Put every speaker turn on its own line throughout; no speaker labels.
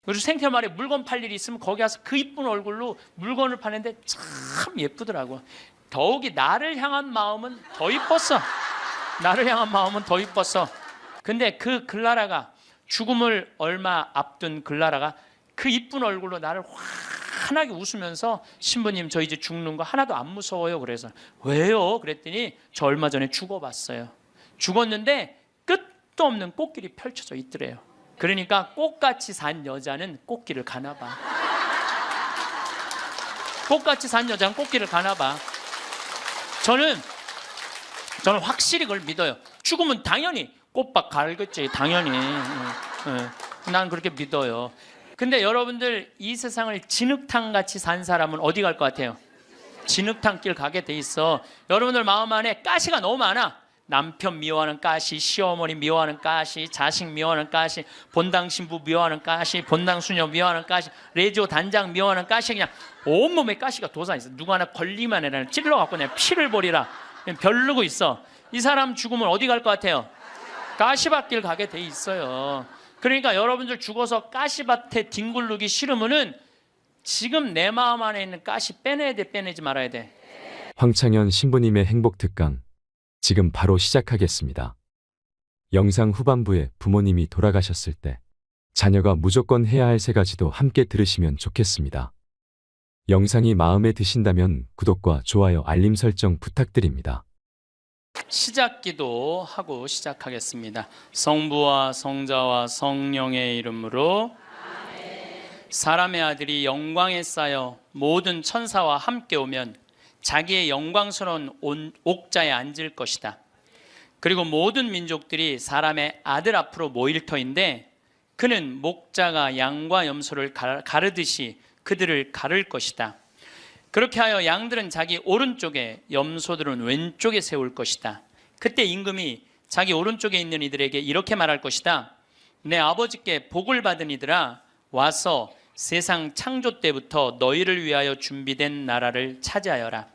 그리고 생태마을에 물건 팔 일이 있으면 거기 가서 그 이쁜 얼굴로 물건을 파는데 참 예쁘더라고. 더욱이 나를 향한 마음은 더 이뻤어. 나를 향한 마음은 더 이뻤어. 근데 그 글라라가, 죽음을 얼마 앞둔 글라라가 그 이쁜 얼굴로 나를 환하게 웃으면서, 신부님 저 이제 죽는 거 하나도 안 무서워요. 그래서 왜요? 그랬더니 저 얼마 전에 죽어봤어요. 죽었는데 끝도 없는 꽃길이 펼쳐져 있더래요. 그러니까 꽃같이 산 여자는 꽃길을 가나 봐. 꽃같이 산 여자는 꽃길을 가나 봐. 저는 확실히 그걸 믿어요. 죽으면 당연히 꽃밭 갈겠지, 당연히. 난 그렇게 믿어요. 근데 여러분들, 이 세상을 진흙탕같이 산 사람은 어디 갈 것 같아요? 진흙탕길 가게 돼 있어. 여러분들 마음 안에 가시가 너무 많아. 남편 미워하는 가시, 시어머니 미워하는 가시, 자식 미워하는 가시, 본당 신부 미워하는 가시, 본당 수녀 미워하는 가시, 레지오 단장 미워하는 가시, 그냥 온몸에 가시가 도사있어. 누구 하나 걸리만 해라 찔러갖고 그냥 피를 버리라 별르고 있어. 이 사람 죽으면 어디 갈 것 같아요? 가시밭길 가게 돼 있어요. 그러니까 여러분들 죽어서 가시밭에 뒹굴르기 싫으면은 지금 내 마음 안에 있는 가시 빼내야 돼, 빼내지 말아야 돼?
황창현 신부님의 행복 특강 지금 바로 시작하겠습니다. 영상 후반부에 부모님이 돌아가셨을 때 자녀가 무조건 해야 할 3가지도 함께 들으시면 좋겠습니다. 영상이 마음에 드신다면 구독과 좋아요, 알림 설정 부탁드립니다.
시작기도 하고 시작하겠습니다. 성부와 성자와 성령의 이름으로. 사람의 아들이 영광에 쌓여 모든 천사와 함께 오면 자기의 영광스러운 옥자에 앉을 것이다. 그리고 모든 민족들이 사람의 아들 앞으로 모일 터인데 그는 목자가 양과 염소를 가르듯이 그들을 가를 것이다. 그렇게 하여 양들은 자기 오른쪽에, 염소들은 왼쪽에 세울 것이다. 그때 임금이 자기 오른쪽에 있는 이들에게 이렇게 말할 것이다. 내 아버지께 복을 받은 이들아, 와서 세상 창조 때부터 너희를 위하여 준비된 나라를 차지하여라.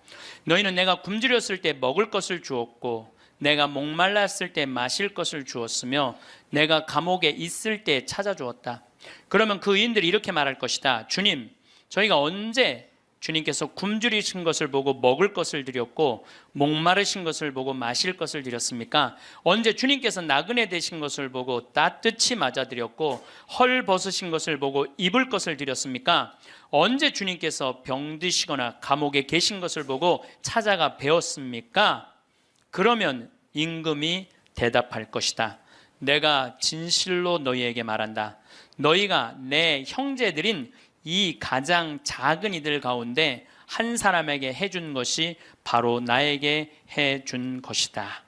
너희는 내가 굶주렸을 때 먹을 것을 주었고, 내가 목말랐을 때 마실 것을 주었으며, 내가 감옥에 있을 때 찾아주었다. 그러면 그 의인들이 이렇게 말할 것이다. 주님, 저희가 언제 주님께서 굶주리신 것을 보고 먹을 것을 드렸고 목마르신 것을 보고 마실 것을 드렸습니까? 언제 주님께서 나그네 되신 것을 보고 따뜻히 맞아드렸고 헐 벗으신 것을 보고 입을 것을 드렸습니까? 언제 주님께서 병드시거나 감옥에 계신 것을 보고 찾아가 배웠습니까? 그러면 임금이 대답할 것이다. 내가 진실로 너희에게 말한다. 너희가 내 형제들인 이 가장 작은 이들 가운데 한 사람에게 해준 것이 바로 나에게 해준 것이다.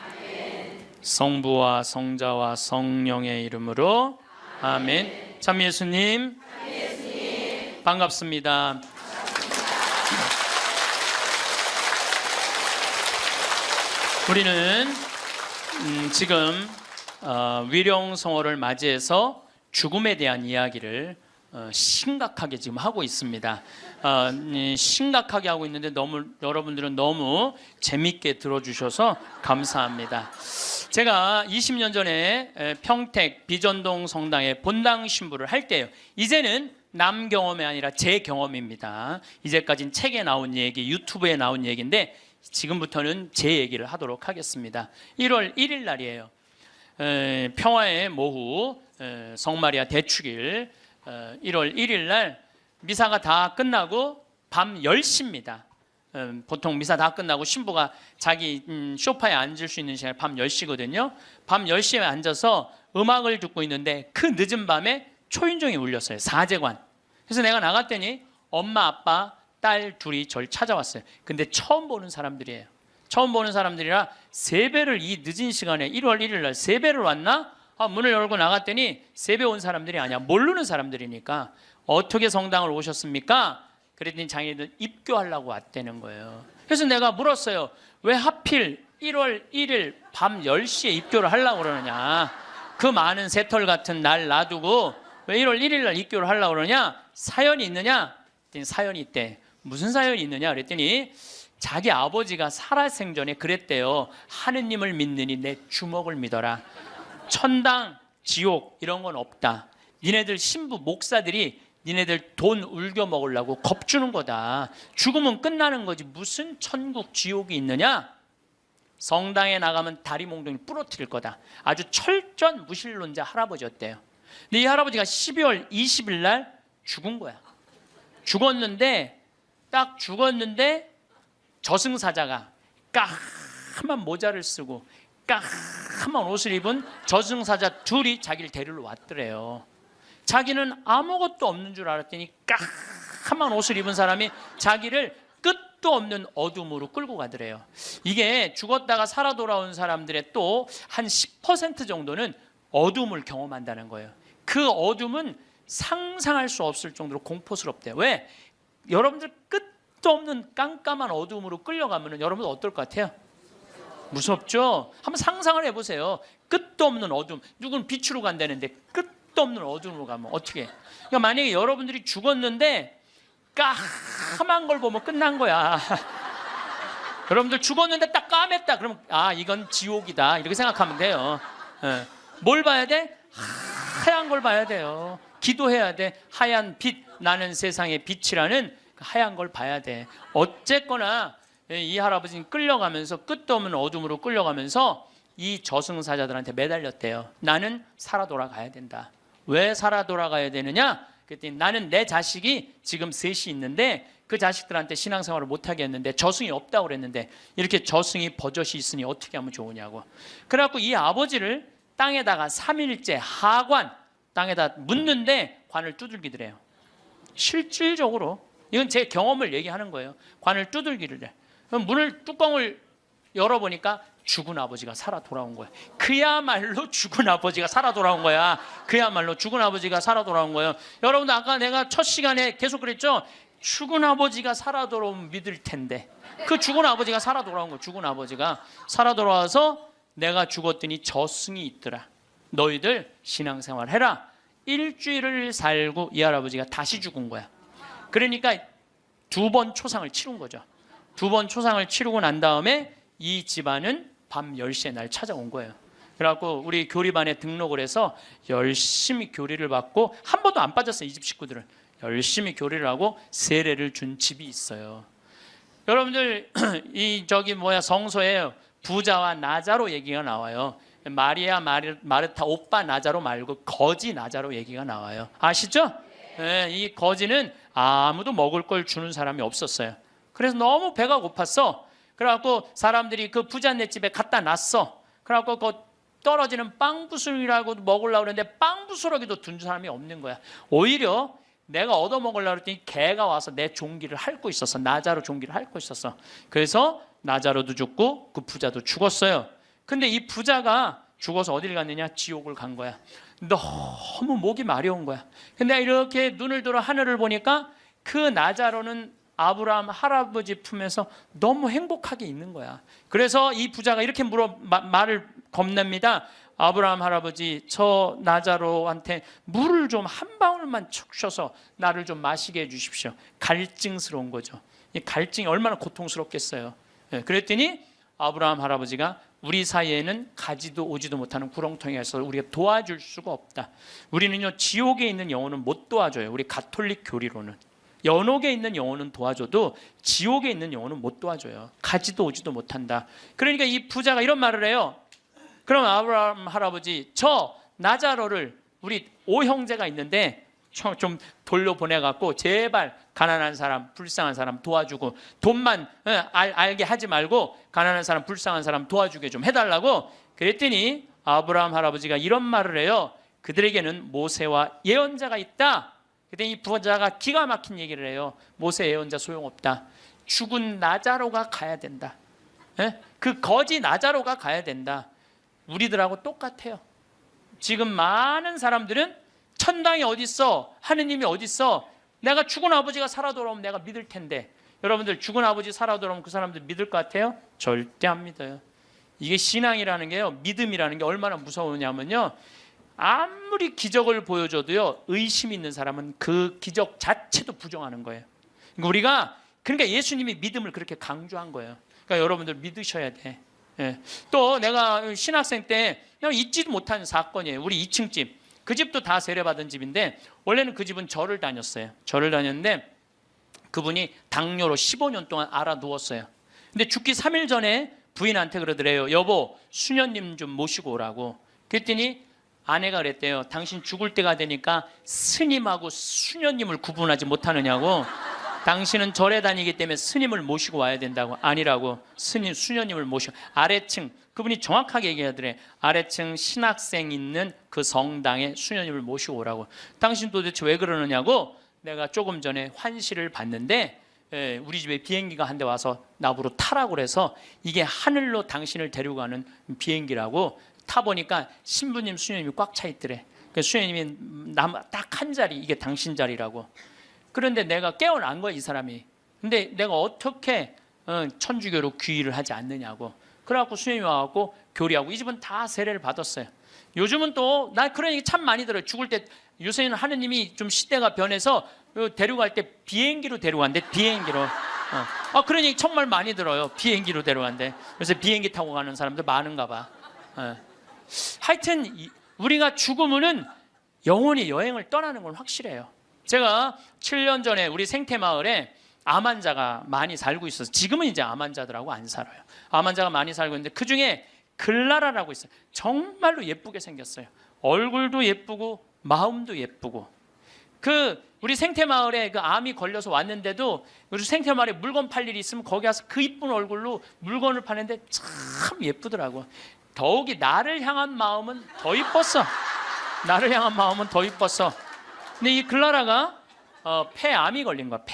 아멘. 성부와 성자와 성령의 이름으로 아멘. 참 예수님, 반갑습니다. 우리는 지금 위령성어를 맞이해서 죽음에 대한 이야기를 심각하게 지금 하고 있습니다. 심각하게 하고 있는데 여러분들은 너무 재밌게 들어주셔서 감사합니다. 제가 20년 전에 평택 비전동 성당에 본당 신부를 할 때요. 이제는 남 경험이 아니라 제 경험입니다. 이제까지는 책에 나온 얘기, 유튜브에 나온 얘기인데 지금부터는 제 얘기를 하도록 하겠습니다. 1월 1일 날이에요. 평화의 모후 성마리아 대축일 1월 1일 날 미사가 다 끝나고 밤 10시입니다. 보통 미사 다 끝나고 신부가 자기 소파에 앉을 수 있는 시간이 밤 10시거든요. 밤 10시에 앉아서 음악을 듣고 있는데 그 늦은 밤에 초인종이 울렸어요. 사제관. 그래서 내가 나갔더니 엄마, 아빠, 딸 둘이 절 찾아왔어요. 근데 처음 보는 사람들이에요. 처음 보는 사람들이라 세배를 이 늦은 시간에 1월 1일 날 세배를 왔나? 문을 열고 나갔더니 세배 온 사람들이 아니야. 모르는 사람들이니까 어떻게 성당을 오셨습니까? 그랬더니 자기들 입교하려고 왔다는 거예요. 그래서 내가 물었어요. 왜 하필 1월 1일 밤 10시에 입교를 하려고 그러느냐. 그 많은 새털 같은 날 놔두고 왜 1월 1일 날 입교를 하려고 그러냐. 사연이 있느냐? 그랬더니 사연이 있대. 무슨 사연이 있느냐 그랬더니 자기 아버지가 살아생전에 그랬대요. 하느님을 믿느니 내 주먹을 믿어라. 천당, 지옥 이런 건 없다. 니네들 신부 목사들이 니네들 돈 울겨 먹으려고 겁주는 거다. 죽으면 끝나는 거지 무슨 천국 지옥이 있느냐. 성당에 나가면 다리 몽둥이 부러뜨릴 거다. 아주 철저한 무신론자 할아버지였대요. 근데 이 할아버지가 12월 20일 날 죽은 거야. 죽었는데 딱 죽었는데 저승사자가 까만 모자를 쓰고 까만 옷을 입은 저승사자 둘이 자기를 데리러 왔더래요. 자기는 아무것도 없는 줄 알았더니 까만 옷을 입은 사람이 자기를 끝도 없는 어둠으로 끌고 가더래요. 이게 죽었다가 살아 돌아온 사람들의 또 한 10% 정도는 어둠을 경험한다는 거예요. 그 어둠은 상상할 수 없을 정도로 공포스럽대요. 왜? 여러분들 끝도 없는 깜깜한 어둠으로 끌려가면 여러분 어떨 것 같아요? 무섭죠? 한번 상상을 해보세요. 끝도 없는 어둠. 누군 빛으로 간다는데 끝도 없는 어둠으로 가면 어떻게? 그러니까 만약에 여러분들이 죽었는데 까만 걸 보면 끝난 거야. 여러분들 죽었는데 딱 까맸다. 그러면 이건 지옥이다. 이렇게 생각하면 돼요. 뭘 봐야 돼? 하얀 걸 봐야 돼요. 기도해야 돼. 하얀 빛, 나는 세상의 빛이라는 하얀 걸 봐야 돼. 어쨌거나 이 할아버지는 끌려가면서 끝도 없는 어둠으로 끌려가면서 이 저승사자들한테 매달렸대요. 나는 살아 돌아가야 된다. 왜 살아 돌아가야 되느냐? 그랬더니 나는 내 자식이 지금 셋이 있는데 그 자식들한테 신앙생활을 못하게 했는데 저승이 없다고 그랬는데 이렇게 저승이 버젓이 있으니 어떻게 하면 좋으냐고. 그래갖고 이 아버지를 땅에다가 3일째 하관 땅에다 묻는데 관을 두들기더래요. 실질적으로 이건 제 경험을 얘기하는 거예요. 관을 두들기를 해. 문을 뚜껑을 열어보니까 죽은 아버지가 살아 돌아온 거야. 그야말로 죽은 아버지가 살아 돌아온 거야. 그야말로 죽은 아버지가 살아 돌아온 거예요. 여러분들 아까 내가 첫 시간에 계속 그랬죠. 죽은 아버지가 살아 돌아오면 믿을 텐데 그 죽은 아버지가 살아 돌아온 거야. 죽은 아버지가 살아 돌아와서 내가 죽었더니 저승이 있더라. 너희들 신앙생활 해라. 일주일을 살고 이 할아버지가 다시 죽은 거야. 그러니까 2번 초상을 치른 거죠. 2번 초상을 치르고 난 다음에 이 집안은 밤 10시에 날 찾아온 거예요. 그래갖고 우리 교리반에 등록을 해서 열심히 교리를 받고 한 번도 안 빠졌어요. 이 집 식구들은 열심히 교리를 하고 세례를 준 집이 있어요. 여러분들 이 성서에 부자와 나자로 얘기가 나와요. 마리아 마르타 오빠 나자로 말고 거지 나자로 얘기가 나와요. 아시죠? 네, 이 거지는 아무도 먹을 걸 주는 사람이 없었어요. 그래서 너무 배가 고팠어. 그래갖고 사람들이 그 부자네 집에 갖다 놨어. 그래갖고 그 떨어지는 빵부스러기라고 먹으려고 그랬는데 빵부스러기도 둔 사람이 없는 거야. 오히려 내가 얻어먹으려고 그랬더니 개가 와서 내 종기를 핥고 있었어. 나자로 종기를 핥고 있었어. 그래서 나자로도 죽고 그 부자도 죽었어요. 근데 이 부자가 죽어서 어딜 갔느냐? 지옥을 간 거야. 너무 목이 마려운 거야. 근데 이렇게 눈을 들어 하늘을 보니까 그 나자로는 아브라함 할아버지 품에서 너무 행복하게 있는 거야. 그래서 이 부자가 이렇게 말을 건넵니다. 아브라함 할아버지, 저 나자로한테 물을 좀 한 방울만 축셔서 나를 좀 마시게 해주십시오. 갈증스러운 거죠. 이 갈증이 얼마나 고통스럽겠어요. 그랬더니 아브라함 할아버지가 우리 사이에는 가지도 오지도 못하는 구렁텅이가 있어서 우리가 도와줄 수가 없다. 우리는요 지옥에 있는 영혼은 못 도와줘요. 우리 가톨릭 교리로는 연옥에 있는 영혼은 도와줘도 지옥에 있는 영혼은 못 도와줘요. 가지도 오지도 못한다. 그러니까 이 부자가 이런 말을 해요. 그럼 아브라함 할아버지, 저 나자로를 우리 5형제가 있는데 좀 돌려보내갖고 제발 가난한 사람, 불쌍한 사람 도와주고 돈만 알게 하지 말고 가난한 사람, 불쌍한 사람 도와주게 좀 해달라고. 그랬더니 아브라함 할아버지가 이런 말을 해요. 그들에게는 모세와 예언자가 있다. 그랬더니 이 부자가 기가 막힌 얘기를 해요. 모세 예언자 소용없다. 죽은 나자로가 가야 된다. 그 거지 나자로가 가야 된다. 우리들하고 똑같아요. 지금 많은 사람들은 천당이 어딨어? 하느님이 어딨어? 내가 죽은 아버지가 살아 돌아오면 내가 믿을 텐데. 여러분들 죽은 아버지 살아 돌아오면 그 사람들 믿을 것 같아요? 절대 안 믿어요. 이게 신앙이라는 게요, 믿음이라는 게 얼마나 무서우냐면요, 아무리 기적을 보여줘도요 의심 있는 사람은 그 기적 자체도 부정하는 거예요. 그러니까 예수님이 믿음을 그렇게 강조한 거예요. 그러니까 여러분들 믿으셔야 돼. 또 내가 신학생 때 그냥 잊지도 못하는 사건이에요. 우리 2층 집. 그 집도 다 세례받은 집인데 원래는 그 집은 절을 다녔어요. 절을 다녔는데 그분이 당뇨로 15년 동안 알아 누웠어요. 근데 죽기 3일 전에 부인한테 그러더래요. 여보, 수녀님 좀 모시고 오라고. 그랬더니 아내가 그랬대요. 당신 죽을 때가 되니까 스님하고 수녀님을 구분하지 못하느냐고. 당신은 절에 다니기 때문에 스님을 모시고 와야 된다고. 아니라고. 스님, 수녀님을 모시고. 아래층, 그분이 정확하게 얘기하더래. 아래층 신학생 있는 그 성당에 수녀님을 모시고 오라고. 당신 도대체 왜 그러느냐고. 내가 조금 전에 환시를 봤는데 우리 집에 비행기가 한 대 와서 나보러 타라고 그래서 이게 하늘로 당신을 데리고 가는 비행기라고. 타보니까 신부님, 수녀님이 꽉 차 있더래. 그래서 수녀님이 딱 한 자리, 이게 당신 자리라고. 그런데 내가 깨어난 거야, 이 사람이. 근데 내가 어떻게 천주교로 귀의를 하지 않느냐고. 그래갖고 수녀님이 와갖고 교리하고, 이 집은 다 세례를 받았어요. 요즘은 또 나 그런 얘기 참 많이 들어요. 죽을 때 요새는 하느님이 좀 시대가 변해서 데려갈 때 비행기로 데려간대. 비행기로. 그런 얘기 정말 많이 들어요. 비행기로 데려간대. 그래서 비행기 타고 가는 사람들 많은가 봐. 하여튼 우리가 죽으면은 영원히 여행을 떠나는 건 확실해요. 제가 7년 전에 우리 생태마을에 암 환자가 많이 살고 있어서, 지금은 이제 암 환자들하고 안 살아요. 암 환자가 많이 살고 있는데 그 중에 글라라라고 있어요. 정말로 예쁘게 생겼어요. 얼굴도 예쁘고 마음도 예쁘고. 우리 생태마을에 그 암이 걸려서 왔는데도 우리 생태마을에 물건 팔 일이 있으면 거기 가서 그 이쁜 얼굴로 물건을 파는데 참 예쁘더라고. 더욱이 나를 향한 마음은 더 이뻤어. 나를 향한 마음은 더 이뻤어. 근데 이 글라라가 폐암이 걸린 거야.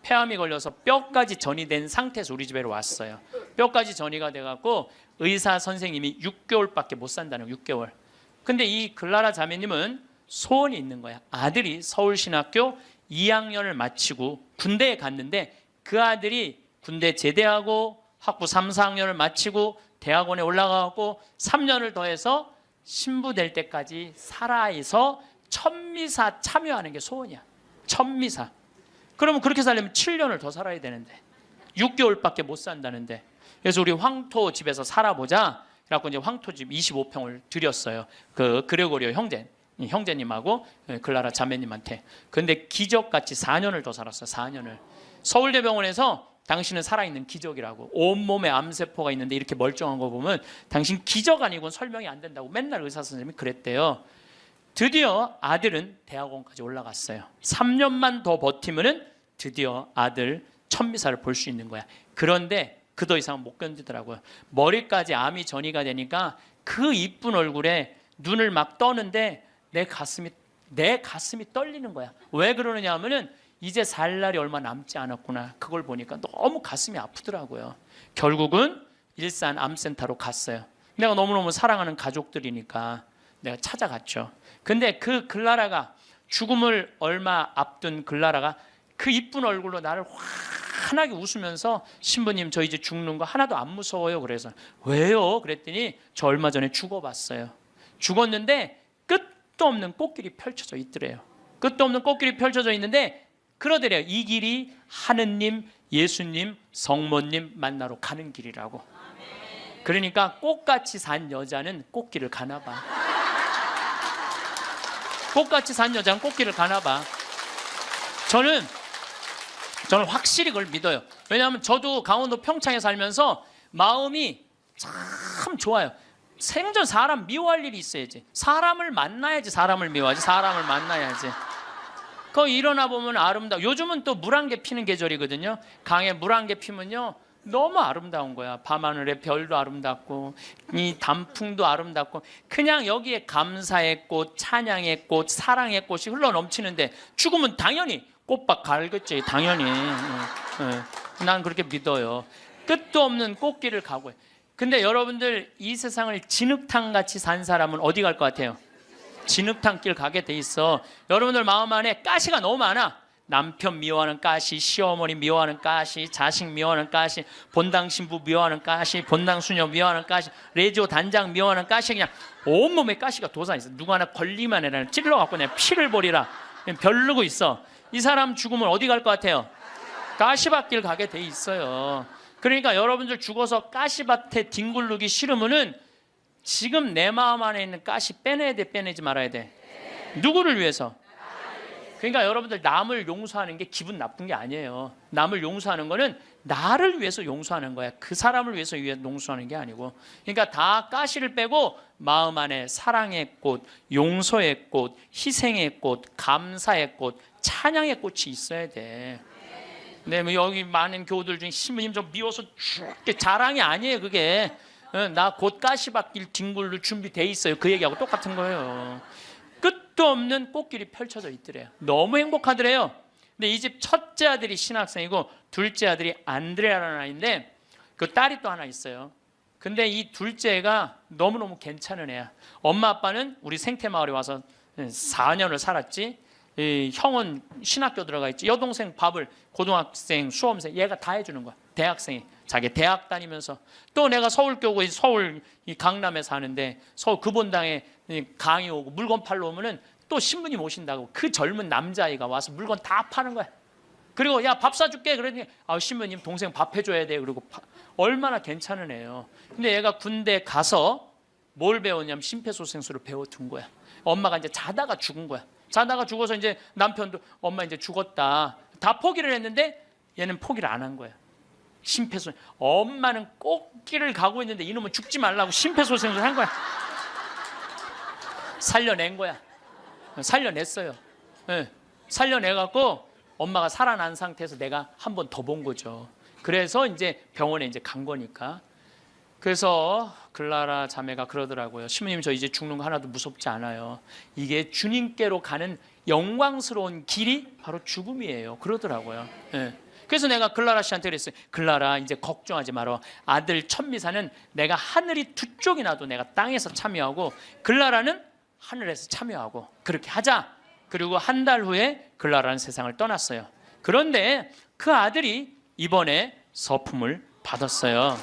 폐암이 걸려서 뼈까지 전이 된 상태에서 우리 집에 왔어요. 뼈까지 전이가 돼갖고 의사 선생님이 6개월밖에 못 산다는 거예요. 6개월. 근데 이 글라라 자매님은 소원이 있는 거야. 아들이 서울신학교 2학년을 마치고 군대에 갔는데 그 아들이 군대 제대하고 학부 3, 4학년을 마치고 대학원에 올라가고 3년을 더해서 신부 될 때까지 살아서 천미사 참여하는 게 소원이야. 천미사. 그러면 그렇게 살려면 7년을 더 살아야 되는데 6개월밖에 못 산다는데. 그래서 우리 황토 집에서 살아보자. 그래갖고 이제 황토 집 25평을 드렸어요. 그 그레고리오 형제님하고 글라라 자매님한테. 근데 기적같이 4년을 더 살았어요. 4년을. 서울대병원에서 당신은 살아있는 기적이라고. 온몸에 암세포가 있는데 이렇게 멀쩡한 거 보면 당신 기적 아니고는 설명이 안 된다고 맨날 의사 선생님이 그랬대요. 드디어 아들은 대학원까지 올라갔어요. 3년만 더 버티면은 드디어 아들 천미사를 볼 수 있는 거야. 그런데 그 더 이상은 못 견디더라고요. 머리까지 암이 전이가 되니까 그 이쁜 얼굴에 눈을 막 떠는데 내 가슴이 떨리는 거야. 왜 그러느냐 하면은 이제 살 날이 얼마 남지 않았구나. 그걸 보니까 너무 가슴이 아프더라고요. 결국은 일산 암센터로 갔어요. 내가 너무너무 사랑하는 가족들이니까 내가 찾아갔죠. 근데 그 글라라가, 죽음을 얼마 앞둔 글라라가 그 이쁜 얼굴로 나를 환하게 웃으면서 신부님 저 이제 죽는 거 하나도 안 무서워요. 그래서 왜요? 그랬더니 저 얼마 전에 죽어봤어요. 죽었는데 끝도 없는 꽃길이 펼쳐져 있더래요. 끝도 없는 꽃길이 펼쳐져 있는데 그러더래요. 이 길이 하느님, 예수님, 성모님 만나러 가는 길이라고. 그러니까 꽃같이 산 여자는 꽃길을 가나 봐. 꽃같이 산 여자는 꽃길을 가나 봐. 저는 확실히 그걸 믿어요. 왜냐하면 저도 강원도 평창에 살면서 마음이 참 좋아요. 생전 사람 미워할 일이 있어야지. 사람을 만나야지 사람을 미워하지. 사람을 만나야지. 거기 일어나 보면 아름다워. 요즘은 또 물안개 피는 계절이거든요. 강에 물안개 피면요 너무 아름다운 거야. 밤하늘의 별도 아름답고 이 단풍도 아름답고 그냥 여기에 감사의 꽃, 찬양의 꽃, 사랑의 꽃이 흘러넘치는데 죽으면 당연히 꽃밭 갈겠지. 당연히. 난 그렇게 믿어요. 끝도 없는 꽃길을 가고. 근데 여러분들 이 세상을 진흙탕같이 산 사람은 어디 갈 것 같아요? 진흙탕 길 가게 돼 있어. 여러분들 마음 안에 가시가 너무 많아. 남편 미워하는 가시, 시어머니 미워하는 가시, 자식 미워하는 가시, 본당 신부 미워하는 가시, 본당 수녀 미워하는 가시, 레지오 단장 미워하는 가시. 그냥 온몸에 가시가 돋아있어. 누구 하나 걸리면 해라 찔러갖고 그냥 피를 버리라 별르고 있어. 이 사람 죽으면 어디 갈 것 같아요? 가시밭길 가게 돼 있어요. 그러니까 여러분들 죽어서 가시밭에 뒹굴르기 싫으면은 지금 내 마음 안에 있는 가시 빼내야 돼, 빼내지 말아야 돼? 누구를 위해서? 그러니까 여러분들 남을 용서하는 게 기분 나쁜 게 아니에요. 남을 용서하는 거는 나를 위해서 용서하는 거야. 그 사람을 위해서 용서하는 게 아니고. 그러니까 다 가시를 빼고 마음 안에 사랑의 꽃, 용서의 꽃, 희생의 꽃, 감사의 꽃, 찬양의 꽃이 있어야 돼. 근데 뭐 여기 많은 교우들 중에 신부님 좀 미워서 죽게 자랑이 아니에요. 그게 나 곧 가시 받길 뒹굴로 준비돼 있어요. 그 얘기하고 똑같은 거예요. 끝도 없는 꽃길이 펼쳐져 있더래요. 너무 행복하더래요. 근데 이 집 첫째 아들이 신학생이고 둘째 아들이 안드레아라는 아이인데 그 딸이 또 하나 있어요. 근데 이 둘째가 너무너무 괜찮은 애야. 엄마 아빠는 우리 생태마을에 와서 4년을 살았지. 이 형은 신학교 들어가 있지. 여동생 밥을 고등학생, 수험생 얘가 다 해주는 거야. 대학생이 자기 대학 다니면서. 또 내가 서울교구 서울 이 강남에 사는데 서울 금본당에 강의 오고 물건 팔러 오면은 또 신부님 오신다고 그 젊은 남자아이가 와서 물건 다 파는 거야. 그리고 야 밥 사줄게 그러니 신부님 동생 밥 해줘야 돼. 그리고 얼마나 괜찮은 애예요. 근데 얘가 군대 가서 뭘 배웠냐면 심폐소생술을 배워둔 거야. 엄마가 이제 자다가 죽은 거야. 자다가 죽어서 이제 남편도 엄마 이제 죽었다 다 포기를 했는데 얘는 포기를 안 한 거야. 심폐소생. 엄마는 꽃길을 가고 있는데 이놈은 죽지 말라고 심폐소생술 한 거야. 살려낸 거야. 살려냈어요. 네. 살려내갖고 엄마가 살아난 상태에서 내가 한 번 더 본 거죠. 그래서 이제 병원에 이제 간 거니까. 그래서 글라라 자매가 그러더라고요. 신부님 저 이제 죽는 거 하나도 무섭지 않아요. 이게 주님께로 가는 영광스러운 길이 바로 죽음이에요. 그러더라고요. 네. 그래서 내가 글라라 씨한테 그랬어요. 글라라 이제 걱정하지 마라. 아들 천미사는 내가 하늘이 두 쪽이 나도 내가 땅에서 참여하고 글라라는 하늘에서 참여하고 그렇게 하자. 그리고 한 달 후에 글라라는 세상을 떠났어요. 그런데 그 아들이 이번에 서품을 받았어요.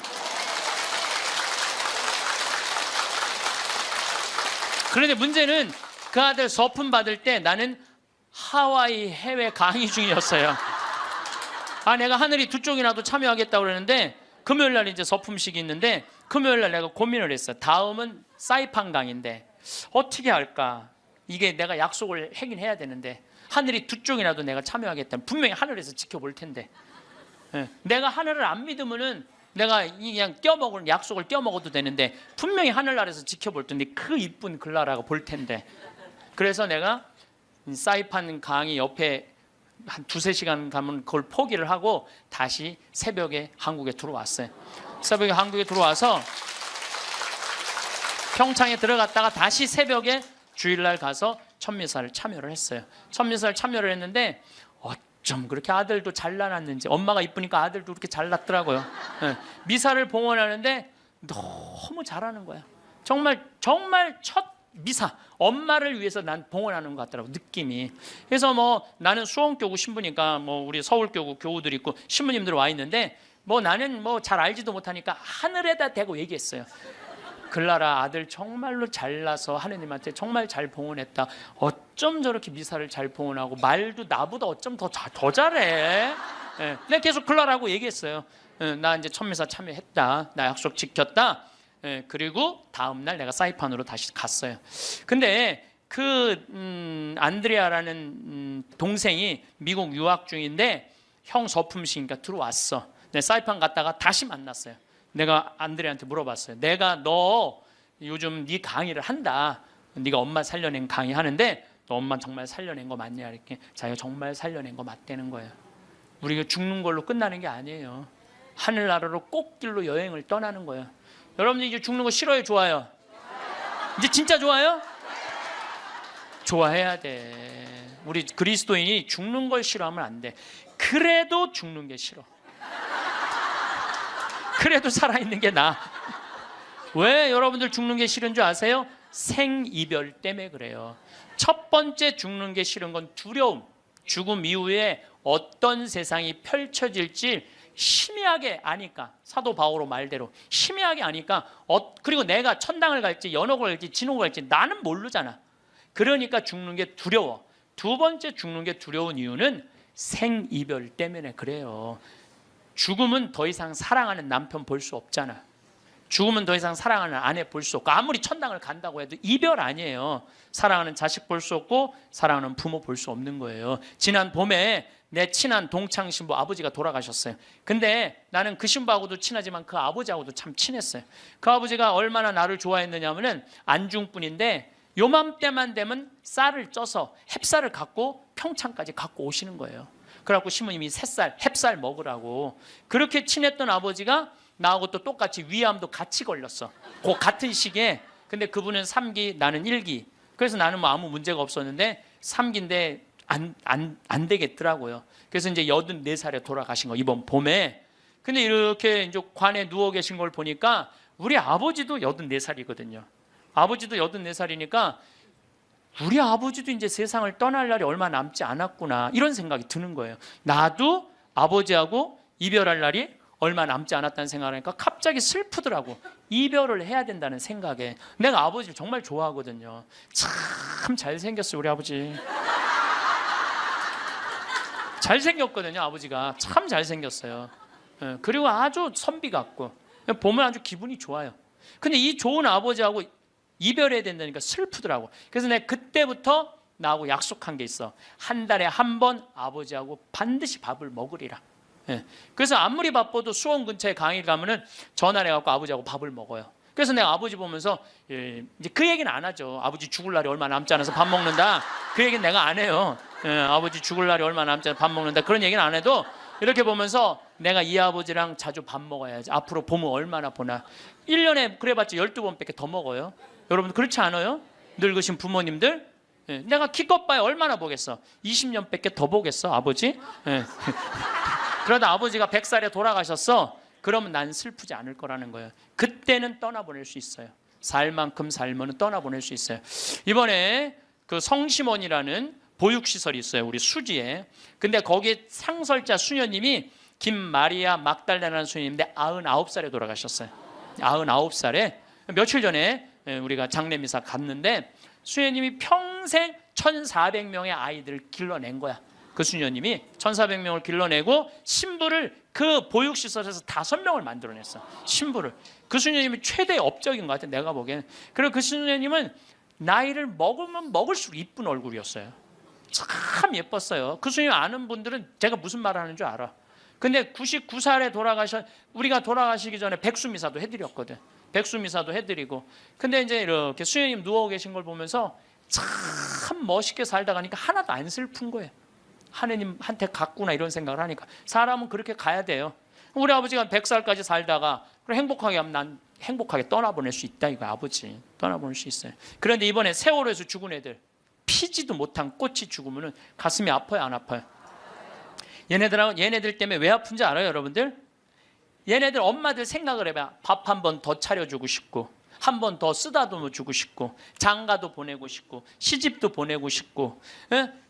그런데 문제는 그 아들 서품 받을 때 나는 하와이 해외 강의 중이었어요. 내가 하늘이 두 쪽이나도 참여하겠다고 그러는데 금요일 날 이제 서품식이 있는데 금요일 날 내가 고민을 했어. 다음은 사이판 강의인데 어떻게 할까? 이게 내가 약속을 하긴 해야 되는데 하늘이 두 쪽이나도 내가 참여하겠다면 분명히 하늘에서 지켜볼 텐데 내가 하늘을 안 믿으면은 내가 그냥 껴먹을 약속을 껴먹어도 되는데 분명히 하늘나라에서 지켜볼 텐데 그 이쁜 글라라가 볼 텐데 그래서 내가 사이판 강의 옆에 한 2-3시간 가면 그걸 포기를 하고 다시 새벽에 한국에 들어왔어요. 새벽에 한국에 들어와서 평창에 들어갔다가 다시 새벽에 주일날 가서 천미사를 참여를 했어요. 천미사를 참여를 했는데 어쩜 그렇게 아들도 잘나놨는지 엄마가 이쁘니까 아들도 그렇게 잘났더라고요. 미사를 봉헌하는데 너무 잘하는 거야. 정말 첫 미사 엄마를 위해서 난 봉헌하는 것 같더라고 느낌이. 그래서 뭐 나는 수원교구 신부니까 뭐 우리 서울교구 교우들 있고 신부님들 와 있는데 뭐 나는 뭐 잘 알지도 못하니까 하늘에다 대고 얘기했어요. 글라라 아들 정말로 잘나서 하느님한테 정말 잘 봉헌했다. 어쩜 저렇게 미사를 잘 봉헌하고 말도 나보다 어쩜 더 잘해. 내가 계속 글라라고 얘기했어요. 나 이제 천미사 참여했다. 나 약속 지켰다. 그리고 다음 날 내가 사이판으로 다시 갔어요. 근데 그 안드레아라는 동생이 미국 유학 중인데 형 서품식이니까 들어왔어. 내 사이판 갔다가 다시 만났어요. 내가 안드레한테 물어봤어요. 내가 너 요즘 네 강의를 한다. 네가 엄마 살려낸 강의 하는데 너 엄마 정말 살려낸 거 맞냐? 이렇게 자기가 정말 살려낸 거 맞다는 거예요. 우리가 죽는 걸로 끝나는 게 아니에요. 하늘나라로 꽃길로 여행을 떠나는 거예요. 여러분들 이제 죽는 거 싫어요? 좋아요? 이제 진짜 좋아요? 좋아해야 돼. 우리 그리스도인이 죽는 걸 싫어하면 안 돼. 그래도 죽는 게 싫어. 그래도 살아있는 게 나아. 왜 여러분들 죽는 게 싫은 줄 아세요? 생이별 때문에 그래요. 첫 번째 죽는 게 싫은 건 두려움. 죽음 이후에 어떤 세상이 펼쳐질지 희미하게 아니까. 사도 바오로 말대로 희미하게 아니까 그리고 내가 천당을 갈지 연옥을 갈지 진옥을 갈지 나는 모르잖아. 그러니까 죽는 게 두려워. 두 번째 죽는 게 두려운 이유는 생이별 때문에 그래요. 죽음은 더 이상 사랑하는 남편 볼 수 없잖아. 죽으면 더 이상 사랑하는 아내 볼 수 없고 아무리 천당을 간다고 해도 이별 아니에요. 사랑하는 자식 볼 수 없고 사랑하는 부모 볼 수 없는 거예요. 지난 봄에 내 친한 동창 신부 아버지가 돌아가셨어요. 근데 나는 그 신부하고도 친하지만 그 아버지하고도 참 친했어요. 그 아버지가 얼마나 나를 좋아했느냐면은 안중분인데 요맘때만 되면 쌀을 쪄서 햅쌀을 갖고 평창까지 갖고 오시는 거예요. 그래갖고 신부님이 새쌀, 햅쌀 먹으라고. 그렇게 친했던 아버지가 나하고 또 똑같이 위암도 같이 걸렸어. 그 같은 시기에. 근데 그분은 3기, 나는 1기. 그래서 나는 뭐 아무 문제가 없었는데 3기인데 안 되겠더라고요. 그래서 이제 84살에 돌아가신 거, 이번 봄에. 근데 이렇게 이제 관에 누워 계신 걸 보니까 우리 아버지도 84살이거든요. 아버지도 84살이니까 우리 아버지도 이제 세상을 떠날 날이 얼마 남지 않았구나, 이런 생각이 드는 거예요. 나도 아버지하고 이별할 날이 얼마 남지 않았다는 생각을 하니까 갑자기 슬프더라고. 이별을 해야 된다는 생각에. 내가 아버지를 정말 좋아하거든요. 참 잘생겼어요, 우리 아버지. 잘생겼거든요, 아버지가. 참 잘생겼어요. 그리고 아주 선비 같고 보면 아주 기분이 좋아요. 근데 이 좋은 아버지하고 이별해야 된다니까 슬프더라고. 그래서 내가 그때부터 나하고 약속한 게 있어. 한 달에 한 번 아버지하고 반드시 밥을 먹으리라. 그래서 아무리 바빠도 수원 근처에 강의 가면은 전화를 해갖고 아버지하고 밥을 먹어요. 그래서 내가 아버지 보면서 이제 그 얘기는 안 하죠. 아버지 죽을 날이 얼마 남지 않아서 밥 먹는다, 그 얘기는 내가 안 해요. 아버지 죽을 날이 얼마 남지 않아서 밥 먹는다, 그런 얘기는 안 해도 이렇게 보면서 내가 이 아버지랑 자주 밥 먹어야지. 앞으로 봄은 얼마나 보나. 1년에 그래봤자 12번밖에 더 먹어요. 여러분 그렇지 않아요? 늙으신 부모님들. 내가 기껏 봐야 얼마나 보겠어. 20년밖에 더 보겠어, 아버지? 그러다 아버지가 100살에 돌아가셨어. 그러면 난 슬프지 않을 거라는 거예요. 그때는 떠나보낼 수 있어요. 살 만큼 살면 떠나보낼 수 있어요. 이번에 그 성심원이라는 보육시설이 있어요, 우리 수지에. 근데 거기에 상설자 수녀님이 김마리아 막달레나라는 수녀님인데 99살에 돌아가셨어요. 99살에. 며칠 전에 우리가 장례미사 갔는데 수녀님이 평생 1400명의 아이들을 길러낸 거야. 그 수녀님이 1400명을 길러내고 신부를 그 보육시설에서 5명을 만들어냈어. 신부를. 그 수녀님이 최대의 업적인 것 같아, 내가 보기에는. 그리고 그 수녀님은 나이를 먹으면 먹을수록 이쁜 얼굴이었어요. 참 예뻤어요. 그 수녀님 아는 분들은 제가 무슨 말 하는 줄 알아. 근데 99살에 우리가 돌아가시기 전에 백수미사도 해드렸거든. 백수미사도 해드리고. 근데 이제 이렇게 수녀님 누워 계신 걸 보면서 참 멋있게 살다 가니까 하나도 안 슬픈 거예요. 하느님한테 갔구나, 이런 생각을 하니까. 사람은 그렇게 가야 돼요. 우리 아버지가 100살까지 살다가 행복하게 하면 난 행복하게 떠나보낼 수 있다, 이거 아버지. 떠나보낼 수 있어요. 그런데 이번에 세월호에서 죽은 애들, 피지도 못한 꽃이 죽으면 가슴이 아파요, 안 아파요? 얘네들 때문에 왜 아픈지 알아요, 여러분들? 얘네들 엄마들 생각을 해봐. 밥 한 번 더 차려주고 싶고, 한 번 더 쓰다듬어 주고 싶고, 장가도 보내고 싶고, 시집도 보내고 싶고,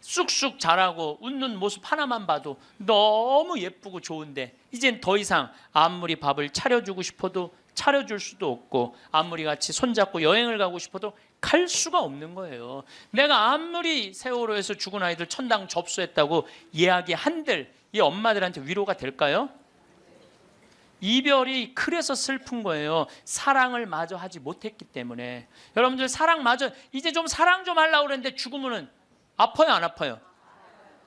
쑥쑥 자라고 웃는 모습 하나만 봐도 너무 예쁘고 좋은데 이젠 더 이상 아무리 밥을 차려주고 싶어도 차려줄 수도 없고, 아무리 같이 손잡고 여행을 가고 싶어도 갈 수가 없는 거예요. 내가 아무리 세월호에서 죽은 아이들 천당 접수했다고 이야기한들 이 엄마들한테 위로가 될까요? 이별이 그래서 슬픈 거예요. 사랑을 마저 하지 못했기 때문에. 여러분들 사랑 마저, 이제 좀 사랑 좀 하려고 그랬는데 죽으면 아파요, 안 아파요?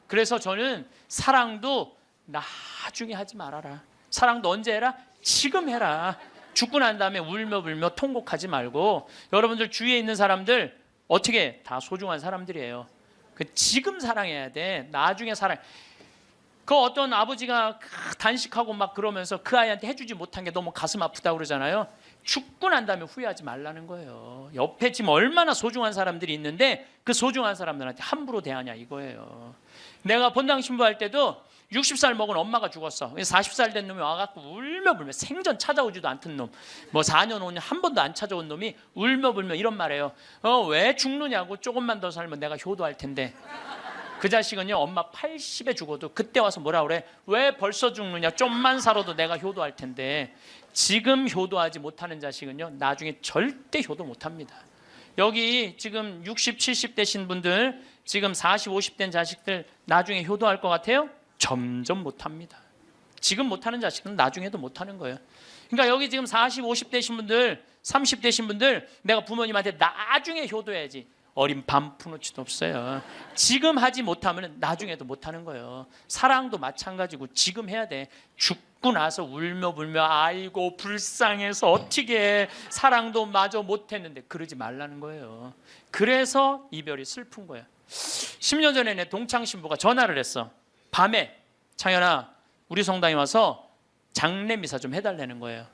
그래서 저는 사랑도 나중에 하지 말아라. 사랑도 언제 해라? 지금 해라. 죽고 난 다음에 울며 불며 통곡하지 말고. 여러분들 주위에 있는 사람들 어떻게 다 소중한 사람들이에요. 지금 사랑해야 돼. 나중에 사랑. 그 어떤 아버지가 단식하고 막 그러면서 그 아이한테 해주지 못한 게 너무 가슴 아프다고 그러잖아요. 죽고 난 다음에 후회하지 말라는 거예요. 옆에 지금 얼마나 소중한 사람들이 있는데 그 소중한 사람들한테 함부로 대하냐, 이거예요. 내가 본당 신부할 때도 60살 먹은 엄마가 죽었어. 40살 된 놈이 와갖고 울며 불며, 생전 찾아오지도 않던 놈, 뭐 4년 5년 한 번도 안 찾아온 놈이 울며 불며 이런 말해요. 왜 죽느냐고. 조금만 더 살면 내가 효도할 텐데. 그 자식은요, 엄마 80에 죽어도 그때 와서 뭐라 그래? 왜 벌써 죽느냐? 좀만 살아도 내가 효도할 텐데. 지금 효도하지 못하는 자식은요, 나중에 절대 효도 못합니다. 여기 지금 60, 70 되신 분들, 지금 40, 50 된 자식들 나중에 효도할 것 같아요? 점점 못합니다. 지금 못하는 자식은 나중에도 못하는 거예요. 그러니까 여기 지금 40, 50 되신 분들, 30 되신 분들, 내가 부모님한테 나중에 효도해야지. 어린 반푼어치도 없어요. 지금 하지 못하면 나중에도 못하는 거예요. 사랑도 마찬가지고 지금 해야 돼. 죽고 나서 울며 불며 아이고 불쌍해서 어떻게 해. 사랑도 마저 못했는데 그러지 말라는 거예요. 그래서 이별이 슬픈 거예요. 10년 전에 내 동창 신부가 전화를 했어. 밤에 창현아 우리 성당에 와서 장례 미사 좀 해달라는 거예요.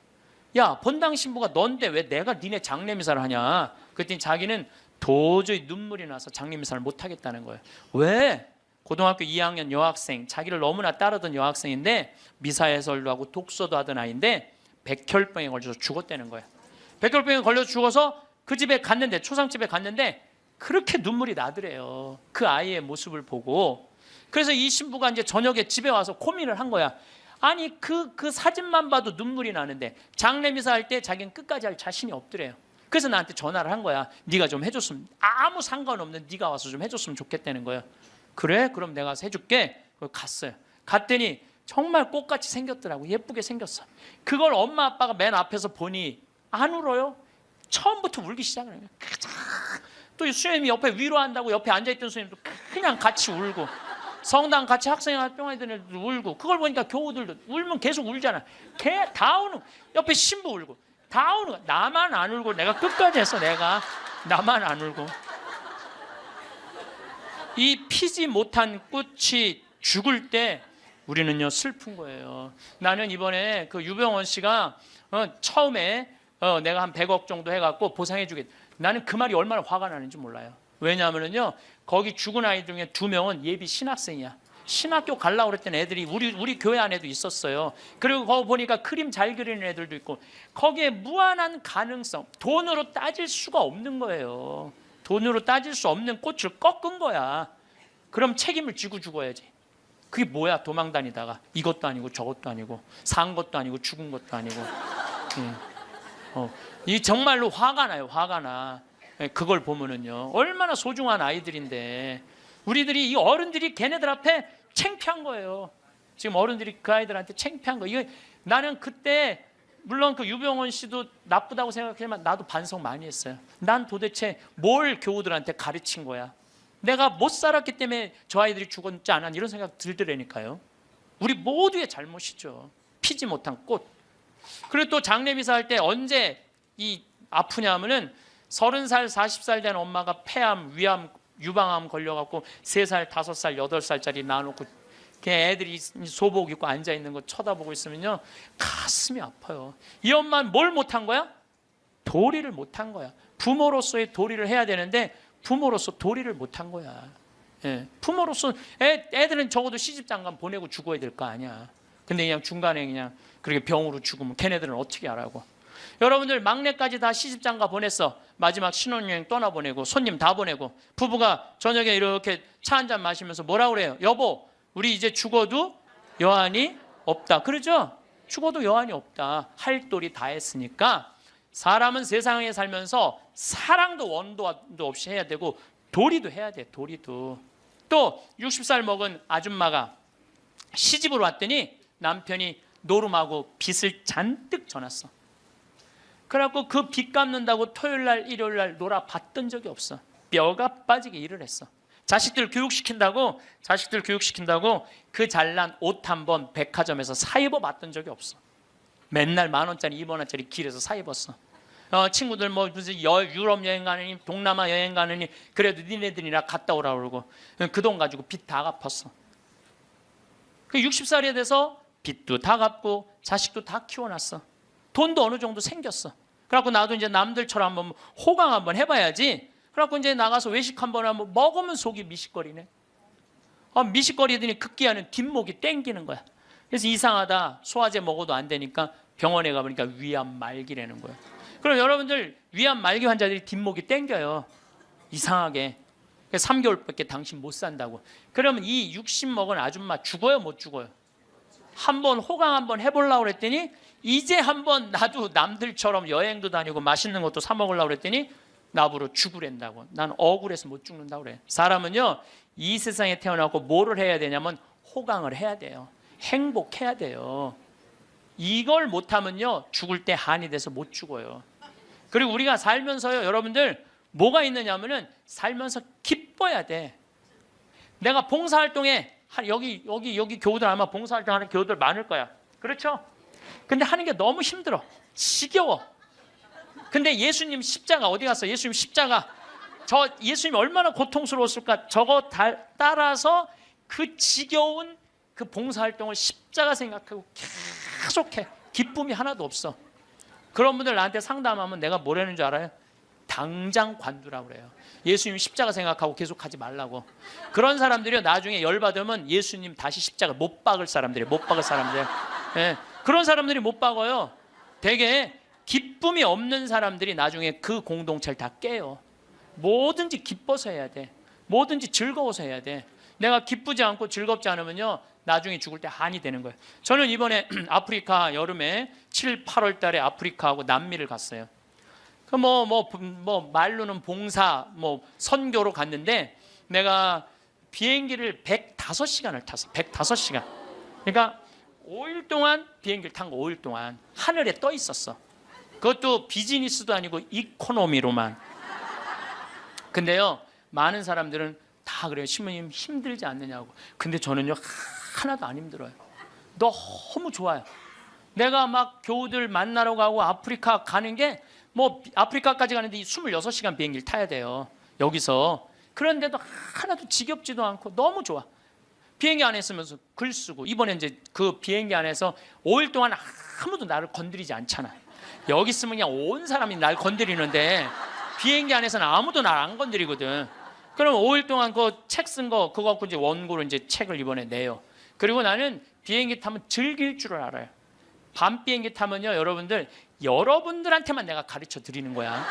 야 본당 신부가 넌데 왜 내가 니네 장례 미사를 하냐. 그랬더니 자기는 도저히 눈물이 나서 장례 미사를 못 하겠다는 거예요. 왜? 고등학교 2학년 여학생, 자기를 너무나 따르던 여학생인데 미사 해설도 하고 독서도 하던 아이인데 백혈병에 걸려서 죽었다는 거예요. 백혈병에 걸려서 죽어서 그 집에 갔는데, 초상집에 갔는데 그렇게 눈물이 나더래요. 그 아이의 모습을 보고. 그래서 이 신부가 이제 저녁에 집에 와서 고민을 한 거야. 아니 그 사진만 봐도 눈물이 나는데 장례 미사 할 때 자기는 끝까지 할 자신이 없더래요. 그래서 나한테 전화를 한 거야. 네가 좀 해줬으면, 아무 상관없는 네가 와서 좀 해줬으면 좋겠다는 거예요. 그래? 그럼 내가 가서 해줄게. 갔어요. 갔더니 정말 꽃같이 생겼더라고. 예쁘게 생겼어. 그걸 엄마 아빠가 맨 앞에서 보니 안 울어요. 처음부터 울기 시작을 해요. 또 수녀님이 옆에 위로한다고 옆에 앉아있던 수녀님도 그냥 같이 울고, 성당 같이 학생활동하던 애들도 울고, 그걸 보니까 교우들도 울면 계속 울잖아. 다 우는, 옆에 신부 울고 다 우는 거야. 나만 안 울고. 내가 끝까지 했어. 나만 안 울고. 이 피지 못한 꽃이 죽을 때 우리는요 슬픈 거예요. 나는 이번에 그 유병원 씨가 처음에 내가 한 100억 정도 해갖고 보상해 주겠다. 나는 그 말이 얼마나 화가 나는지 몰라요. 왜냐하면요 거기 죽은 아이 중에 2명은 예비 신학생이야. 신학교 가려고 그랬던 애들이 우리 교회 안에도 있었어요. 그리고 거기 보니까 그림 잘 그리는 애들도 있고, 거기에 무한한 가능성, 돈으로 따질 수가 없는 거예요. 돈으로 따질 수 없는 꽃을 꺾은 거야. 그럼 책임을 지고 죽어야지. 그게 뭐야? 도망 다니다가 이것도 아니고 저것도 아니고 산 것도 아니고 죽은 것도 아니고. 이 정말로 화가 나요. 화가 나. 그걸 보면은요 얼마나 소중한 아이들인데 우리들이, 이 어른들이 걔네들 앞에 창피한 거예요. 지금 어른들이 그 아이들한테 창피한 거예요. 이거 나는 그때 물론 그 유병원 씨도 나쁘다고 생각하지만 나도 반성 많이 했어요. 난 도대체 뭘 교우들한테 가르친 거야. 내가 못 살았기 때문에 저 아이들이 죽었지 않았나 이런 생각 들더라니까요. 우리 모두의 잘못이죠. 피지 못한 꽃. 그리고 또 장례미사 할 때 언제 이 아프냐 하면은 30살, 40살 된 엄마가 폐암, 위암, 유방암 걸려갖고 3살, 5살, 8살짜리 낳아놓고 애들이 소복 입고 앉아있는 거 쳐다보고 있으면요 가슴이 아파요. 이 엄마는 뭘 못한 거야? 도리를 못한 거야. 부모로서의 도리를 해야 되는데 부모로서 도리를 못한 거야. 부모로서 애들은 적어도 시집장가 보내고 죽어야 될 거 아니야. 근데 그냥 중간에 그냥 그렇게 병으로 죽으면 걔네들은 어떻게 하라고. 여러분들 막내까지 다 시집장가 보냈어. 마지막 신혼여행 떠나보내고 손님 다 보내고 부부가 저녁에 이렇게 차 한잔 마시면서 뭐라 그래요? 여보 우리 이제 죽어도 여한이 없다. 그러죠? 죽어도 여한이 없다. 할 도리 다 했으니까 사람은 세상에 살면서 사랑도 원도도 없이 해야 되고 도리도 해야 돼. 도리도. 또 60살 먹은 아줌마가 시집을 왔더니 남편이 노름하고 빚을 잔뜩 져놨어. 그래갖고 그 빚 갚는다고 토요일날 일요일날 놀아봤던 적이 없어. 뼈가 빠지게 일을 했어. 자식들 교육시킨다고 그 잘난 옷 한 번 백화점에서 사 입어봤던 적이 없어. 맨날 10,000원짜리 2,000원짜리 길에서 사 입었어. 친구들 뭐 무슨 유럽 여행 가느니 동남아 여행 가느니 그래도 니네들이나 갔다 오라 그러고 그 돈 가지고 빚 다 갚았어. 그 60살이 돼서 빚도 다 갚고 자식도 다 키워놨어. 돈도 어느 정도 생겼어. 그래갖고 나도 이제 남들처럼 한번 호강 한번 해봐야지. 그래갖고 이제 나가서 외식 한번 하면 먹으면 속이 미식거리네. 미식거리더니 급기야는 뒷목이 땡기는 거야. 그래서 이상하다. 소화제 먹어도 안 되니까 병원에 가보니까 위암 말기라는 거야. 그럼 여러분들 위암 말기 환자들이 뒷목이 땡겨요. 이상하게. 3개월밖에 당신 못 산다고. 그러면 이 60 먹은 아줌마 죽어요 못 죽어요? 한번 호강 한번 해보려고 그랬더니 이제 한번 나도 남들처럼 여행도 다니고 맛있는 것도 사 먹으려고 그랬더니 나보러 죽으랜다고. 난 억울해서 못 죽는다고 그래. 사람은요 이 세상에 태어나고 뭐를 해야 되냐면 호강을 해야 돼요. 행복해야 돼요. 이걸 못하면요 죽을 때 한이 돼서 못 죽어요. 그리고 우리가 살면서요 여러분들 뭐가 있느냐면은 살면서 기뻐야 돼. 내가 봉사활동에 여기 교우들 아마 봉사활동하는 교우들 많을 거야. 그렇죠? 근데 하는 게 너무 힘들어. 지겨워. 근데 예수님 십자가 어디 갔어? 예수님 십자가 예수님 얼마나 고통스러웠을까? 저거 따라서 그 지겨운 그 봉사활동을 십자가 생각하고 계속해. 기쁨이 하나도 없어. 그런 분들 나한테 상담하면 내가 뭐라는 줄 알아요? 당장 관두라고 그래요. 예수님 십자가 생각하고 계속 하지 말라고. 그런 사람들이 나중에 열받으면 예수님 다시 십자가 못 박을 사람들이에요. 못 박을 사람들. 예, 그런 사람들이 못 박아요. 되게 기쁨이 없는 사람들이 나중에 그 공동체를 다 깨요. 뭐든지 기뻐서 해야 돼. 뭐든지 즐거워서 해야 돼. 내가 기쁘지 않고 즐겁지 않으면요 나중에 죽을 때 한이 되는 거예요. 저는 이번에 아프리카 여름에 7, 8월 달에 아프리카하고 남미를 갔어요. 그 말로는 봉사 선교로 갔는데 내가 비행기를 105시간을 탔어. 105시간. 그러니까 5일 동안 비행기를 탄 거 5일 동안 하늘에 떠 있었어. 그것도 비즈니스도 아니고 이코노미로만. 근데요 많은 사람들은 다 그래요. 신부님 힘들지 않느냐고. 근데 저는요 하나도 안 힘들어요. 너무 좋아요. 내가 막 교우들 만나러 가고 아프리카 가는 게 아프리카까지 가는데 26시간 비행기를 타야 돼요. 여기서. 그런데도 하나도 지겹지도 않고 너무 좋아. 비행기 안에 있으면서 글 쓰고 이번에 이제 그 비행기 안에서 5일 동안 아무도 나를 건드리지 않잖아. 여기 있으면 그냥 온 사람이 날 건드리는데 비행기 안에서는 아무도 날 안 건드리거든. 그럼 5일 동안 그 책 쓴 거 그거 갖고 이제 원고로 이제 책을 이번에 내요. 그리고 나는 비행기 타면 즐길 줄을 알아요. 밤 비행기 타면요 여러분들한테만 내가 가르쳐 드리는 거야.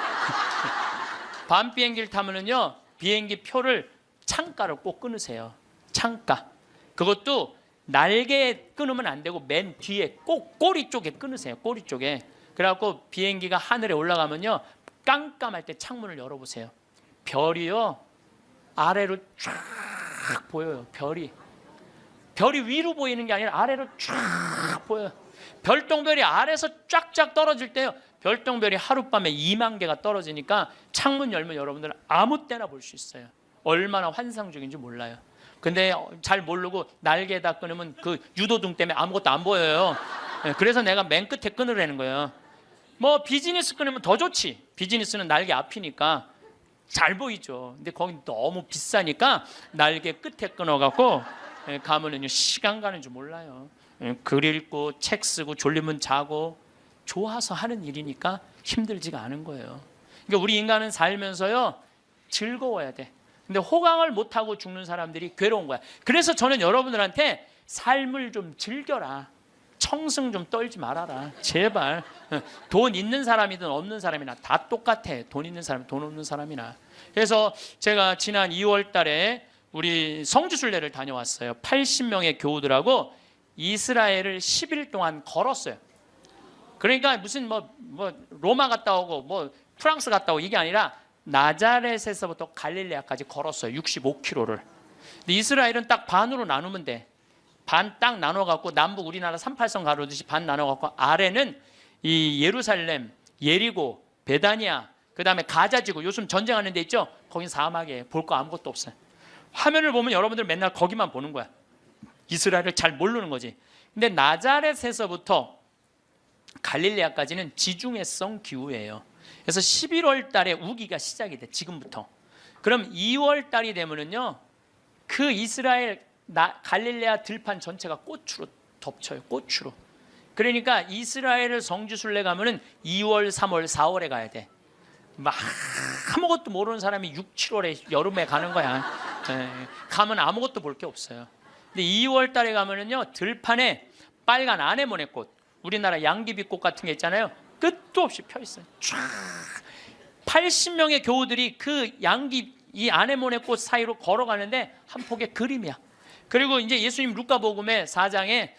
밤 비행기를 타면은요 비행기 표를 창가를 꼭 끊으세요. 창가. 그것도 날개에 끊으면 안 되고 맨 뒤에 꼭 꼬리 쪽에 끊으세요. 꼬리 쪽에. 그래갖고 비행기가 하늘에 올라가면요 깜깜할 때 창문을 열어보세요. 별이요 아래로 쫙 보여요. 별이 위로 보이는 게 아니라 아래로 쫙 보여요. 별똥별이 아래에서 쫙쫙 떨어질 때요 별똥별이 하룻밤에 2만 개가 떨어지니까 창문 열면 여러분들은 아무 때나 볼 수 있어요. 얼마나 환상적인지 몰라요. 근데 잘 모르고 날개에다 끊으면 그 유도등 때문에 아무것도 안 보여요. 그래서 내가 맨 끝에 끊으라는 거예요. 비즈니스 끊으면 더 좋지. 비즈니스는 날개 앞이니까 잘 보이죠. 근데 거기 너무 비싸니까 날개 끝에 끊어갖고 가면은요 시간 가는 줄 몰라요. 글 읽고 책 쓰고 졸리면 자고 좋아서 하는 일이니까 힘들지가 않은 거예요. 그러니까 우리 인간은 살면서요 즐거워야 돼. 근데 호강을 못하고 죽는 사람들이 괴로운 거야. 그래서 저는 여러분들한테 삶을 좀 즐겨라. 청승 좀 떨지 말아라. 제발. 돈 있는 사람이든 없는 사람이나 다 똑같아. 돈 있는 사람, 돈 없는 사람이나. 그래서 제가 지난 2월 달에 우리 성지순례를 다녀왔어요. 80명의 교우들하고 이스라엘을 10일 동안 걸었어요. 그러니까 무슨 로마 갔다 오고 프랑스 갔다 오고 이게 아니라 나자렛에서부터 갈릴레아까지 걸었어요. 65km를. 근데 이스라엘은 딱 반으로 나누면 돼. 반 딱 나눠갖고 남북 우리나라 38선 가로듯이 반 나눠갖고 아래는 이 예루살렘, 예리고, 베다니아, 그 다음에 가자지구 요즘 전쟁하는 데 있죠? 거긴 사막이에요. 볼 거 아무것도 없어요. 화면을 보면 여러분들 맨날 거기만 보는 거야. 이스라엘을 잘 모르는 거지. 근데 나자렛에서부터 갈릴레아까지는 지중해성 기후예요. 그래서 11월 달에 우기가 시작이 돼. 지금부터. 그럼 2월 달이 되면은요 그 이스라엘 갈릴레아 들판 전체가 꽃으로 덮쳐요. 꽃으로. 그러니까 이스라엘을 성지순례 가면은 2월, 3월, 4월에 가야 돼. 막 아무것도 모르는 사람이 6, 7월에 여름에 가는 거야. 가면 아무것도 볼 게 없어요. 근데 2월 달에 가면은요 들판에 빨간 아네모네꽃, 우리나라 양귀비꽃 같은 게 있잖아요. 끝도 없이 펴 있어요. 쫙 80명의 교우들이 그 이 아네모네꽃 사이로 걸어가는데 한 폭의 그림이야. 그리고 이제 예수님 루카복음의 4장에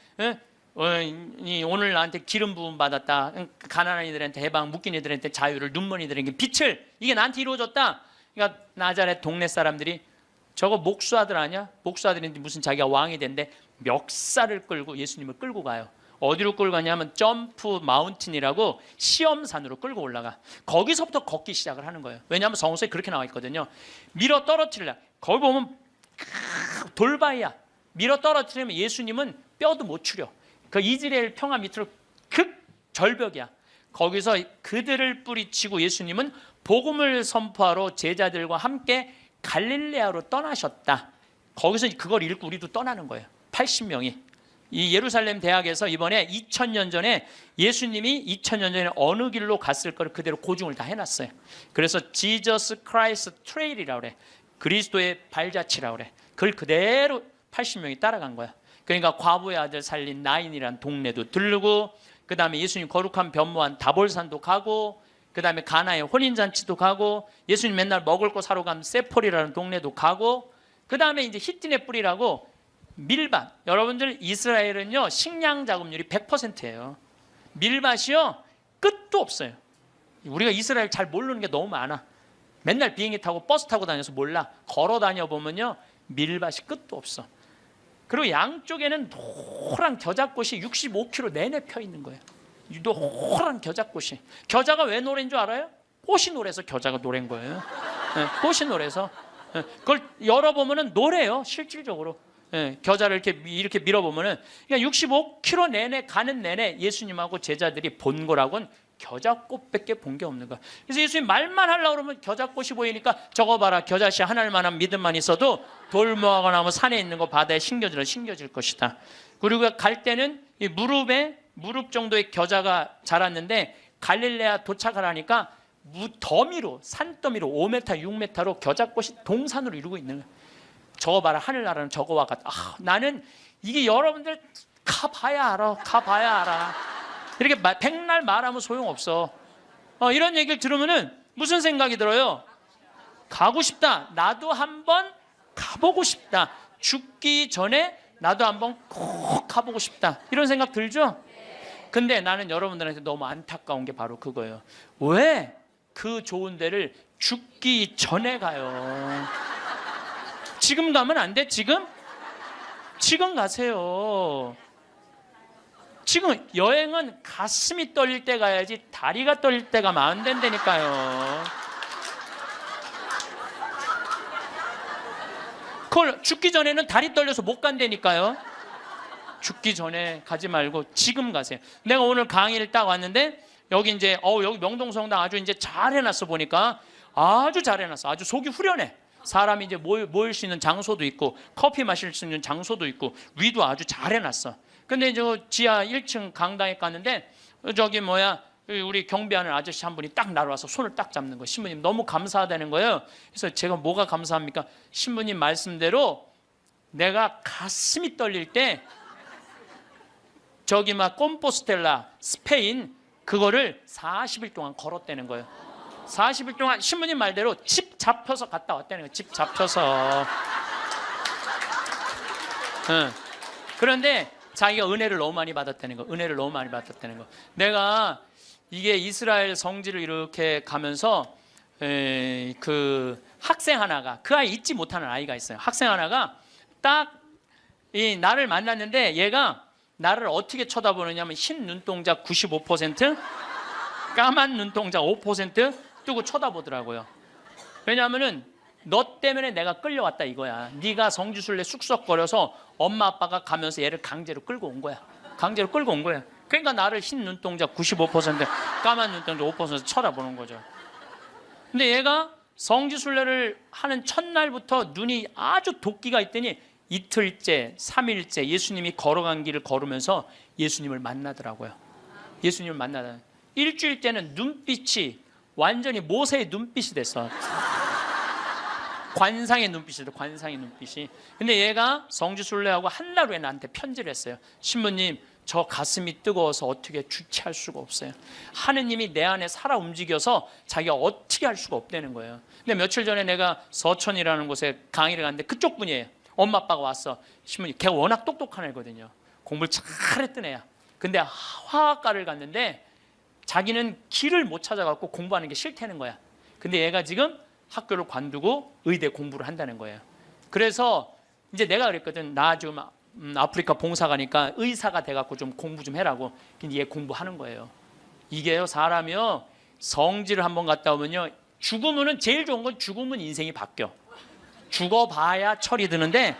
오늘 나한테 기름 부음 받았다. 가난한 이들한테 해방, 묶인 이들한테 자유를, 눈먼 이들에게 빛을. 이게 나한테 이루어졌다. 그러니까 나자렛 동네 사람들이 저거 목수아들 아니야? 목수아들인데 무슨 자기가 왕이 된대 멱살을 끌고 예수님을 끌고 가요. 어디로 끌고 가냐면 점프 마운틴이라고 시험산으로 끌고 올라가. 거기서부터 걷기 시작을 하는 거예요. 왜냐하면 성서에 그렇게 나와 있거든요. 밀어 떨어뜨리려. 거기 보면 돌바위야. 밀어 떨어뜨리면 예수님은 뼈도 못 추려. 그 이스라엘 평화 밑으로 극절벽이야. 거기서 그들을 뿌리치고 예수님은 복음을 선포하러 제자들과 함께 갈릴레아로 떠나셨다. 거기서 그걸 읽고 우리도 떠나는 거예요. 80명이. 이 예루살렘 대학에서 이번에 2000년 전에 예수님이 2000년 전에 어느 길로 갔을 거를 그대로 고증을 다 해놨어요. 그래서 Jesus Christ Trail이라고 그래. 그리스도의 발자취라고 그래. 그걸 그대로 80명이 따라간 거야. 그러니까 과부의 아들 살린 나인이라는 동네도 들르고, 그 다음에 예수님 거룩한 변모한 다볼산도 가고, 그 다음에 가나의 혼인잔치도 가고, 예수님 맨날 먹을 거 사러 가면 세폴이라는 동네도 가고, 그 다음에 이제 히틴의 뿌리라고 밀밭. 여러분들 이스라엘은요 식량 자급률이 100%예요. 밀밭이요 끝도 없어요. 우리가 이스라엘 잘 모르는 게 너무 많아. 맨날 비행기 타고 버스 타고 다녀서 몰라. 걸어 다녀 보면요 밀밭이 끝도 없어. 그리고 양쪽에는 노란 겨자꽃이 65km 내내 펴 있는 거예요. 노란 겨자꽃이. 겨자가 왜 노래인 줄 알아요? 꽃이 노래서 겨자가 노래인 거예요. 네, 꽃이 노래서. 네, 그걸 열어보면은 노래요. 실질적으로. 네, 겨자를 이렇게 밀어보면은 그러니까 65km 내내 가는 내내 예수님하고 제자들이 본 거라고는 겨자꽃밖에 본 게 없는 거야. 그래서 예수님 말만 하려고 그러면 겨자꽃이 보이니까 저거 봐라. 겨자씨 하나만한 믿음만 있어도 돌 모아가 나면 산에 있는 거 바다에 심겨질 것이다. 그리고 갈 때는 이 무릎 정도의 겨자가 자랐는데 갈릴레아 도착을 하니까 더미로 산더미로 5m 6m로 겨자꽃이 동산으로 이루고 있는 거야. 저거 봐라. 하늘나라는 저거와 같다. 나는 이게 여러분들 가봐야 알아. 이렇게 백날 말하면 소용없어. 이런 얘기를 들으면은 무슨 생각이 들어요? 가고 싶다. 나도 한번 가보고 싶다. 죽기 전에 나도 한번 꼭 가보고 싶다. 이런 생각 들죠? 근데 나는 여러분들한테 너무 안타까운 게 바로 그거예요. 왜 그 좋은 데를 죽기 전에 가요? 지금 가면 안 돼? 지금 가세요. 지금 여행은 가슴이 떨릴 때 가야지 다리가 떨릴 때 가면 안 된다니까요. 그걸 죽기 전에는 다리 떨려서 못 간다니까요. 죽기 전에 가지 말고 지금 가세요. 내가 오늘 강의를 딱 왔는데 여기 이제 여기 명동성당 아주 이제 잘 해놨어. 보니까 아주 잘 해놨어. 아주 속이 후련해. 사람이 이제 모일 수 있는 장소도 있고 커피 마실 수 있는 장소도 있고 위도 아주 잘 해놨어. 근데 저 지하 1층 강당에 갔는데 저기 우리 경비하는 아저씨 한 분이 딱 나를 와서 손을 딱 잡는 거예요. 신부님 너무 감사하다는 거예요. 그래서 제가 뭐가 감사합니까? 신부님 말씀대로 내가 가슴이 떨릴 때 저기 콤포스텔라 스페인 그거를 40일 동안 걸었다는 거예요. 40일 동안 신부님 말대로 집 잡혀서 갔다 왔다는 거예요. 집 잡혀서. 그런데 자기가 은혜를 너무 많이 받았다는 거. 내가 이게 이스라엘 성지를 이렇게 가면서 그 학생 하나가, 그 아이 잊지 못하는 아이가 있어요. 학생 하나가 딱 이 나를 만났는데 얘가 나를 어떻게 쳐다보느냐면 흰 눈동자 95%, 까만 눈동자 5% 뜨고 쳐다보더라고요. 왜냐하면은 너 때문에 내가 끌려왔다 이거야. 네가 성지순례 쑥쑥거려서 엄마 아빠가 가면서 얘를 강제로 끌고 온 거야. 그러니까 나를 흰 눈동자 95%, 까만 눈동자 5% 쳐다보는 거죠. 근데 얘가 성지순례를 하는 첫날부터 눈이 아주 도끼가 있더니 이틀째, 3일째 예수님이 걸어간 길을 걸으면서 예수님을 만나더라고요. 일주일째는 눈빛이 완전히 모세의 눈빛이 됐어. 관상의 눈빛이. 근데 얘가 성지순례하고 한 달 후에 나한테 편지를 했어요. 신부님, 저 가슴이 뜨거워서 어떻게 주체할 수가 없어요. 하느님이 내 안에 살아 움직여서 자기가 어떻게 할 수가 없다는 거예요. 근데 며칠 전에 내가 서천이라는 곳에 강의를 갔는데 그쪽 분이에요. 엄마 아빠가 왔어. 신부님, 걔가 워낙 똑똑한 애거든요. 공부를 잘했던 애야. 근데 화학과를 갔는데 자기는 길을 못 찾아갖고 공부하는 게 싫다는 거야. 근데 얘가 지금 학교를 관두고 의대 공부를 한다는 거예요. 그래서 이제 내가 그랬거든. 나 지금 아프리카 봉사 가니까 의사가 돼갖고 좀 공부 좀 해라고. 근데 얘 공부하는 거예요. 이게요, 사람이요, 성지를 한번 갔다 오면요, 죽으면은 제일 좋은 건 죽으면 인생이 바뀌어. 죽어봐야 철이 드는데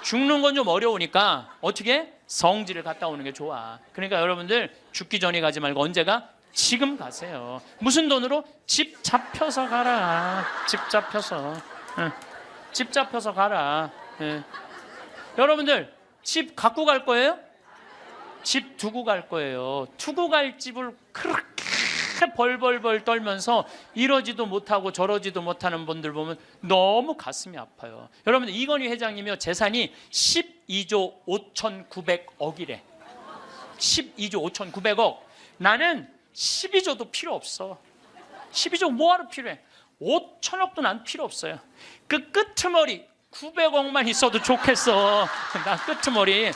죽는 건 좀 어려우니까 어떻게? 성지를 갔다 오는 게 좋아. 그러니까 여러분들 죽기 전에 가지 말고 언제가? 지금 가세요. 무슨 돈으로? 집 잡혀서 가라. 집 잡혀서. 집 잡혀서 가라. 여러분들 집 갖고 갈 거예요? 집 두고 갈 거예요. 두고 갈 집을 그렇게 벌벌벌 떨면서 이러지도 못하고 저러지도 못하는 분들 보면 너무 가슴이 아파요. 여러분들 이건희 회장님이요, 재산이 12조 5,900억이래. 12조 5,900억. 나는 12조도 필요 없어. 12조 뭐하러 필요해? 5천억도 난 필요 없어요. 그 끄트머리 900억만 있어도 좋겠어. 나 끄트머리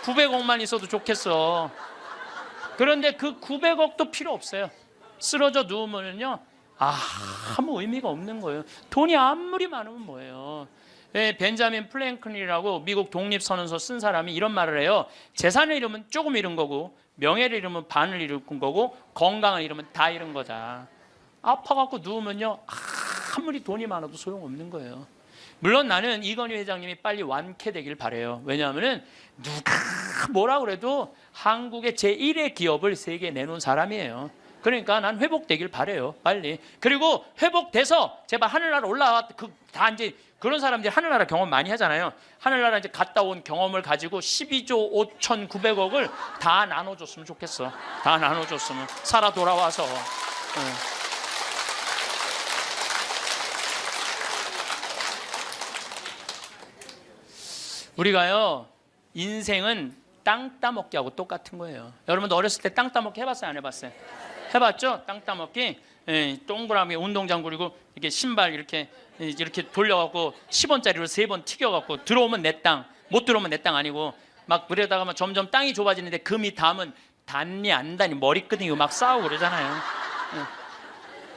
900억만 있어도 좋겠어. 그런데 그 900억도 필요 없어요. 쓰러져 누우면요, 아무 의미가 없는 거예요. 돈이 아무리 많으면 뭐예요. 벤자민 플랭클린이라고 미국 독립선언서 쓴 사람이 이런 말을 해요. 재산을 잃으면 조금 잃은 거고, 명예를 잃으면 반을 잃은 거고, 건강을 잃으면 다 잃은 거다. 아파갖고 누우면요, 아무리 돈이 많아도 소용없는 거예요. 물론 나는 이건희 회장님이 빨리 완쾌되길 바라요. 왜냐하면 누가 뭐라 그래도 한국의 제1의 기업을 세계에 내놓은 사람이에요. 그러니까 난 회복되길 바라요, 빨리. 그리고 회복돼서 제발 하늘나라 올라와. 다 이제 그런 사람들이 하늘나라 경험 많이 하잖아요. 하늘나라 이제 갔다 온 경험을 가지고 12조 5,900억을 다 나눠줬으면 좋겠어. 다 나눠줬으면. 살아 돌아와서. 우리가요, 인생은 땅 따먹기 하고 똑같은 거예요. 여러분도 어렸을 때 땅 따먹기 해봤어요, 안 해봤어요? 해봤죠? 땅 따먹기. 동그라미 운동장 그리고 이렇게 신발 이렇게 돌려갖고 10원짜리로 3번 튀겨갖고 들어오면 내 땅, 못 들어오면 내 땅 아니고 막 그러다가 점점 땅이 좁아지는데 금이 닿으면 닿니 안 닿니 머리끄댕이고 막 싸우고 그러잖아요.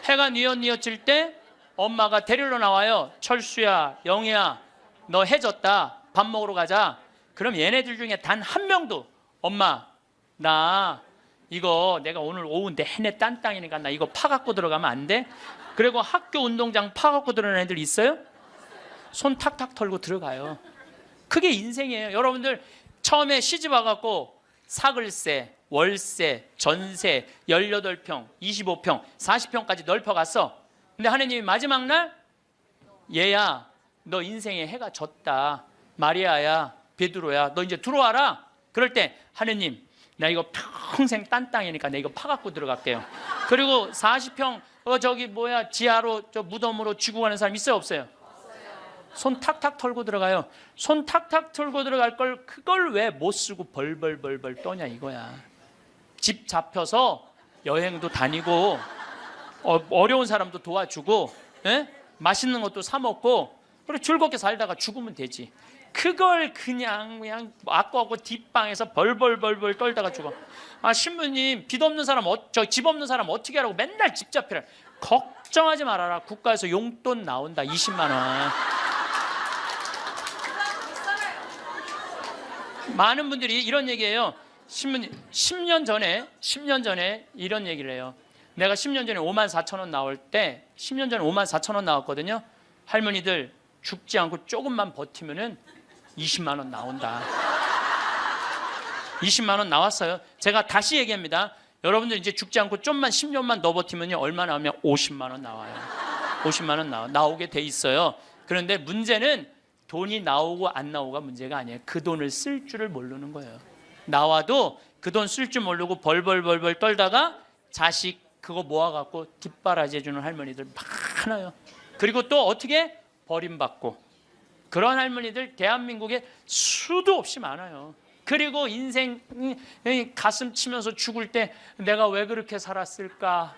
해가 뉘엿뉘엿질 때 엄마가 데리러 나와요. 철수야, 영희야, 너 해졌다. 밥 먹으러 가자. 그럼 얘네들 중에 단 한 명도 엄마, 나 이거 내가 오늘 오후 내내 딴 땅이니까 나 이거 파갖고 들어가면 안 돼? 그리고 학교 운동장 파갖고 들어가는 애들 있어요? 손 탁탁 털고 들어가요. 그게 인생이에요. 여러분들 처음에 시집 와갖고 사글세, 월세, 전세 18평, 25평, 40평까지 넓혀갔어. 근데 하느님이 마지막 날, 얘야 너 인생에 해가 졌다. 마리아야, 베드로야, 너 이제 들어와라. 그럴 때 하느님, 나 이거 평생 딴 땅이니까 내 이거 파갖고 들어갈게요. 그리고 40평 지하로 저 무덤으로 쥐고 가는 사람 있어요, 없어요? 손 탁탁 털고 들어가요. 손 탁탁 털고 들어갈 걸 그걸 왜 못 쓰고 벌벌벌벌 떠냐 이거야. 집 잡혀서 여행도 다니고 어려운 사람도 도와주고, 맛있는 것도 사 먹고, 그리고 즐겁게 살다가 죽으면 되지. 그걸 그냥 아까하고 뒷방에서 벌벌벌벌 떨다가 죽어. 신부님, 빚 없는 사람, 집 없는 사람 어떻게 하라고 맨날 집 잡히라. 걱정하지 말아라. 국가에서 용돈 나온다. 20만 원. 많은 분들이 이런 얘기해요. 신부님, 10년 전에 이런 얘기를 해요. 내가 10년 전에 54,000원 나올 때, 10년 전에 54,000원 나왔거든요. 할머니들 죽지 않고 조금만 버티면은 20만 원 나온다. 20만 원 나왔어요. 제가 다시 얘기합니다. 여러분들 이제 죽지 않고 좀만 10년만 더 버티면요, 얼마 나오면 50만 원 나와요. 50만 원 나오게 돼 있어요. 그런데 문제는 돈이 나오고 안 나오고가 문제가 아니에요. 그 돈을 쓸 줄을 모르는 거예요. 나와도 그 돈 쓸 줄 모르고 벌벌벌벌 떨다가 자식 그거 모아갖고 뒷바라지 해주는 할머니들 많아요. 그리고 또 어떻게? 버림받고. 그런 할머니들 대한민국에 수도 없이 많아요. 그리고 인생 가슴 치면서 죽을 때 내가 왜 그렇게 살았을까?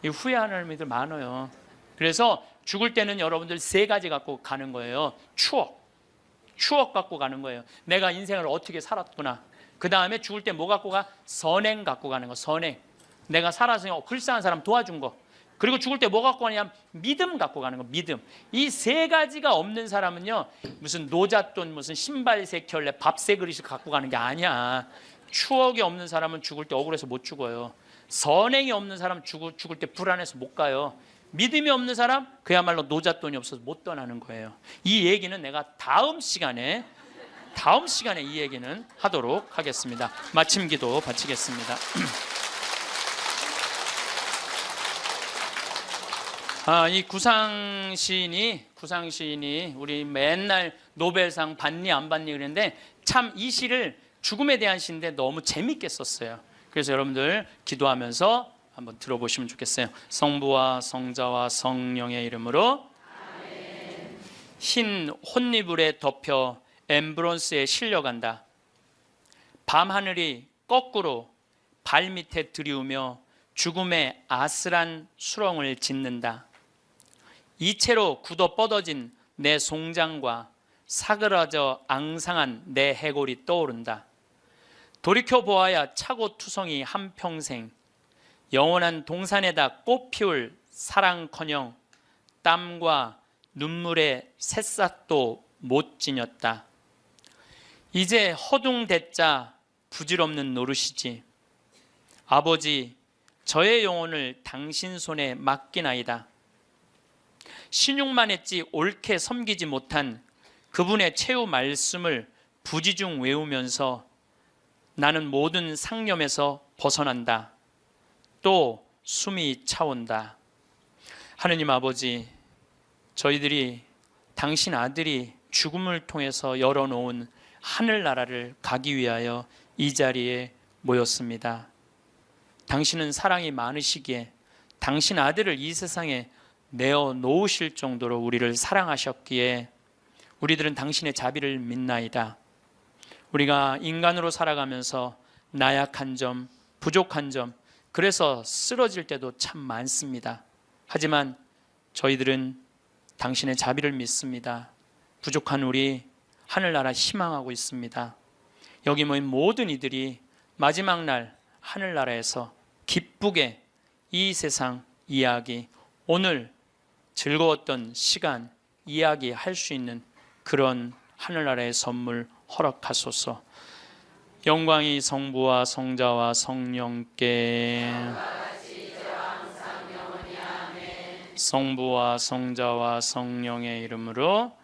후회하는 할머니들 많아요. 그래서 죽을 때는 여러분들 3가지 갖고 가는 거예요. 추억 갖고 가는 거예요. 내가 인생을 어떻게 살았구나. 그 다음에 죽을 때 뭐 갖고 가? 선행 갖고 가는 거. 선행. 내가 살아서 불쌍한 사람 도와준 거. 그리고 죽을 때 뭐 갖고 가냐? 믿음 갖고 가는 거. 믿음. 이 세 가지가 없는 사람은요, 무슨 노잣돈, 무슨 신발 세 켤레, 밥 세 그릇을 갖고 가는 게 아니야. 추억이 없는 사람은 죽을 때 억울해서 못 죽어요. 선행이 없는 사람 죽을 때 불안해서 못 가요. 믿음이 없는 사람 그야말로 노잣돈이 없어서 못 떠나는 거예요. 이 얘기는 내가 다음 시간에 이 얘기는 하도록 하겠습니다. 마침 기도 바치겠습니다. 이 구상 시인이 우리 맨날 노벨상 받니 안 받니 그랬는데 참 이 시를 죽음에 대한 시인데 너무 재밌게 썼어요. 그래서 여러분들 기도하면서 한번 들어보시면 좋겠어요. 성부와 성자와 성령의 이름으로 아멘. 흰 혼이불에 덮여 엠브론스에 실려간다. 밤하늘이 거꾸로 발밑에 들이우며 죽음의 아슬한 수렁을 짓는다. 이채로 굳어 뻗어진 내 송장과 사그라져 앙상한 내 해골이 떠오른다. 돌이켜 보아야 차고 투성이 한평생 영원한 동산에다 꽃 피울 사랑커녕 땀과 눈물의 새싹도 못 지녔다. 이제 허둥대자 부질없는 노릇이지. 아버지, 저의 영혼을 당신 손에 맡기나이다. 신용만 했지 옳게 섬기지 못한 그분의 최후 말씀을 부지중 외우면서 나는 모든 상념에서 벗어난다. 또 숨이 차온다. 하느님 아버지, 저희들이 당신 아들이 죽음을 통해서 열어놓은 하늘나라를 가기 위하여 이 자리에 모였습니다. 당신은 사랑이 많으시기에 당신 아들을 이 세상에 내어 놓으실 정도로 우리를 사랑하셨기에 우리들은 당신의 자비를 믿나이다. 우리가 인간으로 살아가면서 나약한 점, 부족한 점, 그래서 쓰러질 때도 참 많습니다. 하지만 저희들은 당신의 자비를 믿습니다. 부족한 우리 하늘나라 희망하고 있습니다. 여기 모인 모든 이들이 마지막 날 하늘나라에서 기쁘게 이 세상 이야기, 오늘 즐거웠던 시간 이야기할 수 있는 그런 하늘나라의 선물 허락하소서. 영광이 성부와 성자와 성령께 성부와 성자와 성령의 이름으로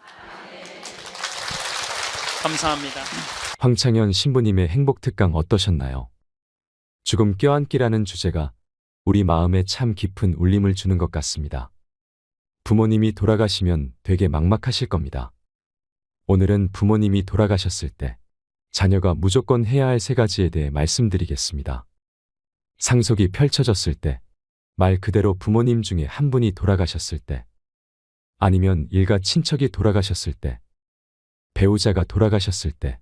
감사합니다.
황창현 신부님의 행복특강 어떠셨나요? 죽음 껴안기라는 주제가 우리 마음에 참 깊은 울림을 주는 것 같습니다. 부모님이 돌아가시면 되게 막막하실 겁니다. 오늘은 부모님이 돌아가셨을 때 자녀가 무조건 해야 할 3가지에 대해 말씀드리겠습니다. 상속이 펼쳐졌을 때, 말 그대로 부모님 중에 한 분이 돌아가셨을 때, 아니면 일가 친척이 돌아가셨을 때, 배우자가 돌아가셨을 때,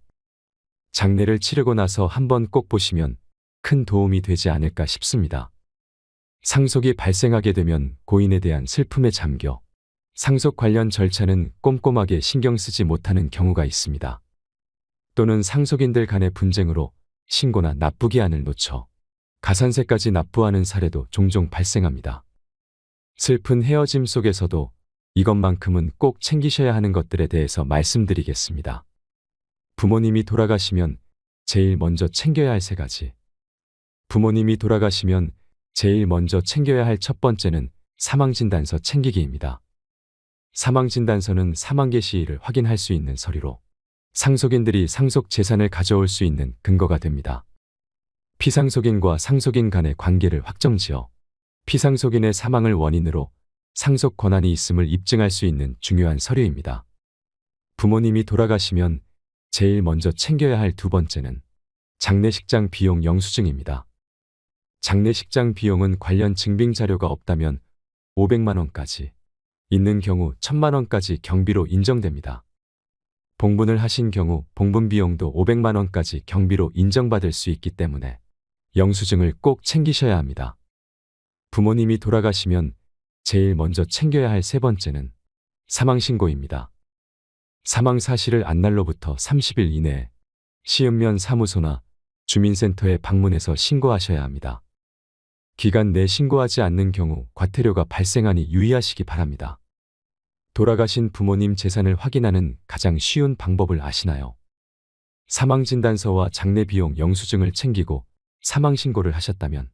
장례를 치르고 나서 한번 꼭 보시면 큰 도움이 되지 않을까 싶습니다. 상속이 발생하게 되면 고인에 대한 슬픔에 잠겨 상속 관련 절차는 꼼꼼하게 신경 쓰지 못하는 경우가 있습니다. 또는 상속인들 간의 분쟁으로 신고나 납부기한을 놓쳐 가산세까지 납부하는 사례도 종종 발생합니다. 슬픈 헤어짐 속에서도 이것만큼은 꼭 챙기셔야 하는 것들에 대해서 말씀드리겠습니다. 부모님이 돌아가시면 제일 먼저 챙겨야 할 3가지. 부모님이 돌아가시면 제일 먼저 챙겨야 할 첫 번째는 사망진단서 챙기기입니다. 사망진단서는 사망계 시일을 확인할 수 있는 서류로 상속인들이 상속 재산을 가져올 수 있는 근거가 됩니다. 피상속인과 상속인 간의 관계를 확정지어 피상속인의 사망을 원인으로 상속 권한이 있음을 입증할 수 있는 중요한 서류입니다. 부모님이 돌아가시면 제일 먼저 챙겨야 할 2번째는 장례식장 비용 영수증입니다. 장례식장 비용은 관련 증빙 자료가 없다면 500만 원까지, 있는 경우 1000만 원까지 경비로 인정됩니다. 봉분을 하신 경우 봉분 비용도 500만 원까지 경비로 인정받을 수 있기 때문에 영수증을 꼭 챙기셔야 합니다. 부모님이 돌아가시면 제일 먼저 챙겨야 할 3번째는 사망신고입니다. 사망 사실을 안 날로부터 30일 이내에 시읍면 사무소나 주민센터에 방문해서 신고하셔야 합니다. 기간 내 신고하지 않는 경우 과태료가 발생하니 유의하시기 바랍니다. 돌아가신 부모님 재산을 확인하는 가장 쉬운 방법을 아시나요? 사망진단서와 장례비용 영수증을 챙기고 사망신고를 하셨다면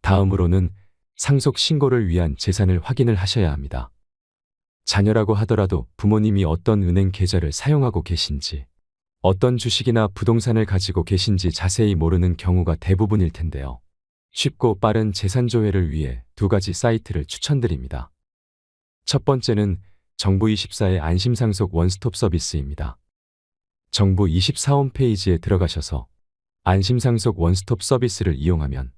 다음으로는 상속신고를 위한 재산을 확인을 하셔야 합니다. 자녀라고 하더라도 부모님이 어떤 은행 계좌를 사용하고 계신지, 어떤 주식이나 부동산을 가지고 계신지 자세히 모르는 경우가 대부분일 텐데요. 쉽고 빠른 재산조회를 위해 두 가지 사이트를 추천드립니다. 첫 번째는 정부24의 안심상속 원스톱 서비스입니다. 정부24 홈페이지에 들어가셔서 안심상속 원스톱 서비스를 이용하면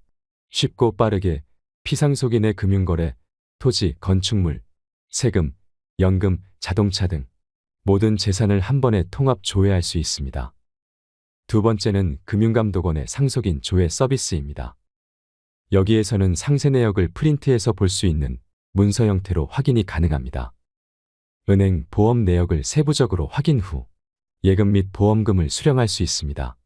쉽고 빠르게 피상속인의 금융거래, 토지, 건축물, 세금, 연금, 자동차 등 모든 재산을 한 번에 통합 조회할 수 있습니다. 두 번째는 금융감독원의 상속인 조회 서비스입니다. 여기에서는 상세 내역을 프린트해서 볼 수 있는 문서 형태로 확인이 가능합니다. 은행, 보험 내역을 세부적으로 확인 후 예금 및 보험금을 수령할 수 있습니다.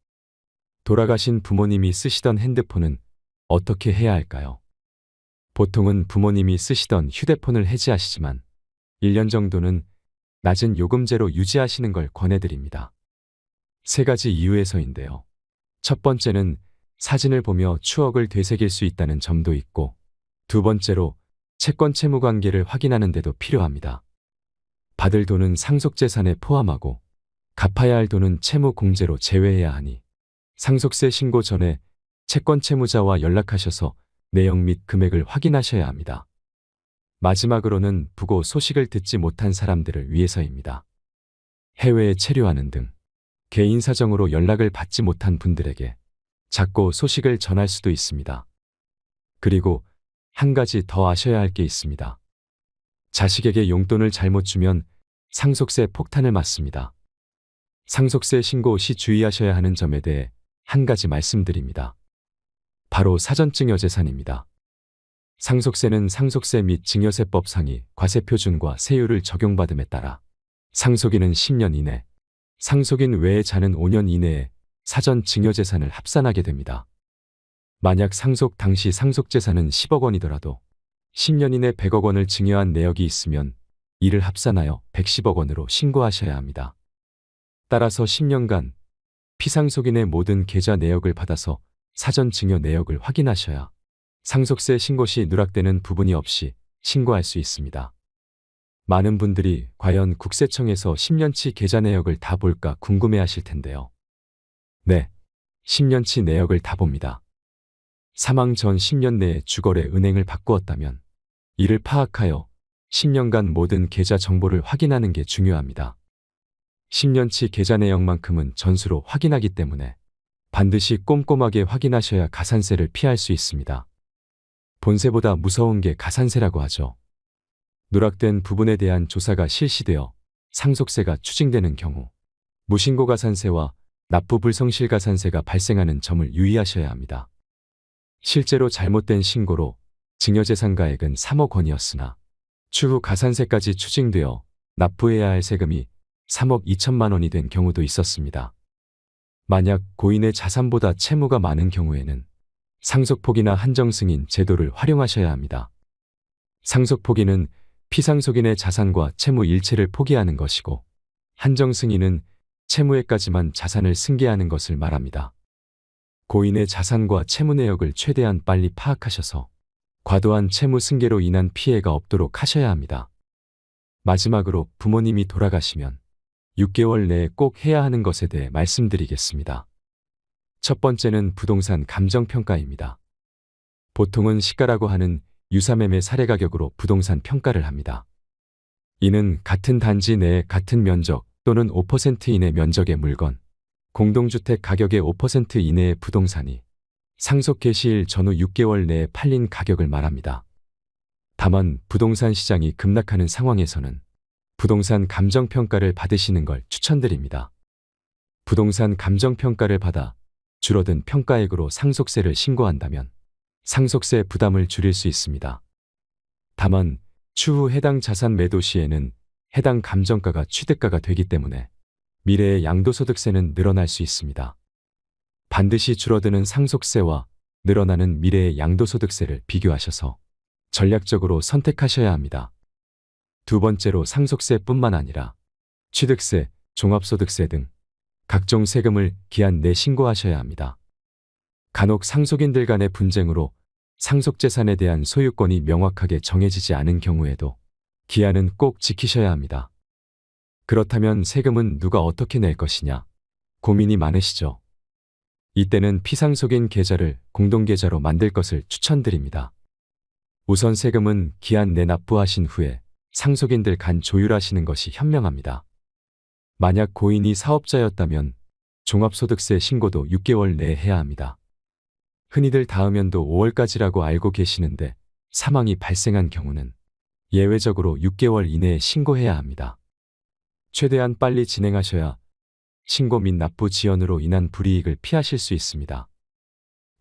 돌아가신 부모님이 쓰시던 핸드폰은 어떻게 해야 할까요? 보통은 부모님이 쓰시던 휴대폰을 해지하시지만 1년 정도는 낮은 요금제로 유지하시는 걸 권해드립니다. 세 가지 이유에서인데요. 첫 번째는 사진을 보며 추억을 되새길 수 있다는 점도 있고, 두 번째로 채권 채무 관계를 확인하는 데도 필요합니다. 받을 돈은 상속재산에 포함하고 갚아야 할 돈은 채무 공제로 제외해야 하니 상속세 신고 전에 채권 채무자와 연락하셔서 내용 및 금액을 확인하셔야 합니다. 마지막으로는 부고 소식을 듣지 못한 사람들을 위해서입니다. 해외에 체류하는 등 개인 사정으로 연락을 받지 못한 분들에게 작고 소식을 전할 수도 있습니다. 그리고 한 가지 더 아셔야 할 게 있습니다. 자식에게 용돈을 잘못 주면 상속세 폭탄을 맞습니다. 상속세 신고 시 주의하셔야 하는 점에 대해 한 가지 말씀드립니다. 바로 사전증여재산입니다. 상속세는 상속세 및 증여세법 상위 과세표준과 세율을 적용받음에 따라 상속인은 10년 이내, 상속인 외의 자는 5년 이내에 사전증여재산을 합산하게 됩니다. 만약 상속 당시 상속재산은 10억 원이더라도 10년 이내 100억 원을 증여한 내역이 있으면 이를 합산하여 110억 원으로 신고하셔야 합니다. 따라서 10년간 피상속인의 모든 계좌 내역을 받아서 사전증여 내역을 확인하셔야 상속세 신고 시 누락되는 부분이 없이 신고할 수 있습니다. 많은 분들이 과연 국세청에서 10년치 계좌 내역을 다 볼까 궁금해하실 텐데요. 네, 10년치 내역을 다 봅니다. 사망 전 10년 내에 주거래 은행을 바꾸었다면 이를 파악하여 10년간 모든 계좌 정보를 확인하는 게 중요합니다. 10년치 계좌 내역만큼은 전수로 확인하기 때문에 반드시 꼼꼼하게 확인하셔야 가산세를 피할 수 있습니다. 본세보다 무서운 게 가산세라고 하죠. 누락된 부분에 대한 조사가 실시되어 상속세가 추징되는 경우 무신고 가산세와 납부 불성실 가산세가 발생하는 점을 유의하셔야 합니다. 실제로 잘못된 신고로 증여재산가액은 3억 원이었으나 추후 가산세까지 추징되어 납부해야 할 세금이 3억 2천만 원이 된 경우도 있었습니다. 만약 고인의 자산보다 채무가 많은 경우에는 상속포기나 한정승인 제도를 활용하셔야 합니다. 상속포기는 피상속인의 자산과 채무 일체를 포기하는 것이고, 한정승인은 채무액까지만 자산을 승계하는 것을 말합니다. 고인의 자산과 채무 내역을 최대한 빨리 파악하셔서 과도한 채무 승계로 인한 피해가 없도록 하셔야 합니다. 마지막으로 부모님이 돌아가시면 6개월 내에 꼭 해야 하는 것에 대해 말씀드리겠습니다. 첫 번째는 부동산 감정평가입니다. 보통은 시가라고 하는 유사매매 사례 가격으로 부동산 평가를 합니다. 이는 같은 단지 내에 같은 면적 또는 5% 이내 면적의 물건, 공동주택 가격의 5% 이내의 부동산이 상속 개시일 전후 6개월 내에 팔린 가격을 말합니다. 다만 부동산 시장이 급락하는 상황에서는 부동산 감정평가를 받으시는 걸 추천드립니다. 부동산 감정평가를 받아 줄어든 평가액으로 상속세를 신고한다면 상속세 부담을 줄일 수 있습니다. 다만 추후 해당 자산 매도 시에는 해당 감정가가 취득가가 되기 때문에 미래의 양도소득세는 늘어날 수 있습니다. 반드시 줄어드는 상속세와 늘어나는 미래의 양도소득세를 비교하셔서 전략적으로 선택하셔야 합니다. 두 번째로 상속세뿐만 아니라 취득세, 종합소득세 등 각종 세금을 기한 내 신고하셔야 합니다. 간혹 상속인들 간의 분쟁으로 상속재산에 대한 소유권이 명확하게 정해지지 않은 경우에도 기한은 꼭 지키셔야 합니다. 그렇다면 세금은 누가 어떻게 낼 것이냐 고민이 많으시죠? 이때는 피상속인 계좌를 공동계좌로 만들 것을 추천드립니다. 우선 세금은 기한 내 납부하신 후에 상속인들 간 조율하시는 것이 현명합니다. 만약 고인이 사업자였다면 종합소득세 신고도 6개월 내에 해야 합니다. 흔히들 다음연도 5월까지라고 알고 계시는데 사망이 발생한 경우는 예외적으로 6개월 이내에 신고해야 합니다. 최대한 빨리 진행하셔야 신고 및 납부 지연으로 인한 불이익을 피하실 수 있습니다.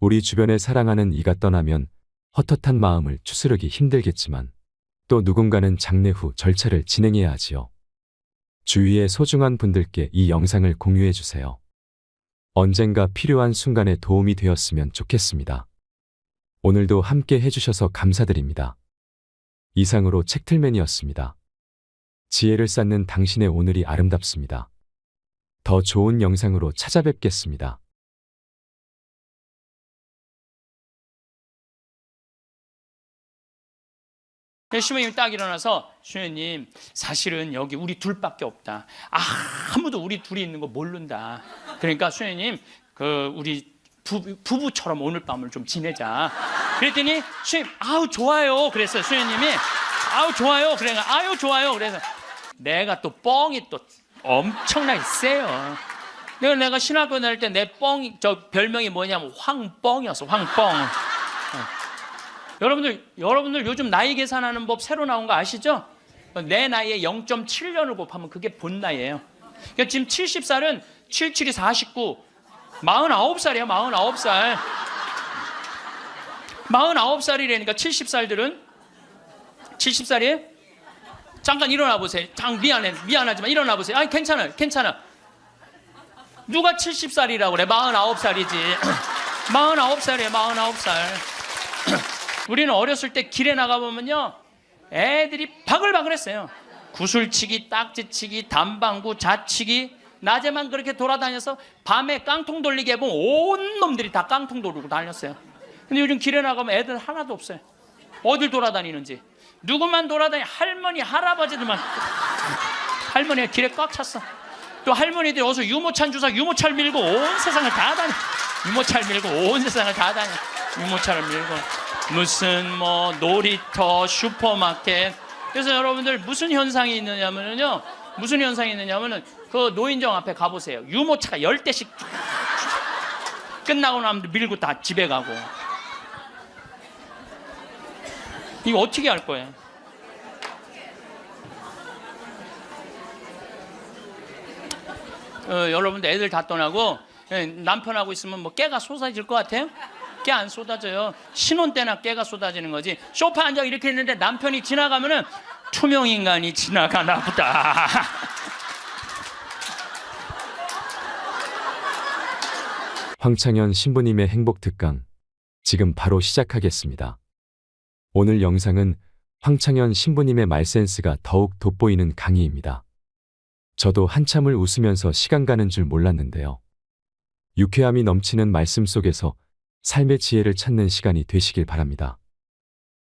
우리 주변에 사랑하는 이가 떠나면 헛헛한 마음을 추스르기 힘들겠지만 또 누군가는 장례 후 절차를 진행해야 하지요. 주위의 소중한 분들께 이 영상을 공유해 주세요. 언젠가 필요한 순간에 도움이 되었으면 좋겠습니다. 오늘도 함께 해주셔서 감사드립니다. 이상으로 책틀맨이었습니다. 지혜를 쌓는 당신의 오늘이 아름답습니다. 더 좋은 영상으로 찾아뵙겠습니다.
시부님이 딱 일어나서 수녀님 사실은 여기 우리 둘밖에 없다. 아무도 우리 둘이 있는 거 모른다. 그러니까 수녀님 우리 부부처럼 오늘 밤을 좀 지내자. 그랬더니 수녀님 아우 좋아요. 그랬어요. 수녀님이 아우 좋아요. 그래 아유 좋아요. 그래서 내가 또 뻥이 또 엄청나게 세요. 내가 신학교 다닐 때 내 뻥이 저 별명이 뭐냐면 황뻥이었어. 황뻥. 여러분들 요즘 나이 계산하는 법 새로 나온 거 아시죠? 내 나이에 0.7년을 곱하면 그게 본 나이예요. 그러니까 지금 70살은 77이 49, 49살이에요. 49살. 49살이라니까 70살들은 70살이에요? 잠깐 일어나 보세요. 미안하지만 일어나 보세요. 아니 괜찮아. 누가 70살이라고 그래? 49살이지. 49살이에요. 49살. 우리는 어렸을 때 길에 나가보면요 애들이 바글바글했어요. 구슬치기, 딱지치기, 담방구, 자치기. 낮에만 그렇게 돌아다녀서 밤에 깡통 돌리게 해보면 온 놈들이 다 깡통 돌리고 다녔어요. 근데 요즘 길에 나가면 애들 하나도 없어요. 어딜 돌아다니는지. 누구만 할머니, 할아버지들만. 할머니가 길에 꽉 찼어. 또 할머니들이 어서 유모차 유모차를 밀고 온 세상을 다 다녀. 유모차를 밀고 온 세상을 다 다녀. 유모차를 밀고 무슨 놀이터, 슈퍼마켓. 그래서 여러분들 무슨 현상이 있느냐면요. 그 노인정 앞에 가보세요. 유모차가 10대씩 끝나고 나면 밀고 다 집에 가고. 이거 어떻게 할 거예요? 여러분들 애들 다 떠나고 남편하고 있으면 깨가 쏟아질 것 같아요? 깨 안 쏟아져요. 신혼 때나 깨가 쏟아지는 거지. 소파 앉아 이렇게 했는데 남편이 지나가면은 투명 인간이 지나가나 보다.
황창현 신부님의 행복 특강 지금 바로 시작하겠습니다. 오늘 영상은 황창현 신부님의 말센스가 더욱 돋보이는 강의입니다. 저도 한참을 웃으면서 시간 가는 줄 몰랐는데요. 유쾌함이 넘치는 말씀 속에서 삶의 지혜를 찾는 시간이 되시길 바랍니다.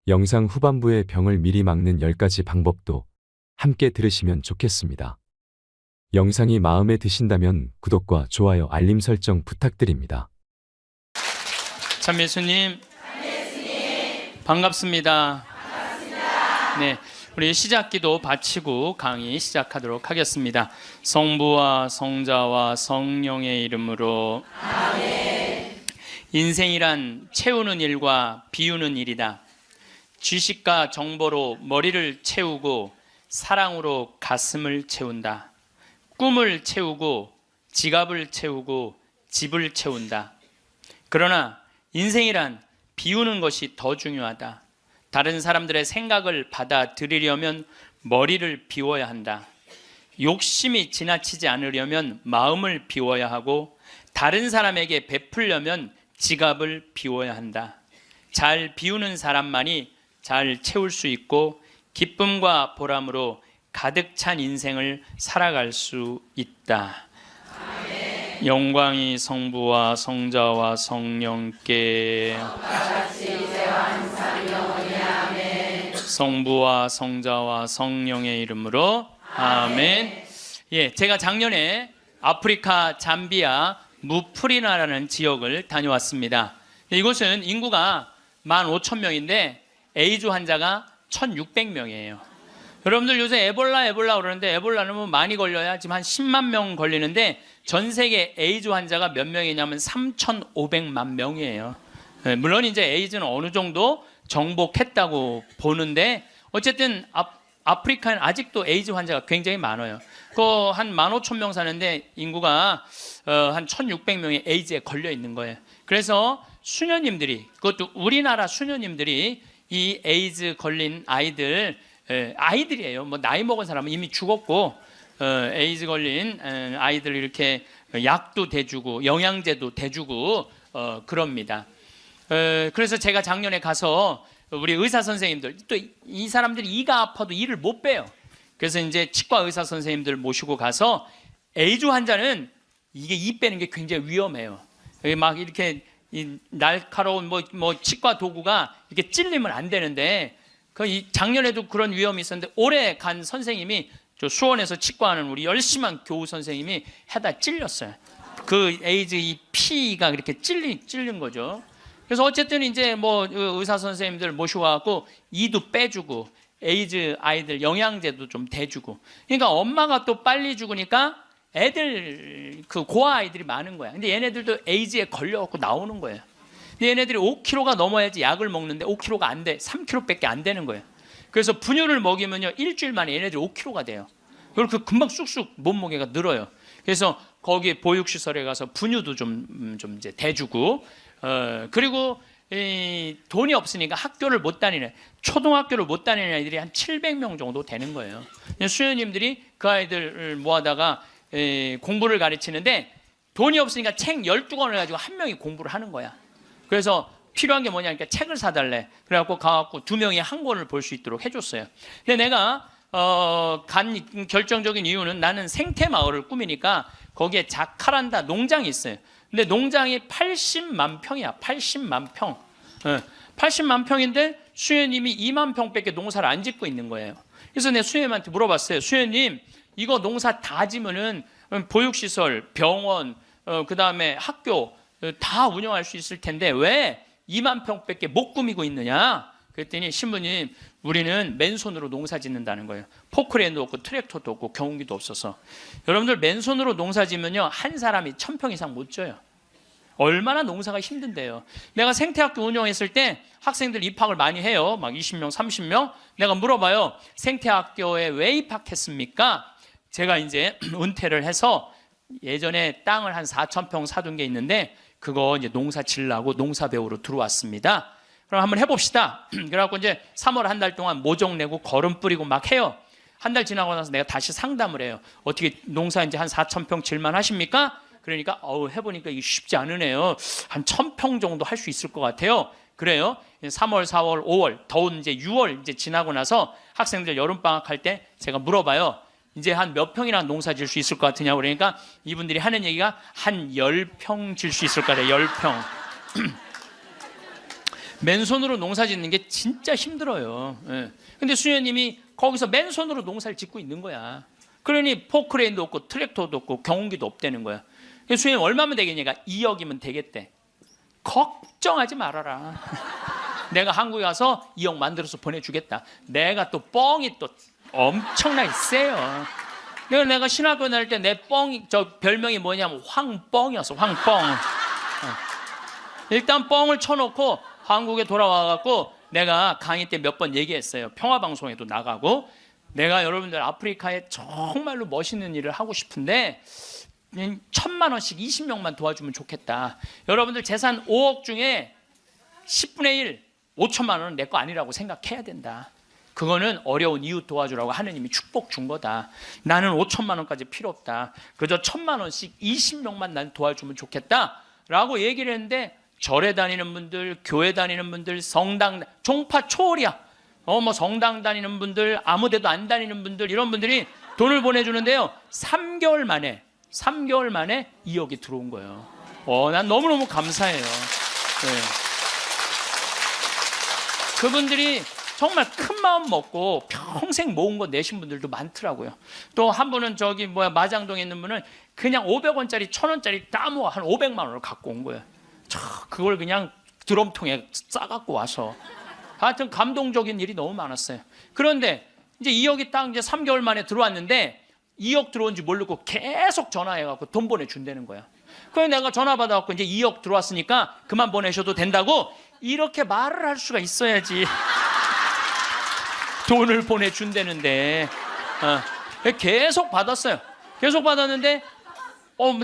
영상 후반부에 병을 미리 막는 10가지 방법도 함께 들으시면 좋겠습니다. 영상이 마음에 드신다면 구독과 좋아요, 알림 설정 부탁드립니다.
참 예수님. 반갑습니다. 네, 우리 시작기도 바치고 강의 시작하도록 하겠습니다. 성부와 성자와 성령의 이름으로. 아멘. 인생이란 채우는 일과 비우는 일이다. 지식과 정보로 머리를 채우고 사랑으로 가슴을 채운다. 꿈을 채우고 지갑을 채우고 집을 채운다. 그러나 인생이란 비우는 것이 더 중요하다. 다른 사람들의 생각을 받아들이려면 머리를 비워야 한다. 욕심이 지나치지 않으려면 마음을 비워야 하고 다른 사람에게 베풀려면 지갑을 비워야 한다. 잘 비우는 사람만이 잘 채울 수 있고 기쁨과 보람으로 가득 찬 인생을 살아갈 수 있다. 아멘. 영광이 성부와 성자와 성령께 성부와 성자와 성령의 이름으로 아멘. 예, 제가 작년에 아프리카 잠비아 무프리나라는 지역을 다녀왔습니다. 이곳은 인구가 15,000명인데 에이즈 환자가 1,600명이에요. 여러분들 요새 에볼라 그러는데 에볼라는 뭐 많이 걸려야 지금 한 10만 명 걸리는데 전 세계 에이즈 환자가 몇 명이냐면 3,500만 명이에요. 물론 이제 에이즈는 어느 정도 정복했다고 보는데 어쨌든 아프리카는 아직도 에이즈 환자가 굉장히 많아요. 그 한 15,000명 사는데 인구가 한 1,600명이 에이즈에 걸려 있는 거예요. 그래서 수녀님들이, 그것도 우리나라 수녀님들이 이 에이즈 걸린 아이들이에요. 뭐 나이 먹은 사람은 이미 죽었고 에이즈 걸린 아이들 이렇게 약도 대주고 영양제도 대주고 그럽니다. 그래서 제가 작년에 가서 우리 의사 선생님들, 또 이 사람들이 이가 아파도 이를 못 빼요. 그래서 이제 치과 의사 선생님들 모시고 가서 에이즈 환자는 이게 이 빼는 게 굉장히 위험해요. 막 이렇게 이 날카로운 뭐 치과 도구가 이렇게 찔리면 안 되는데 작년에도 그런 위험이 있었는데 올해 간 선생님이 저 수원에서 치과하는 우리 열심한 교우 선생님이 해다 찔렸어요. 그 에이즈 이 피가 그렇게 찔린 거죠. 그래서 어쨌든 이제 뭐 의사 선생님들 모시고 와갖고 이도 빼주고 에이즈 아이들 영양제도 좀 대주고. 그러니까 엄마가 또 빨리 죽으니까 애들 그 고아 아이들이 많은 거야. 근데 얘네들도 에이즈에 걸려갖고 나오는 거예요. 근데 얘네들이 5kg가 넘어야지 약을 먹는데 5kg가 안 돼. 3kg밖에 안 되는 거예요. 그래서 분유를 먹이면요 일주일 만에 얘네들이 5kg가 돼요. 그리고 금방 쑥쑥 몸무게가 늘어요. 그래서 거기 보육시설에 가서 분유도 좀 이제 대주고 그리고 돈이 없으니까 학교를 못 다니는, 초등학교를 못 다니는 아이들이 한 700명 정도 되는 거예요. 수녀님들이 그 아이들을 모아다가 공부를 가르치는데 돈이 없으니까 책 12권을 가지고 한 명이 공부를 하는 거야. 그래서 필요한 게 뭐냐, 그러니까 책을 사달래. 그래갖고 가갖고 2명이 한 권을 볼 수 있도록 해줬어요. 근데 내가 간 결정적인 이유는 나는 생태마을을 꾸미니까 거기에 자카란다 농장이 있어요. 근데 농장이 80만 평이야. 80만 평. 80만 평인데 수녀님이 2만 평밖에 농사를 안 짓고 있는 거예요. 그래서 내가 수녀님한테 물어봤어요. 수녀님, 이거 농사 다 지면은 보육시설, 병원, 그 다음에 학교 다 운영할 수 있을 텐데 왜 2만 평밖에 못 꾸미고 있느냐? 그랬더니 신부님, 우리는 맨손으로 농사 짓는다는 거예요. 포크레인도 없고 트랙터도 없고 경운기도 없어서. 여러분들 맨손으로 농사 지면요 한 사람이 1,000평 이상 못 져요. 얼마나 농사가 힘든데요. 내가 생태학교 운영했을 때 학생들 입학을 많이 해요. 막 20명, 30명. 내가 물어봐요. 생태학교에 왜 입학했습니까? 제가 이제 은퇴를 해서 예전에 땅을 한 4,000평 사둔 게 있는데 그거 이제 농사 지으려고 농사 배우러 들어왔습니다. 그럼 한번 해봅시다. 그래갖고 이제 3월 한 달 동안 모종 내고 거름 뿌리고 막 해요. 한 달 지나고 나서 내가 다시 상담을 해요. 어떻게 농사 이제 한 4,000평 질만 하십니까? 그러니까 해보니까 이게 쉽지 않으네요. 한 1,000평 정도 할 수 있을 것 같아요. 그래요. 3월, 4월, 5월, 더운 이제 6월 이제 지나고 나서 학생들 여름방학 할 때 제가 물어봐요. 이제 한 몇 평이나 농사 질 수 있을 것 같으냐 그러니까 이분들이 하는 얘기가 한 10평 질 수 있을 것 같아요. 10평. 맨손으로 농사 짓는 게 진짜 힘들어요. 근데 수녀님이 거기서 맨손으로 농사를 짓고 있는 거야. 그러니 포크레인도 없고 트랙터도 없고 경운기도 없다는 거야. 수녀님 얼마면 되겠냐가 2억이면 되겠대. 걱정하지 말아라. 내가 한국에 가서 2억 만들어서 보내주겠다. 내가 또 뻥이 또 엄청나게 세요. 내가 신학교 다닐 때 내 뻥이, 저 별명이 뭐냐면 황뻥이었어. 황뻥. 일단 뻥을 쳐놓고 한국에 돌아와갖고 내가 강의 때 몇 번 얘기했어요. 평화방송에도 나가고 내가 여러분들 아프리카에 정말로 멋있는 일을 하고 싶은데 1,000만 원씩 20명만 도와주면 좋겠다. 여러분들 재산 5억 중에 10분의 1, 5천만 원은 내 거 아니라고 생각해야 된다. 그거는 어려운 이웃 도와주라고 하느님이 축복 준 거다. 나는 5천만 원까지 필요 없다. 그저 1,000만 원씩 20명만 난 도와주면 좋겠다 라고 얘기를 했는데 절에 다니는 분들, 교회 다니는 분들, 성당, 종파 초월이야. 뭐 성당 다니는 분들, 아무 데도 안 다니는 분들, 이런 분들이 돈을 보내주는데요. 3개월 만에 2억이 들어온 거예요. 난 너무너무 감사해요. 네. 그분들이 정말 큰 마음 먹고 평생 모은 거 내신 분들도 많더라고요. 또 한 분은 마장동에 있는 분은 그냥 500원짜리, 1000원짜리 다 모아 한 500만 원을 갖고 온 거예요. 그걸 그냥 드럼통에 싸갖고 와서. 하여튼 감동적인 일이 너무 많았어요. 그런데 이제 2억이 딱 이제 3개월 만에 들어왔는데 2억 들어온지 모르고 계속 전화해갖고 돈 보내준다는 거야. 그래서 내가 전화 받아갖고 이제 2억 들어왔으니까 그만 보내셔도 된다고 이렇게 말을 할 수가 있어야지. 돈을 보내준다는데 계속 받았어요. 계속 받았는데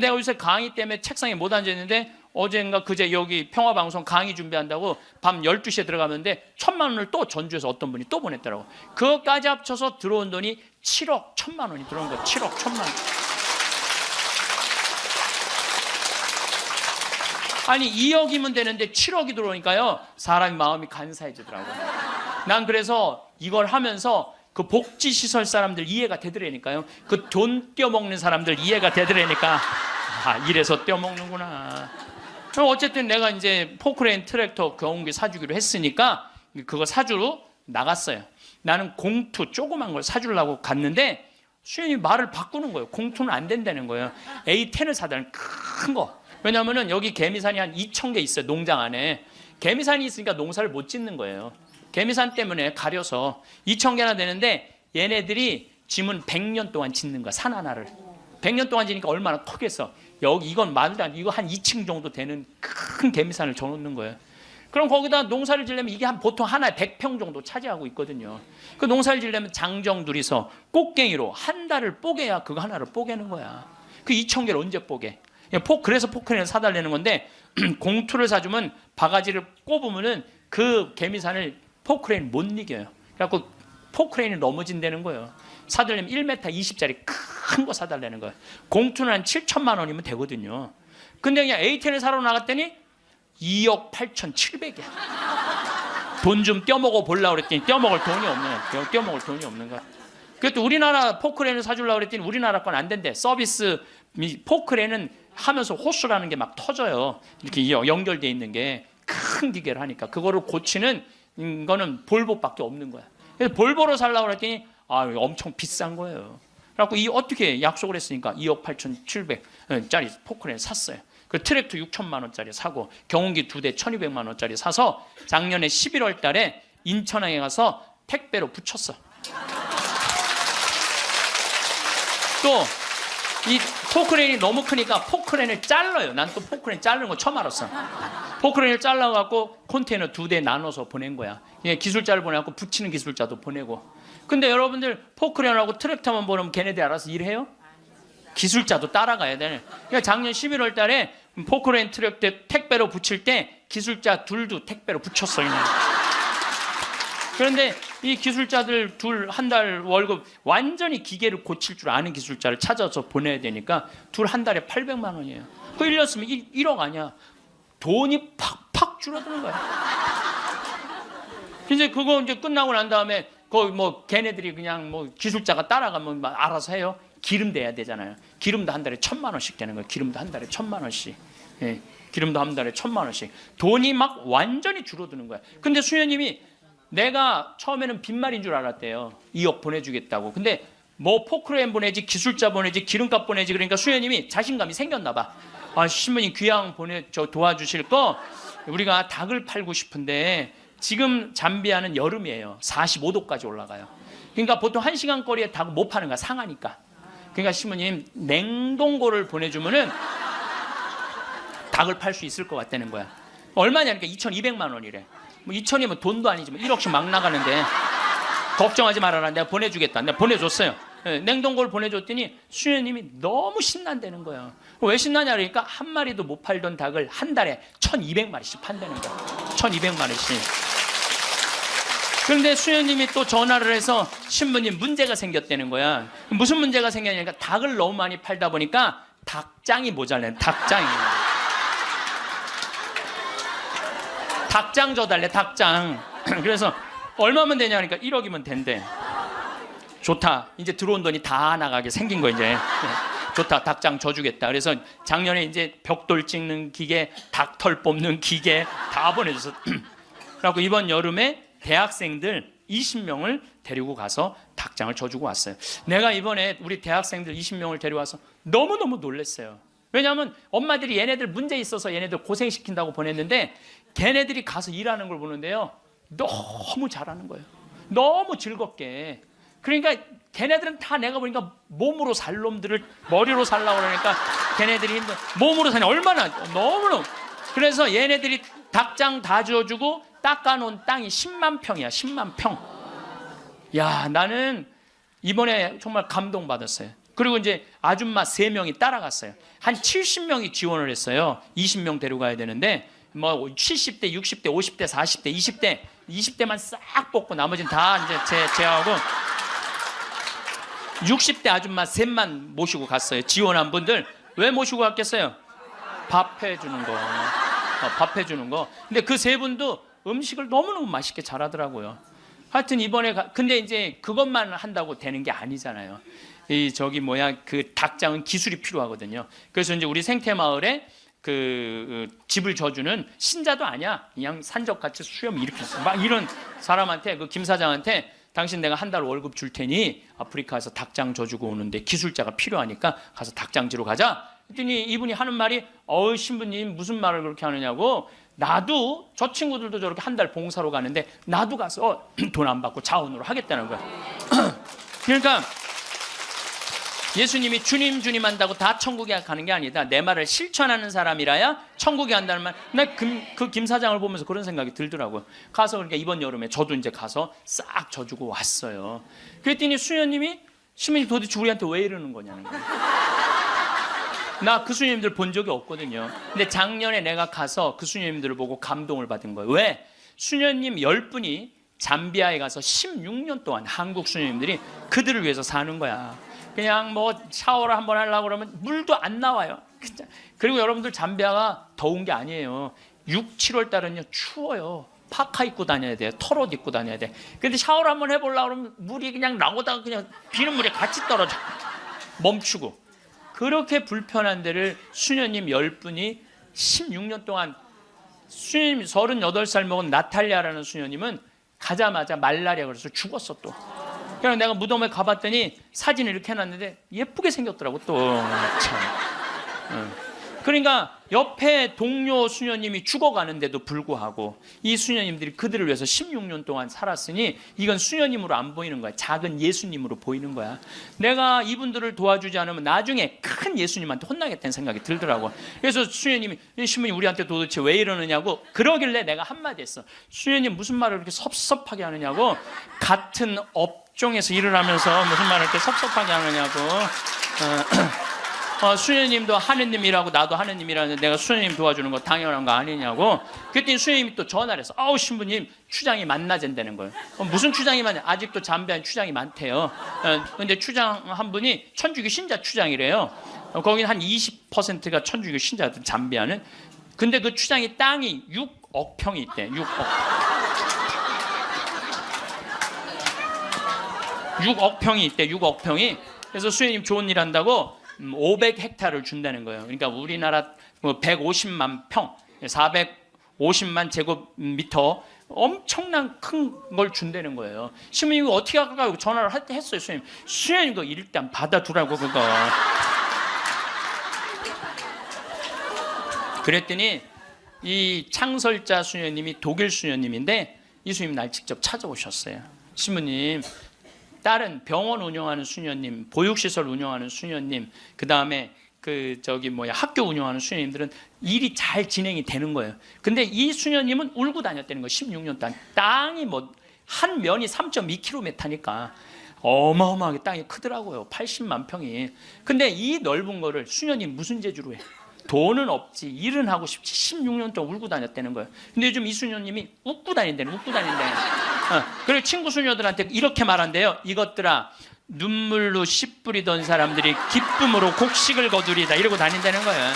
내가 요새 강의 때문에 책상에 못 앉아있는데 어젠가 그제 여기 평화방송 강의 준비한다고 밤 12시에 들어가는데 1000만 원을 또 전주에서 어떤 분이 또 보냈더라고. 그것까지 합쳐서 들어온 돈이 7억 1000만 원이 들어온 거야. 7억 1000만 원. 아니 2억이면 되는데 7억이 들어오니까요 사람이 마음이 간사해지더라고요. 난 그래서 이걸 하면서 그 복지시설 사람들 이해가 되더라니까요. 그 돈 떼어먹는 사람들 이해가 되더라니까 이래서 떼어먹는구나. 어쨌든 내가 이제 포크레인 트랙터 경운기 사주기로 했으니까 그거 사주러 나갔어요. 나는 공투 조그만 걸 사주려고 갔는데 수현이 말을 바꾸는 거예요. 공투는 안 된다는 거예요. A10을 사달라는 큰 거. 왜냐하면 여기 개미산이 한 2000개 있어요. 농장 안에. 개미산이 있으니까 농사를 못 짓는 거예요. 개미산 때문에 가려서 2000개나 되는데 얘네들이 짐은 100년 동안 짓는 거야. 산 하나를. 100년 동안 지니까 얼마나 크겠어. 여기 이건 말도 안 돼. 이거 한 2층 정도 되는 큰 개미산을 져놓는 거예요. 그럼 거기다 농사를 지려면 이게 보통 하나에 100평 정도 차지하고 있거든요. 그 농사를 지려면 장정 둘이서 꽃갱이로 한 달을 뽀개야 그거 하나를 뽀개는 거야. 그 2000개를 언제 뽀개? 그래서 포크레인을 사달라는 건데 공투를 사주면 바가지를 꼽으면은 그 개미산을 포크레인 못 이겨요. 그래갖고 포크레인이 넘어진다는 거예요. 사달라면 1m 20짜리 큰 거 사달라는 거예요. 공투는 한 7천만 원이면 되거든요. 근데 그냥 A10을 사러 나갔더니 2억 8,700이야. 돈 좀 떼어먹어 보려고 그랬더니 떼어먹을 돈이 없는 거야. 그것도 우리나라 포크레인을 사주려고 그랬더니 우리나라 건 안 된대. 서비스 포크레인은 하면서 호수라는 게 막 터져요. 이렇게 연결돼 있는 게 큰 기계를 하니까 그거를 고치는 거는 볼보밖에 없는 거야. 그래서 볼보로 살려고 그랬더니 엄청 비싼 거예요. 그래갖고 어떻게 약속을 했으니까 2억 8,700짜리 포크레인 샀어요. 그 트랙터 6천만 원짜리 사고 경운기 2대 1,200만 원짜리 사서 작년에 11월 달에 인천항에 가서 택배로 붙였어. 또 이 포크레인이 너무 크니까 포크레인을 잘라요. 난 또 포크레인 자르는 거 처음 알았어. 포크레인을 잘라갖고 컨테이너 2대 나눠서 보낸 거야. 기술자를 보내갖고 붙이는 기술자도 보내고. 근데 여러분들 포크레인하고 트랙터만 보내면 걔네들 알아서 일해요? 기술자도 따라가야 돼. 그러니까 작년 11월 달에 포크레인 트랙터 택배로 붙일 때 기술자 둘도 택배로 붙였어. 그냥. 그런데 이 기술자들 둘 한 달 월급 완전히 기계를 고칠 줄 아는 기술자를 찾아서 보내야 되니까 둘 한 달에 800만 원이에요. 그 1년 쓰면 1억 아니야. 돈이 팍팍 줄어드는 거야. 이제 그거 이제 끝나고 난 다음에 거기 걔네들이 그냥 기술자가 따라가면 알아서 해요. 기름 대야 되잖아요. 기름도 한 달에 1000만 원씩 되는 거예요. 기름도 한 달에 1000만 원씩. 예, 기름도 한 달에 1000만 원씩. 돈이 막 완전히 줄어드는 거야. 근데 수녀님이 내가 처음에는 빈말인 줄 알았대요. 2억 보내주겠다고. 근데 포크레인 보내지, 기술자 보내지, 기름값 보내지. 그러니까 수녀님이 자신감이 생겼나 봐. 신부님 귀양 도와주실 거 우리가 닭을 팔고 싶은데 지금 잠비아는 여름이에요. 45도까지 올라가요. 그러니까 보통 1시간 거리에 닭을 못 파는 거야. 상하니까. 그러니까 신부님 냉동고를 보내주면은 닭을 팔 수 있을 것 같다는 거야. 얼마냐니까 2,200만 원이래. 2천이면 돈도 아니지만 1억씩 막 나가는데 걱정하지 말아라. 내가 보내주겠다. 내가 보내줬어요. 냉동고를 보내줬더니 수녀님이 너무 신난다는 거예요. 왜 신나냐 그러니까 한 마리도 못 팔던 닭을 한 달에 1,200마리씩 판다는 거예요. 1,200마리씩. 그런데 수녀님이 또 전화를 해서 신부님 문제가 생겼다는 거야. 무슨 문제가 생겼냐니까 닭을 너무 많이 팔다 보니까 닭장이 모자라는 닭장이. 닭장 줘달래, 닭장. 그래서 얼마면 되냐 하니까 1억이면 된대. 좋다. 이제 들어온 돈이 다 나가게 생긴 거 이제. 좋다. 닭장 줘주겠다. 그래서 작년에 이제 벽돌 찍는 기계, 닭털 뽑는 기계 다 보내줘서. 그래갖고 이번 여름에 대학생들 20명을 데리고 가서 닭장을 줘주고 왔어요. 내가 이번에 우리 대학생들 20명을 데려와서 너무너무 놀랐어요. 왜냐하면 엄마들이 얘네들 문제 있어서 얘네들 고생시킨다고 보냈는데 걔네들이 가서 일하는 걸 보는데요. 너무 잘하는 거예요. 너무 즐겁게. 그러니까 걔네들은 다 내가 보니까 몸으로 살 놈들을 머리로 살라고 그러니까 걔네들이 힘든 몸으로 사냐 얼마나 너무너무. 그래서 얘네들이 닭장 다 지어주고 닦아놓은 땅이 10만 평이야. 10만 평. 야, 나는 이번에 정말 감동받았어요. 그리고 이제 아줌마 3명이 따라갔어요. 한 70명이 지원을 했어요. 20명 데려가야 되는데 뭐 70대, 60대, 50대, 40대, 20대만 싹 뽑고 나머지는 다 이제 제하고 60대 아줌마 3만 모시고 갔어요. 지원한 분들. 왜 모시고 갔겠어요? 밥 해주는 거. 밥 해주는 거. 근데 그 3분도 음식을 너무너무 맛있게 잘하더라고요. 하여튼 이번에 근데 이제 그것만 한다고 되는 게 아니잖아요. 그 닭장은 기술이 필요하거든요. 그래서 이제 우리 생태마을에 그 집을 져주는 신자도 아니야. 그냥 산적같이 수염 이렇게 막 이런 사람한테 그 김 사장한테 당신 내가 한 달 월급 줄 테니 아프리카에서 닭장 져주고 오는데 기술자가 필요하니까 가서 닭장지로 가자. 그랬더니 이분이 하는 말이 신부님 무슨 말을 그렇게 하느냐고. 나도 저 친구들도 저렇게 한 달 봉사로 가는데 나도 가서 돈 안 받고 자원으로 하겠다는 거야. 그러니까 예수님이 주님 한다고 다 천국에 가는 게 아니다. 내 말을 실천하는 사람이라야 천국에 간다는 말. 나 그 김 사장을 보면서 그런 생각이 들더라고요. 가서 그러니까 이번 여름에 저도 이제 가서 싹 져주고 왔어요. 그랬더니 수녀님이 신부님 도대체 우리한테 왜 이러는 거냐는 거예요. 나 그 수녀님들 본 적이 없거든요. 근데 작년에 내가 가서 그 수녀님들을 보고 감동을 받은 거예요. 왜? 수녀님 10분이 잠비아에 가서 16년 동안 한국 수녀님들이 그들을 위해서 사는 거야. 그냥 뭐 샤워를 한번 하려고 그러면 물도 안 나와요. 그리고 여러분들 잠비아가 더운 게 아니에요. 6, 7월 달은요 추워요. 파카 입고 다녀야 돼요. 털옷 입고 다녀야 돼. 근데 샤워를 한번 해보려고 그러면 물이 그냥 나오다가 그냥 비눗물에 같이 떨어져. 멈추고. 그렇게 불편한 데를 수녀님 10분이 16년 동안. 수녀님 38살 먹은 나탈리아라는 수녀님은 가자마자 말라리아 그래서 죽었어 또. 그냥 내가 무덤에 가봤더니 사진을 이렇게 해놨는데 예쁘게 생겼더라고 또. 참. 그러니까 옆에 동료 수녀님이 죽어가는데도 불구하고 이 수녀님들이 그들을 위해서 16년 동안 살았으니 이건 수녀님으로 안 보이는 거야. 작은 예수님으로 보이는 거야. 내가 이분들을 도와주지 않으면 나중에 큰 예수님한테 혼나겠다는 생각이 들더라고. 그래서 수녀님이 신부님 우리한테 도대체 왜 이러느냐고 그러길래 내가 한마디 했어. 수녀님 무슨 말을 그렇게 섭섭하게 하느냐고. 같은 업종에서 일을 하면서 무슨 말을 이렇게 섭섭하게 하느냐고. 수녀님도 하느님이라고 나도 하느님이라는데 내가 수녀님 도와주는 거 당연한 거 아니냐고. 그랬더니 수녀님이 또 전화를 해서 신부님 추장이 만나잔다는 거예요. 무슨 추장이 많냐. 아직도 잠비안 추장이 많대요. 근데 추장 한 분이 천주교 신자 추장이래요. 거기는 한 20%가 천주교 신자들 잠비안은. 근데 그 추장이 땅이 6억 평이 있대. 6억 평이 있대. 6억 평이. 그래서 수녀님 좋은 일 한다고 500헥타를 준다는 거예요. 그러니까 우리나라 150만 평, 450만 제곱미터 엄청난 큰 걸 준다는 거예요. 신부님이 어떻게 할까 전화를 했어요. 수녀님 그거 일단 받아두라고 그거. 그랬더니 이 창설자 수녀님이 독일 수녀님인데 이 수녀님 날 직접 찾아오셨어요. 신부님 다른 병원 운영하는 수녀님, 보육시설 운영하는 수녀님, 그 다음에 학교 운영하는 수녀님들은 일이 잘 진행이 되는 거예요. 근데 이 수녀님은 울고 다녔다는 거예요. 16년 동안. 땅이 한 면이 3.2km니까 어마어마하게 땅이 크더라고요. 80만 평이. 근데 이 넓은 거를 수녀님 무슨 재주로 해? 돈은 없지, 일은 하고 싶지. 16년 동안 울고 다녔다는 거예요. 근데 요즘 이 수녀님이 웃고 다닌다는. 그리고 친구 수녀들한테 이렇게 말한대요. 이것들아, 눈물로 씨 뿌리던 사람들이 기쁨으로 곡식을 거두리다. 이러고 다닌다는 거예요.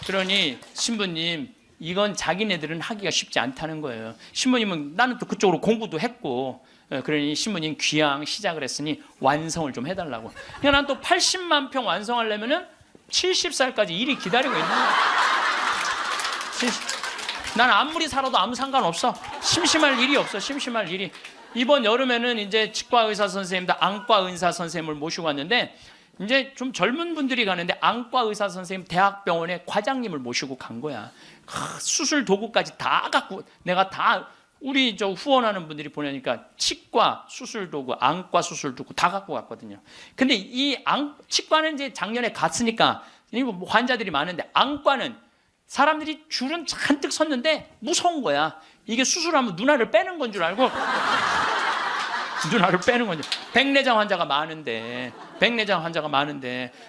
그러니 신부님, 이건 자기네들은 하기가 쉽지 않다는 거예요. 신부님은 나는 또 그쪽으로 공부도 했고, 그러니 신부님 귀향 시작을 했으니 완성을 좀 해달라고. 그러니까 난 또 80만 평 완성하려면은 70살까지 일이 기다리고 있는 거야. 난 아무리 살아도 아무 상관없어. 심심할 일이 없어. 심심할 일이. 이번 여름에는 이제 치과 의사 선생님들, 안과 의사 선생님을 모시고 왔는데, 이제 좀 젊은 분들이 가는데 안과 의사 선생님 대학병원에 과장님을 모시고 간 거야. 수술 도구까지 다 갖고, 내가 다 우리 저 후원하는 분들이 보내니까 치과 수술 도구, 안과 수술 도구 다 갖고 갔거든요. 근데 치과는 이제 작년에 갔으니까 환자들이 많은데, 안과는 사람들이 줄은 잔뜩 섰는데 무서운 거야. 이게 수술하면 누나를 빼는 건 줄 알고 누나를 빼는 건지. 백내장 환자가 많은데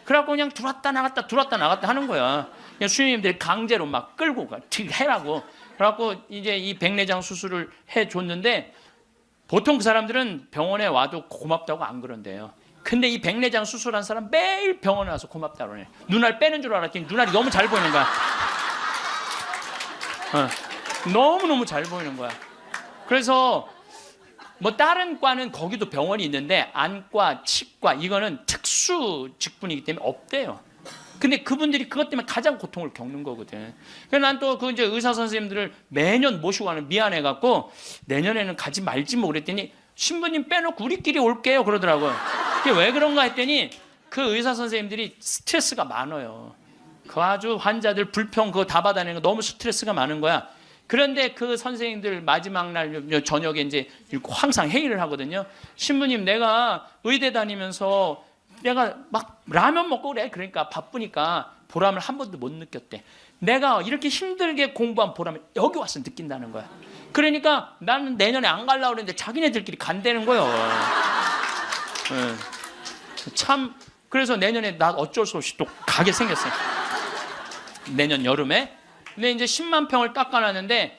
그래갖고 그냥 들어왔다 나갔다 하는 거야. 그냥 수녀님들이 강제로 막 끌고 가 해라고. 그래갖고 이제 이 백내장 수술을 해줬는데, 보통 그 사람들은 병원에 와도 고맙다고 안 그런대요. 근데 이 백내장 수술한 사람 매일 병원에 와서 고맙다고 그러네. 눈알 빼는 줄 알았더니 눈알이 너무 잘 보이는 거야. 너무너무 잘 보이는 거야. 그래서 뭐 다른 과는 거기도 병원이 있는데, 안과, 치과 이거는 특수 직분이기 때문에 없대요. 근데 그분들이 그것 때문에 가장 고통을 겪는 거거든. 그래서 난 또 그 이제 의사 선생님들을 매년 모시고 가는 미안해갖고 내년에는 가지 말지 뭐 그랬더니, 신부님 빼놓고 우리끼리 올게요 그러더라고요. 그게 왜 그런가 했더니, 그 의사 선생님들이 스트레스가 많아요. 그 아주 환자들 불평 그거 다 받아내는 거 너무 스트레스가 많은 거야. 그런데 그 선생님들 마지막 날 저녁에 이제 항상 회의를 하거든요. 신부님, 내가 의대 다니면서 내가 막 라면 먹고 그래. 그러니까 바쁘니까 보람을 한 번도 못 느꼈대. 내가 이렇게 힘들게 공부한 보람을 여기 와서 느낀다는 거야. 그러니까 나는 내년에 안 가려고 그랬는데 자기네들끼리 간다는 거예요. 참, 그래서 내년에 나 어쩔 수 없이 또 가게 생겼어요. 내년 여름에. 근데 이제 10만 평을 닦아놨는데,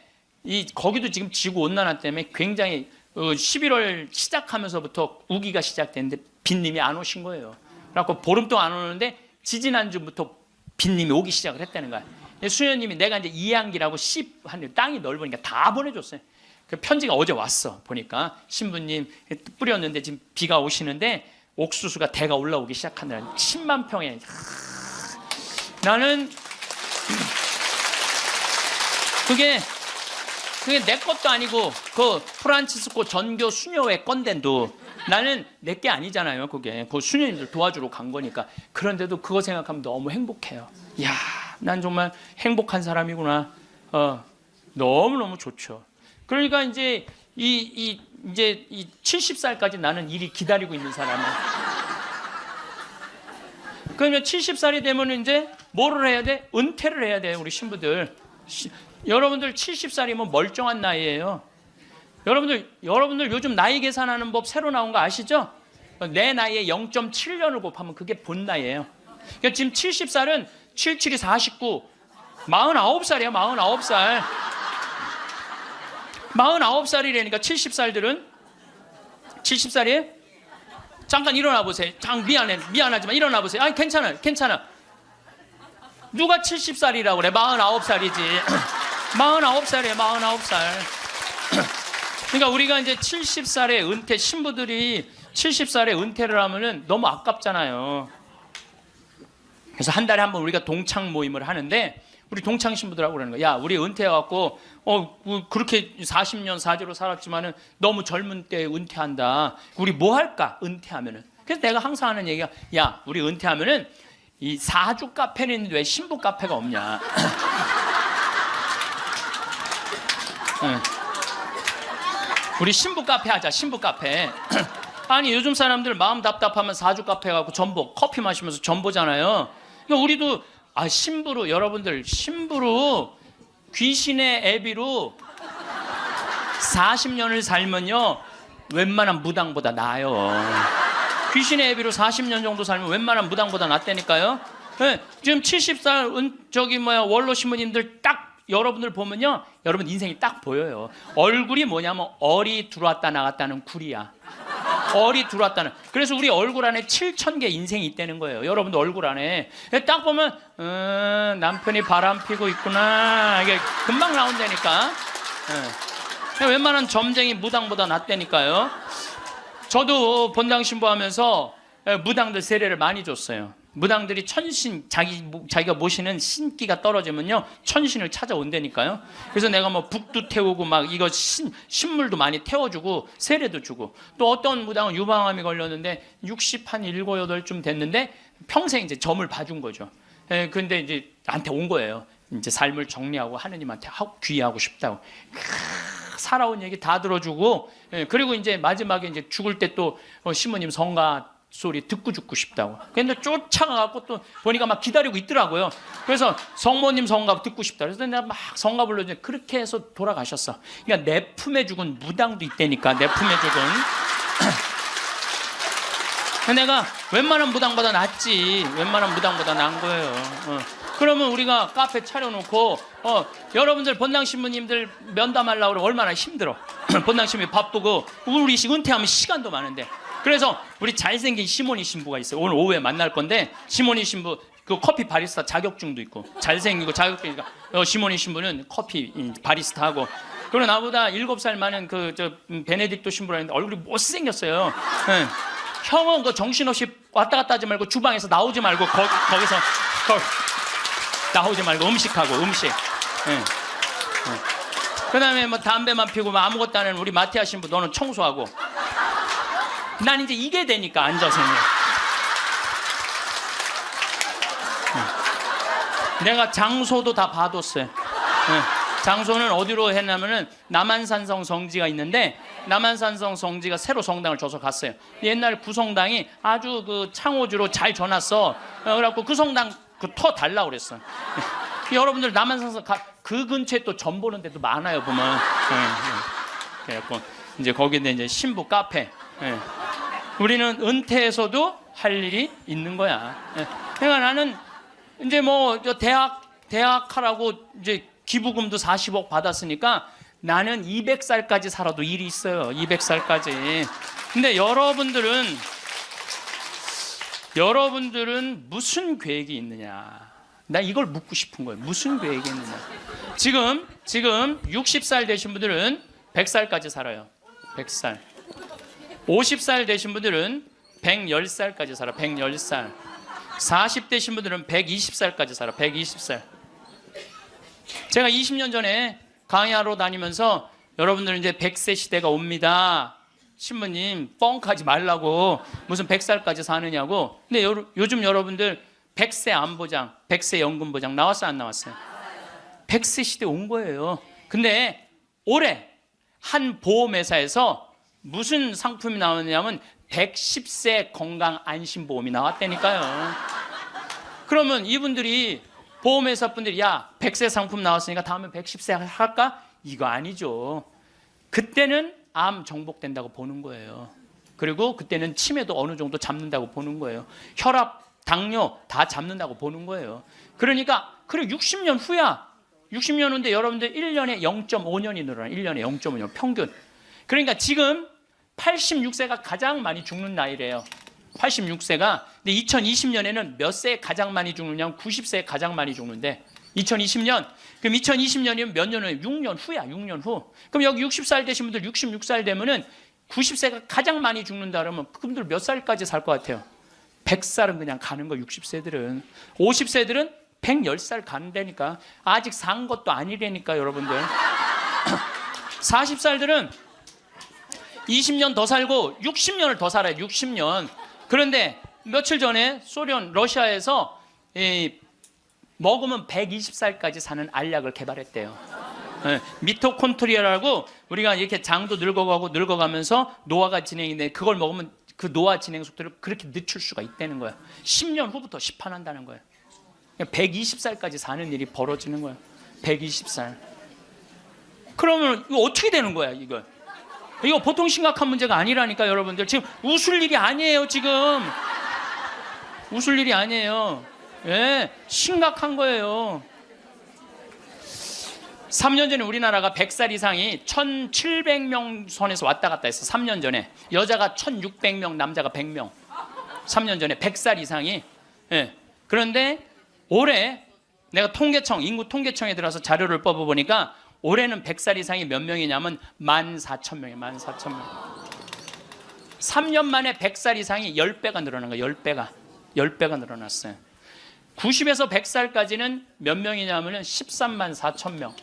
거기도 지금 지구 온난화 때문에 굉장히 11월 시작하면서부터 우기가 시작됐는데 빈님이 안 오신 거예요. 그래갖고 보름 동안 안 오는데 지지난주부터 빈님이 오기 시작을 했다는 거야. 수녀님이 내가 이제 이양기라고 한 땅이 넓으니까 다 보내줬어요. 그 편지가 어제 왔어. 보니까 신부님 뿌렸는데 지금 비가 오시는데 옥수수가 대가 올라오기 시작한다는 10만 평에. 나는 그게 내 것도 아니고 그 프란치스코 전교 수녀회 건데도 나는 내 게 아니잖아요. 그게 그 수녀님들 도와주러 간 거니까. 그런데도 그거 생각하면 너무 행복해요. 이야, 난 정말 행복한 사람이구나. 너무너무 좋죠. 그러니까 이제 이제 70살까지 나는 일이 기다리고 있는 사람이야. 그러면 70살이 되면 이제 뭐를 해야 돼? 은퇴를 해야 돼요, 우리 신부들. 여러분들 70살이면 멀쩡한 나이예요. 여러분들 요즘 나이 계산하는 법 새로 나온 거 아시죠? 내 나이에 0.7년을 곱하면 그게 본 나이예요. 그러니까 지금 70살은 77이 49, 49살이에요. 49살. 49살이라니까 70살들은 70살이에요? 잠깐 일어나 보세요. 미안하지만 일어나 보세요. 아니 괜찮아. 누가 70살이라고 그래? 49살이지. 49살이에요. 49살. 그러니까 우리가 이제 70살에 은퇴, 신부들이 70살에 은퇴를 하면은 너무 아깝잖아요. 그래서 한 달에 한 번 우리가 동창 모임을 하는데, 우리 동창 신부들하고 그러는 거야. 야, 우리 은퇴해갖고 그렇게 40년 사제로 살았지만은 너무 젊은 때 은퇴한다. 우리 뭐 할까? 은퇴하면은. 그래서 내가 항상 하는 얘기가, 야, 우리 은퇴하면은 이 사주 카페는 있는데 왜 신부 카페가 없냐? 우리 신부 카페 하자. 신부 카페. 아니 요즘 사람들 마음 답답하면 사주 카페 가고 전보 커피 마시면서 전보잖아요. 그러니까 우리도 신부로, 여러분들 신부로 귀신의 애비로 40년을 살면요 웬만한 무당보다 나아요. 귀신의 애비로 40년 정도 살면 웬만한 무당보다 낫다니까요. 네, 지금 70살 원로 신부님들 딱 여러분들 보면요, 여러분 인생이 딱 보여요. 얼굴이 뭐냐면 얼이 들어왔다 나갔다는 굴이야. 얼이 들어왔다는. 그래서 우리 얼굴 안에 7,000개 인생이 있다는 거예요. 여러분도 얼굴 안에 딱 보면 남편이 바람 피고 있구나, 이게 금방 나온다니까. 웬만한 점쟁이 무당보다 낫다니까요. 저도 본당 신부하면서 무당들 세례를 많이 줬어요. 무당들이 천신, 자기가 모시는 신기가 떨어지면요 천신을 찾아온다니까요. 그래서 내가 뭐 북도 태우고 막 이거 신물도 많이 태워주고 세례도 주고, 또 어떤 무당은 유방암이 걸렸는데 60한 7, 8쯤 됐는데 평생 이제 점을 봐준 거죠. 근데 이제 나한테 온 거예요. 이제 삶을 정리하고 하느님한테 귀의하고 싶다고. 살아온 얘기 다 들어주고, 그리고 이제 마지막에 이제 죽을 때 또 시모님 성가 소리 듣고 죽고 싶다고. 근데 쫓아가갖고 또 보니까 막 기다리고 있더라고요. 그래서 성모님 성가 듣고 싶다. 그래서 내가 막 성가 불러주는데 그렇게 해서 돌아가셨어. 그러니까 내 품에 죽은 무당도 있다니까. 내 품에 죽은. 내가 웬만한 무당보다 낫지. 웬만한 무당보다 나은 거예요. 그러면 우리가 카페 차려놓고 여러분들 본당 신부님들 면담하려고 그러면 얼마나 힘들어. 본당 신부님 바쁘고 우리 은퇴하면 시간도 많은데. 그래서 우리 잘생긴 시모니 신부가 있어요. 오늘 오후에 만날 건데, 시모니 신부 그 커피 바리스타 자격증도 있고 잘생기고 자격증이니까 시모니 신부는 커피 바리스타 하고, 그리고 나보다 7살 많은 베네딕토 신부라는데 얼굴이 못생겼어요. 형은 그 정신없이 왔다 갔다 하지 말고 주방에서 나오지 말고 거기서 나오지 말고 음식하고 음식. 그다음에 뭐 담배만 피고 뭐 아무것도 안 하는 우리 마티아 신부, 너는 청소하고. 난 이제 이게 되니까 앉아서. 내가 장소도 다 봐뒀어요. 장소는 어디로 했냐면은 남한산성 성지가 있는데, 남한산성 성지가 새로 성당을 줘서 갔어요. 옛날 구성당이 아주 그 창호주로 잘 져놨어. 그래갖고 그 성당 터 달라고 그랬어. 여러분들 남한산성 그 근처에 또 점 보는 데도 많아요 보면. 그래갖고 이제 거기에 이제 신부 카페. 우리는 은퇴해서도 할 일이 있는 거야. 그러니까 나는 이제 뭐 대학 하라고 이제 기부금도 40억 받았으니까 나는 200살까지 살아도 일이 있어요. 200살까지. 근데 여러분들은 무슨 계획이 있느냐? 나 이걸 묻고 싶은 거예요. 무슨 계획이 있느냐? 지금 60살 되신 분들은 100살까지 살아요. 100살. 50살 되신 분들은 110살까지 살아. 110살. 40대신 분들은 120살까지 살아. 120살. 제가 20년 전에 강의하러 다니면서 여러분들은 이제 100세 시대가 옵니다. 신부님 뻥하지 말라고 무슨 100살까지 사느냐고. 근데 요즘 여러분들 100세 안보장, 100세 연금보장 나왔어요, 안 나왔어요? 100세 시대 온 거예요. 근데 올해 한 보험회사에서 무슨 상품이 나왔냐면 110세 건강 안심보험이 나왔다니까요. 그러면 이분들이 보험회사 분들이 야 100세 상품 나왔으니까 다음에 110세 할까? 이거 아니죠. 그때는 암 정복된다고 보는 거예요. 그리고 그때는 치매도 어느 정도 잡는다고 보는 거예요. 혈압, 당뇨 다 잡는다고 보는 거예요. 그러니까 그래 60년 후야. 60년 후인데 여러분들 1년에 0.5년이 늘어나. 1년에 0.5년 평균. 그러니까 지금 86세가 가장 많이 죽는 나이래요. 86세가. 근데 2020년에는 몇 세에 가장 많이 죽느냐면 90세에 가장 많이 죽는데 2020년. 그럼 2020년이면 몇 년 후에? 6년 후야. 6년 후. 그럼 여기 60살 되신 분들 66살 되면은 90세가 가장 많이 죽는다 그러면 그분들 몇 살까지 살 것 같아요? 100살은 그냥 가는 거. 60세들은. 50세들은 110살 간다니까. 아직 산 것도 아니라니까 여러분들. 40살들은 20년 더 살고 60년을 더 살아요. 60년. 그런데 며칠 전에 소련 러시아에서 먹으면 120살까지 사는 알약을 개발했대요. 미토콘트리아라고 우리가 이렇게 장도 늙어가면서 노화가 진행인데 그걸 먹으면 그 노화 진행 속도를 그렇게 늦출 수가 있다는 거야. 10년 후부터 시판한다는 거야. 120살까지 사는 일이 벌어지는 거야. 120살. 그러면 이거 어떻게 되는 거야, 이거? 이거 보통 심각한 문제가 아니라니까 여러분들. 지금 웃을 일이 아니에요, 지금. 웃을 일이 아니에요. 예, 심각한 거예요. 3년 전에 우리나라가 100살 이상이 1,700명 선에서 왔다 갔다 했어. 3년 전에. 여자가 1,600명, 남자가 100명. 3년 전에 100살 이상이. 예. 그런데 올해 내가 인구 통계청에 들어서 자료를 뽑아보니까 올해는 100살 이상이 몇 명이냐면 14,000명이에요. 14,000명. 3년 만에 100살 이상이 10배가 늘어난 거예요. 10배가. 10배가 늘어났어요. 90에서 100살까지는 몇 명이냐면 13만 4천 명.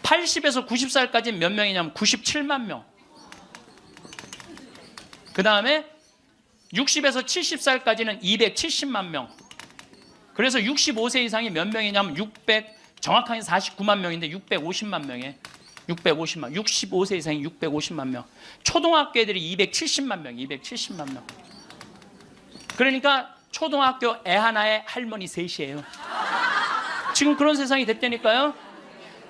80에서 90살까지는 몇 명이냐면 97만 명. 그 다음에 60에서 70살까지는 270만 명. 그래서 65세 이상이 몇 명이냐면 정확하게 49만 명인데 650만 명이에요. 650만. 65세 이상이 650만 명. 초등학교 애들이 270만 명. 270만 명. 그러니까 초등학교 애 하나에 할머니 셋이에요. 지금 그런 세상이 됐다니까요.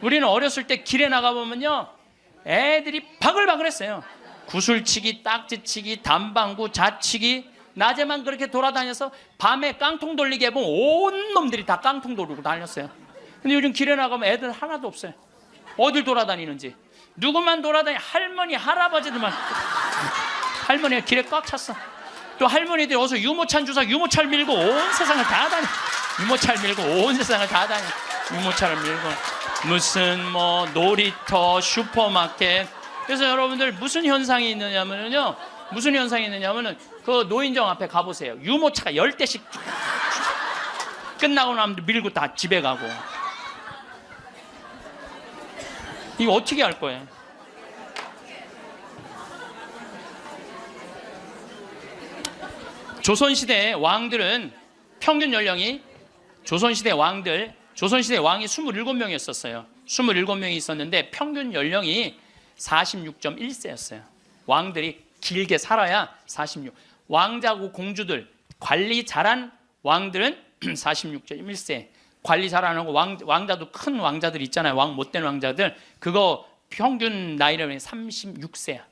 우리는 어렸을 때 길에 나가보면요, 애들이 바글바글했어요. 구슬치기, 딱지치기, 담방구, 자치기. 낮에만 그렇게 돌아다녀서 밤에 깡통 돌리게 해보면 온 놈들이 다 깡통 돌리고 다녔어요. 근데 요즘 길에 나가면 애들 하나도 없어요. 어딜 돌아다니는지. 누구만 할머니, 할아버지들만. 할머니가 길에 꽉 찼어. 또 할머니들이 어서 유모차 주사, 유모차를 밀고 온 세상을 다 다녀. 유모차를 밀고 온 세상을 다 다녀. 유모차를 밀고. 무슨 놀이터, 슈퍼마켓. 그래서 여러분들 무슨 현상이 있느냐면요. 무슨 현상이 있느냐면은 그 노인정 앞에 가보세요. 유모차가 10대씩 끝나고 나면 밀고 다 집에 가고. 이거 어떻게 할 거예요? 조선시대 왕들은 평균 연령이 조선시대 왕이 27명이었어요. 27명이 있었는데 평균 연령이 46.1세였어요. 왕들이 길게 살아야 46. 왕자고 공주들, 관리 잘한 왕들은 46.1세. 관리 잘하는 왕자도 큰 왕자들 있잖아요. 왕 못된 왕자들. 그거 평균 나이라면 36세야.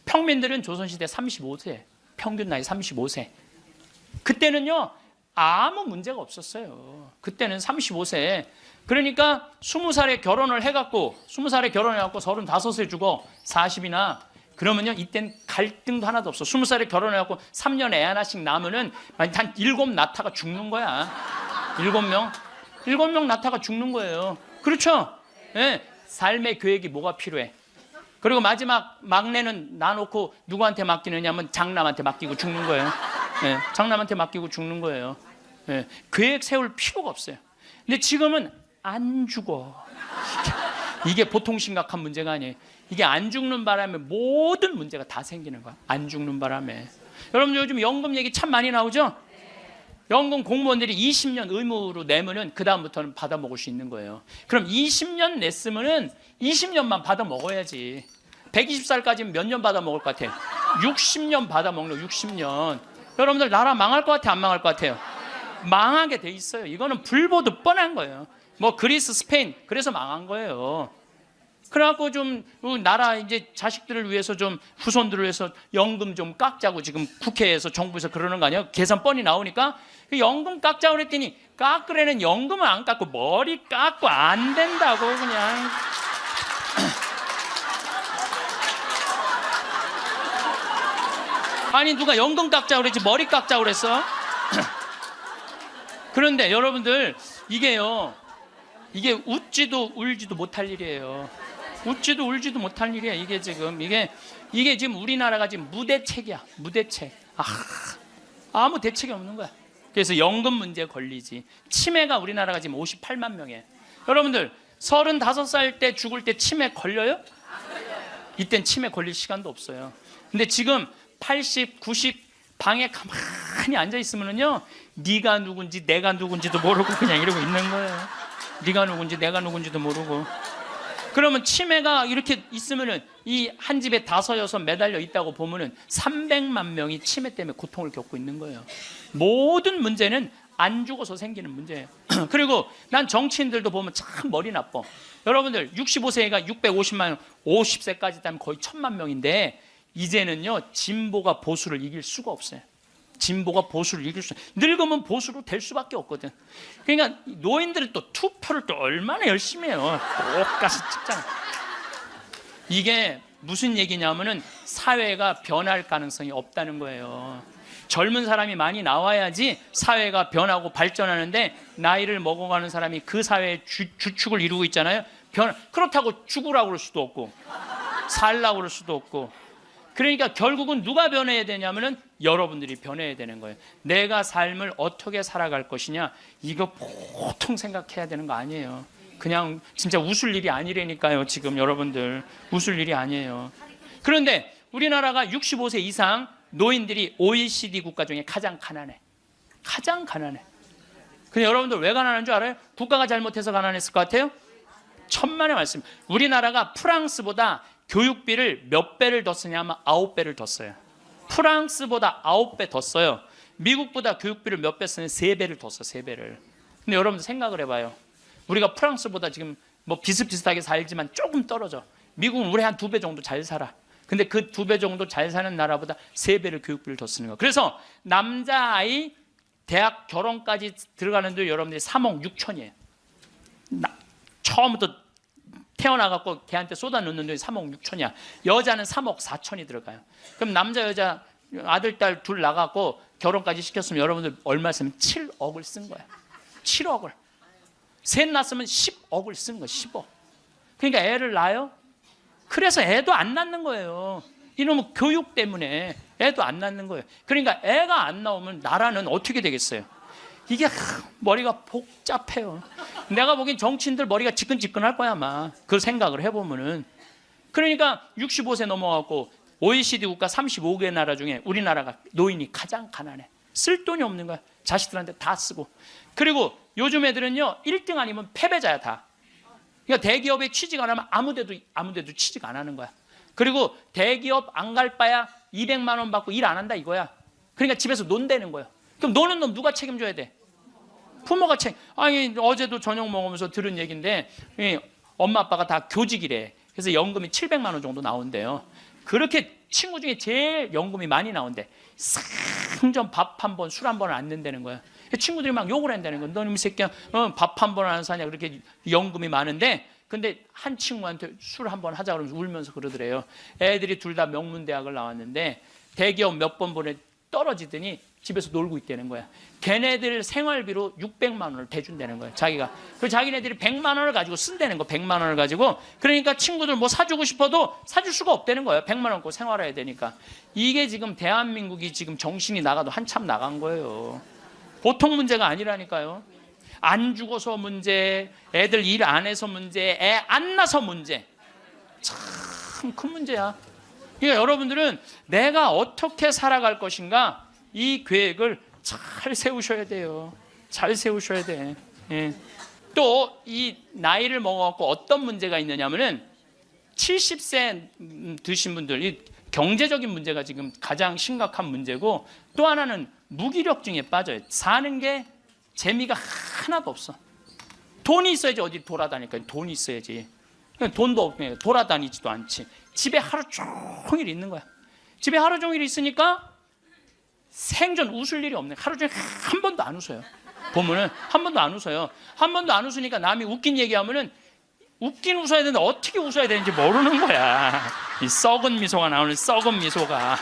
평민들은 조선시대 35세. 평균 나이 35세. 그때는요, 아무 문제가 없었어요. 그때는 35세. 그러니까 20살에 결혼을 해갖고 35세 주고 40이나 그러면요, 이땐 갈등도 하나도 없어. 20살에 결혼해갖고 3년 애 하나씩 낳으면은 한 7나타가 죽는 거야. 7명 나타가 죽는 거예요. 그렇죠? 네. 삶의 계획이 뭐가 필요해? 그리고 마지막 막내는 놔놓고 누구한테 맡기느냐면 장남한테 맡기고 죽는 거예요. 네. 장남한테 맡기고 죽는 거예요. 네. 계획 세울 필요가 없어요. 근데 지금은 안 죽어. 이게 보통 심각한 문제가 아니에요. 이게 안 죽는 바람에 모든 문제가 다 생기는 거야. 안 죽는 바람에. 여러분 요즘 연금 얘기 참 많이 나오죠? 연금 공무원들이 20년 의무로 내면은 그 다음부터는 받아 먹을 수 있는 거예요. 그럼 20년 냈으면은 20년만 받아 먹어야지. 120살까지는 몇 년 받아 먹을 것 같아요? 60년 받아 먹는 거. 60년. 여러분들 나라 망할 것 같아요? 안 망할 것 같아요? 망하게 돼 있어요. 이거는 불보듯 뻔한 거예요. 그리스, 스페인 그래서 망한 거예요. 그래갖고 좀 나라 이제 자식들을 위해서 좀 후손들을 위해서 연금 좀 깎자고 지금 국회에서 정부에서 그러는 거 아니에요? 계산 뻔히 나오니까 연금 깎자고 그랬더니 깎으려는 연금은 안 깎고 머리 깎고 안 된다고 그냥. 아니 누가 연금 깎자고 그랬지 머리 깎자고 그랬어? 그런데 여러분들 이게 웃지도 울지도 못할 일이에요. 웃지도 울지도 못할 일이야. 이게 지금 우리나라가 지금 무대책이야. 무대책. 아무 대책이 없는 거야. 그래서 연금 문제에 걸리지. 치매가 우리나라가 지금 58만 명이에요. 여러분들 35살 때 죽을 때 치매 걸려요? 이땐 치매 걸릴 시간도 없어요. 근데 지금 80, 90 방에 가만히 앉아 있으면은요, 네가 누군지 내가 누군지도 모르고 그냥 이러고 있는 거예요. 네가 누군지 내가 누군지도 모르고. 그러면 치매가 이렇게 있으면은 이 한 집에 5, 6 매달려 있다고 보면은 300만 명이 치매 때문에 고통을 겪고 있는 거예요. 모든 문제는 안 죽어서 생기는 문제예요. 그리고 난 정치인들도 보면 참 머리 나빠. 여러분들 65세가 650만 명, 50세까지 되면 거의 1000만 명인데 이제는요 진보가 보수를 이길 수가 없어요. 진보가 보수를 이길 수, 늙으면 보수로 될 수밖에 없거든. 그러니까 노인들은 또 투표를 또 얼마나 열심히 해요. 똑같이 찍잖아. 이게 무슨 얘기냐면은 사회가 변할 가능성이 없다는 거예요. 젊은 사람이 많이 나와야지 사회가 변하고 발전하는데, 나이를 먹어가는 사람이 그 사회의 주축을 이루고 있잖아요. 그렇다고 죽으라고 그럴 수도 없고 살라고 그럴 수도 없고. 그러니까 결국은 누가 변해야 되냐면은 여러분들이 변해야 되는 거예요. 내가 삶을 어떻게 살아갈 것이냐, 이거 보통 생각해야 되는 거 아니에요. 그냥 진짜 웃을 일이 아니라니까요. 지금 여러분들 웃을 일이 아니에요. 그런데 우리나라가 65세 이상 노인들이 OECD 국가 중에 가장 가난해. 가장 가난해. 근데 여러분들 왜 가난한 줄 알아요? 국가가 잘못해서 가난했을 것 같아요? 천만의 말씀. 우리나라가 프랑스보다 교육비를 몇 배를 더 쓰냐면 9배를 더 써요. 프랑스보다 9배 더 써요. 미국보다 교육비를 몇 배 쓰는 3배를 더 써, 3배를. 근데 여러분들 생각을 해봐요. 우리가 프랑스보다 지금 뭐 비슷비슷하게 살지만 조금 떨어져. 미국은 우리 한 2배 정도 잘 살아. 근데 그 2배 정도 잘 사는 나라보다 3배를 교육비를 더 쓰는 거예요. 그래서 남자아이 대학 결혼까지 들어가는데 여러분들이 3억 6천이에요. 처음부터 태어나갖고 걔한테 쏟아넣는 돈이 3억 6천이야. 여자는 3억 4천이 들어가요. 그럼 남자 여자 아들 딸 둘 나갖고 결혼까지 시켰으면 여러분들 얼마 쓰면 7억을 쓴 거야. 7억을. 셋 낳았으면 10억을 쓴 거야. 10억. 그러니까 애를 낳아요. 그래서 애도 안 낳는 거예요. 이놈의 교육 때문에 애도 안 낳는 거예요. 그러니까 애가 안 나오면 나라는 어떻게 되겠어요? 이게 머리가 복잡해요. 내가 보기엔 정치인들 머리가 지끈지끈할 거야 아마. 그 생각을 해보면은. 그러니까 65세 넘어가고 OECD 국가 35개 나라 중에 우리나라가 노인이 가장 가난해. 쓸 돈이 없는 거야. 자식들한테 다 쓰고. 그리고 요즘 애들은요 1등 아니면 패배자야 다. 그러니까 대기업에 취직 안 하면 아무데도 취직 안 하는 거야. 그리고 대기업 안 갈 바야 200만 원 받고 일 안 한다 이거야. 그러니까 집에서 논다는 거야. 그럼 노는 놈 누가 책임져야 돼? 부모가 아니 어제도 저녁 먹으면서 들은 얘기인데 엄마 아빠가 다 교직이래. 그래서 연금이 700만 원 정도 나온대요. 그렇게 친구 중에 제일 연금이 많이 나온대. 상전 밥 한 번, 술 한 번을 안 낸다는 거야. 친구들이 막 욕을 한다는 거야. 너는 이 새끼야 밥 한 번 안 사냐. 그렇게 연금이 많은데, 근데 한 친구한테 술 한 번 하자 그러면서 울면서 그러더래요. 애들이 둘 다 명문대학을 나왔는데 대기업 몇 번 보내 떨어지더니 집에서 놀고 있다는 거야. 걔네들 생활비로 600만 원을 대준다는 거야. 자기가. 그 자기네들이 100만 원을 가지고 쓴다는 거. 100만 원을 가지고. 그러니까 친구들 뭐 사주고 싶어도 사줄 수가 없다는 거예요. 100만 원 갖고 생활해야 되니까. 이게 지금 대한민국이 지금 정신이 나가도 한참 나간 거예요. 보통 문제가 아니라니까요. 안 죽어서 문제, 애들 일 안 해서 문제, 애 안 낳아서 문제. 참 큰 문제야. 그러니까 여러분들은 내가 어떻게 살아갈 것인가, 이 계획을 잘 세우셔야 돼요. 잘 세우셔야 돼. 예. 또 이 나이를 먹어갖고 어떤 문제가 있느냐면은 70세 드신 분들, 이 경제적인 문제가 지금 가장 심각한 문제고, 또 하나는 무기력증에 빠져요. 사는 게 재미가 하나도 없어. 돈이 있어야지 어디 돌아다니까. 돈이 있어야지. 돈도 없고 돌아다니지도 않지. 집에 하루 종일 있는 거야. 집에 하루 종일 있으니까 생전 웃을 일이 없네. 하루 종일 한 번도 안 웃어요. 보면은 한 번도 안 웃어요. 한 번도 안 웃으니까 남이 웃긴 얘기하면은 웃긴 웃어야 되는데 어떻게 웃어야 되는지 모르는 거야. 이 썩은 미소가 나오는 썩은 미소가.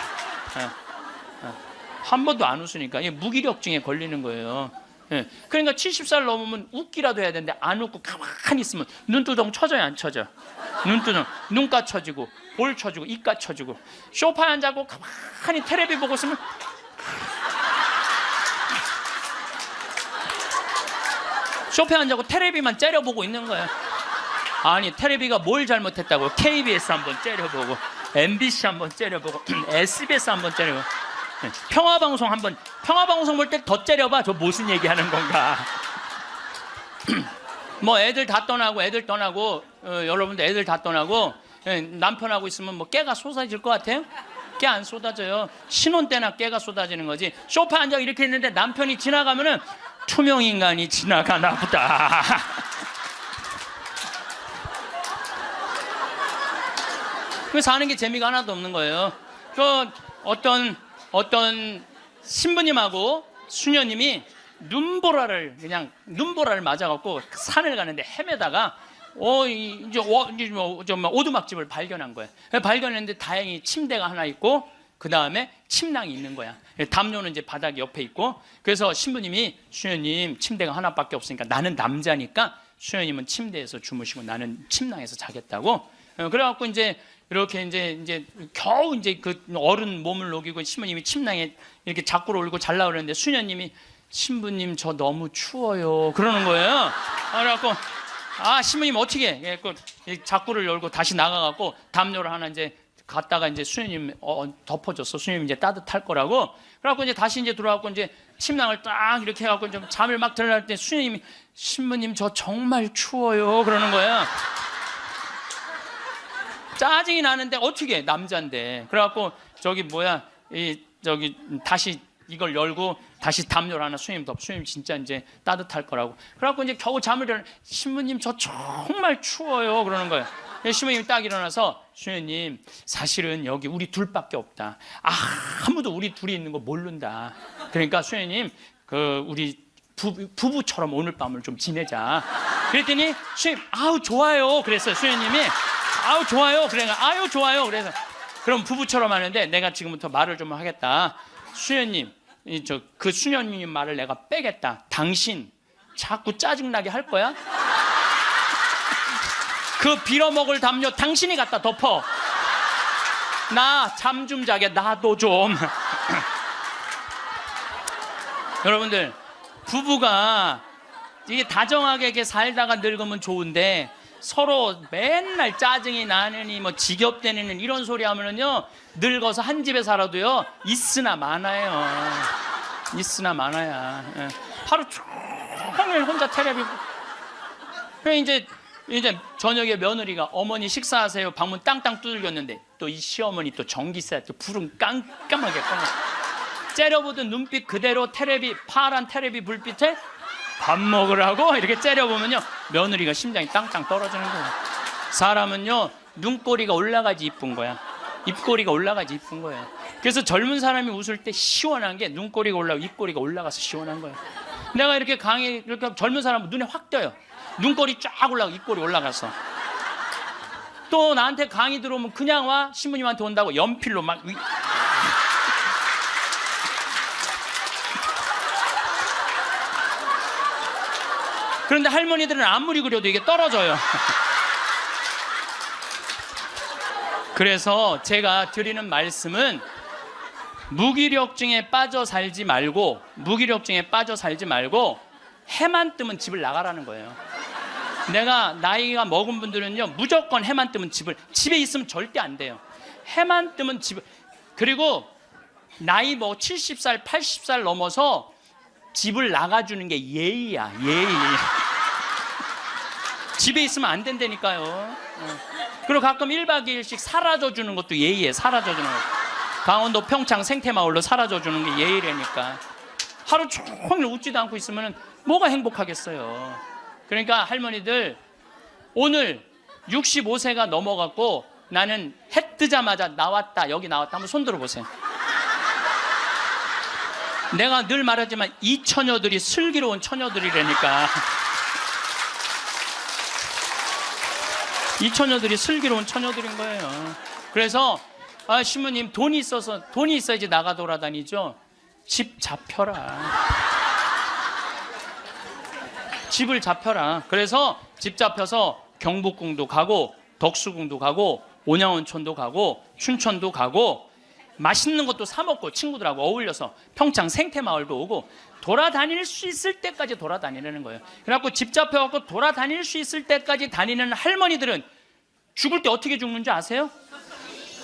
한 번도 안 웃으니까 무기력증에 걸리는 거예요. 그러니까 70살 넘으면 웃기라도 해야 되는데 안 웃고 가만히 있으면 눈두덩 쳐져요, 안 쳐져? 눈두덩, 눈가 쳐지고 볼 쳐지고 입가 쳐지고. 소파에 앉아고 가만히 텔레비 보고 있으면 소파에 앉아고 텔레비만 째려보고 있는 거야. 아니 텔레비가 뭘 잘못했다고. KBS 한번 째려보고, MBC 한번 째려보고, SBS 한번 째려보고, 평화방송 한번, 평화방송 볼 때 더 째려봐. 저 무슨 얘기하는 건가. 뭐 애들 다 떠나고 여러분들 애들 다 떠나고 남편하고 있으면 뭐 깨가 쏟아질 것 같아요? 깨 안 쏟아져요. 신혼 때나 깨가 쏟아지는 거지. 소파에 앉아 이렇게 있는데 남편이 지나가면은 투명 인간이 지나가나 보다. 그 사는 게 재미가 하나도 없는 거예요. 그 어떤 신부님하고 수녀님이 눈보라를 맞아갖고 산을 가는데 헤매다가 이제 오두막집을 발견한 거예요. 발견했는데 다행히 침대가 하나 있고 그 다음에 침낭이 있는 거야. 담요는 이제 바닥 옆에 있고, 그래서 신부님이 수녀님 침대가 하나밖에 없으니까 나는 남자니까 수녀님은 침대에서 주무시고 나는 침낭에서 자겠다고. 그래갖고 이제 이렇게 이제 겨우 이제 그 어른 몸을 녹이고 신부님이 침낭에 이렇게 자꾸로 올고 자려고 그러는데 수녀님이 신부님 저 너무 추워요 그러는 거예요. 그래갖고 신부님 어떻게 해? 자꾸를 열고 다시 나가갖고 담요를 하나 이제 갔다가 이제 수녀님 덮어줬어. 수녀님 이제 따뜻할 거라고. 그래갖고 이제 다시 이제 들어와갖고 이제 침낭을 딱 이렇게 해갖고 좀 잠을 막 들어갈 때 수녀님이 신부님 저 정말 추워요 그러는 거야. 짜증이 나는데 어떻게 해? 남자인데. 그래갖고 다시 이걸 열고 다시 담요를 하나 수녀님 수녀님 진짜 이제 따뜻할 거라고. 그래갖고 이제 겨우 잠을 일어나 신부님 저 정말 추워요 그러는 거예요. 신부님이 딱 일어나서 수녀님 사실은 여기 우리 둘밖에 없다. 아무도 우리 둘이 있는 거 모른다. 그러니까 수녀님 우리 부부처럼 오늘 밤을 좀 지내자. 그랬더니 수녀님 좋아요 그랬어요. 수녀님이 좋아요. 그래가 좋아요. 그래서 그럼 부부처럼 하는데 내가 지금부터 말을 좀 하겠다. 수녀님 그 수녀님 말을 내가 빼겠다. 당신 자꾸 짜증나게 할 거야? 그 빌어먹을 담요 당신이 갖다 덮어. 나 잠 좀 자게 나도 좀. 여러분들 부부가 이게 다정하게 이렇게 살다가 늙으면 좋은데 서로 맨날 짜증이 나느니 지겹대느니 이런 소리 하면은요 늙어서 한 집에 살아도요 있으나 마나요. 있으나 마나야. 하루 종일 혼자 텔레비. 이제 저녁에 며느리가 어머니 식사하세요 방문 땅땅 두들겼는데 또 이 시어머니 또 전기세 또 불은 깜깜하게 꺼내. 째려보던 눈빛 그대로 파란 텔레비 불빛에 밥 먹으라고 이렇게 째려보면요 며느리가 심장이 땅땅 떨어지는 거예요. 사람은요 눈꼬리가 올라가지 이쁜 거야. 입꼬리가 올라가지 이쁜 거예요. 그래서 젊은 사람이 웃을 때 시원한 게 눈꼬리가 올라가고 입꼬리가 올라가서 시원한 거예요. 내가 이렇게 젊은 사람은 눈에 확 띄어요. 눈꼬리 쫙 올라가고 입꼬리 올라가서. 또 나한테 강의 들어오면 그냥 와. 신부님한테 온다고 연필로 막 그런데 할머니들은 아무리 그려도 이게 떨어져요. 그래서 제가 드리는 말씀은 무기력증에 빠져 살지 말고 해만 뜨면 집을 나가라는 거예요. 내가 나이가 먹은 분들은요 무조건 해만 뜨면 집에 있으면 절대 안 돼요. 해만 뜨면 그리고 나이 70살 80살 넘어서 집을 나가주는 게 예의야. 예의. 집에 있으면 안 된다니까요. 그리고 가끔 1박 2일씩 사라져주는 것도 예의에 사라져주는 거. 강원도 평창 생태마을로 사라져주는 게 예의라니까. 하루 종일 웃지도 않고 있으면 뭐가 행복하겠어요. 그러니까 할머니들 오늘 65세가 넘어갔고 나는 해 뜨자마자 여기 나왔다 한번 손 들어보세요. 내가 늘 말하지만 이 처녀들이 슬기로운 처녀들이라니까. 이 처녀들이 슬기로운 처녀들인 거예요. 그래서 신부님 돈이 있어야지 나가 돌아다니죠. 집 잡혀라. 집을 잡혀라. 그래서 집 잡혀서 경복궁도 가고 덕수궁도 가고 온양온천도 가고 춘천도 가고 맛있는 것도 사 먹고 친구들하고 어울려서 평창 생태마을도 오고 돌아다닐 수 있을 때까지 돌아다니는 거예요. 그래갖고 집 잡혀갖고 돌아다닐 수 있을 때까지 다니는 할머니들은 죽을 때 어떻게 죽는지 아세요?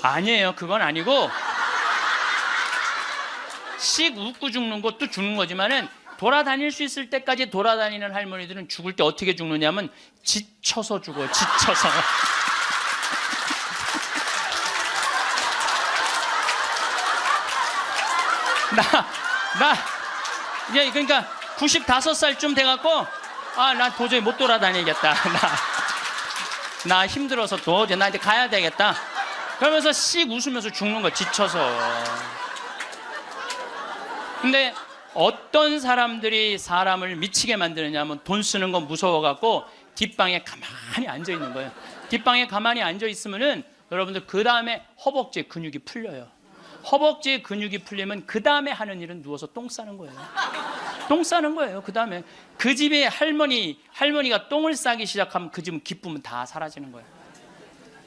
아니에요. 그건 아니고 씩 웃고 죽는 것도 죽는 거지만은 돌아다닐 수 있을 때까지 돌아다니는 할머니들은 죽을 때 어떻게 죽느냐면 지쳐서 죽어요. 지쳐서. 그러니까 95살쯤 돼갖고 나 도저히 못 돌아다니겠다. 나 힘들어서 도저히 나 이제 가야 되겠다. 그러면서 씩 웃으면서 죽는 거 지쳐서. 근데 어떤 사람들이 사람을 미치게 만드느냐면 돈 쓰는 거 무서워갖고 뒷방에 가만히 앉아 있는 거예요. 뒷방에 가만히 앉아 있으면은 여러분들 그 다음에 허벅지 근육이 풀려요. 허벅지 근육이 풀리면 그 다음에 하는 일은 누워서 똥 싸는 거예요. 똥 싸는 거예요. 그 다음에 그 집에 할머니가 똥을 싸기 시작하면 그 집은 기쁨은 다 사라지는 거예요.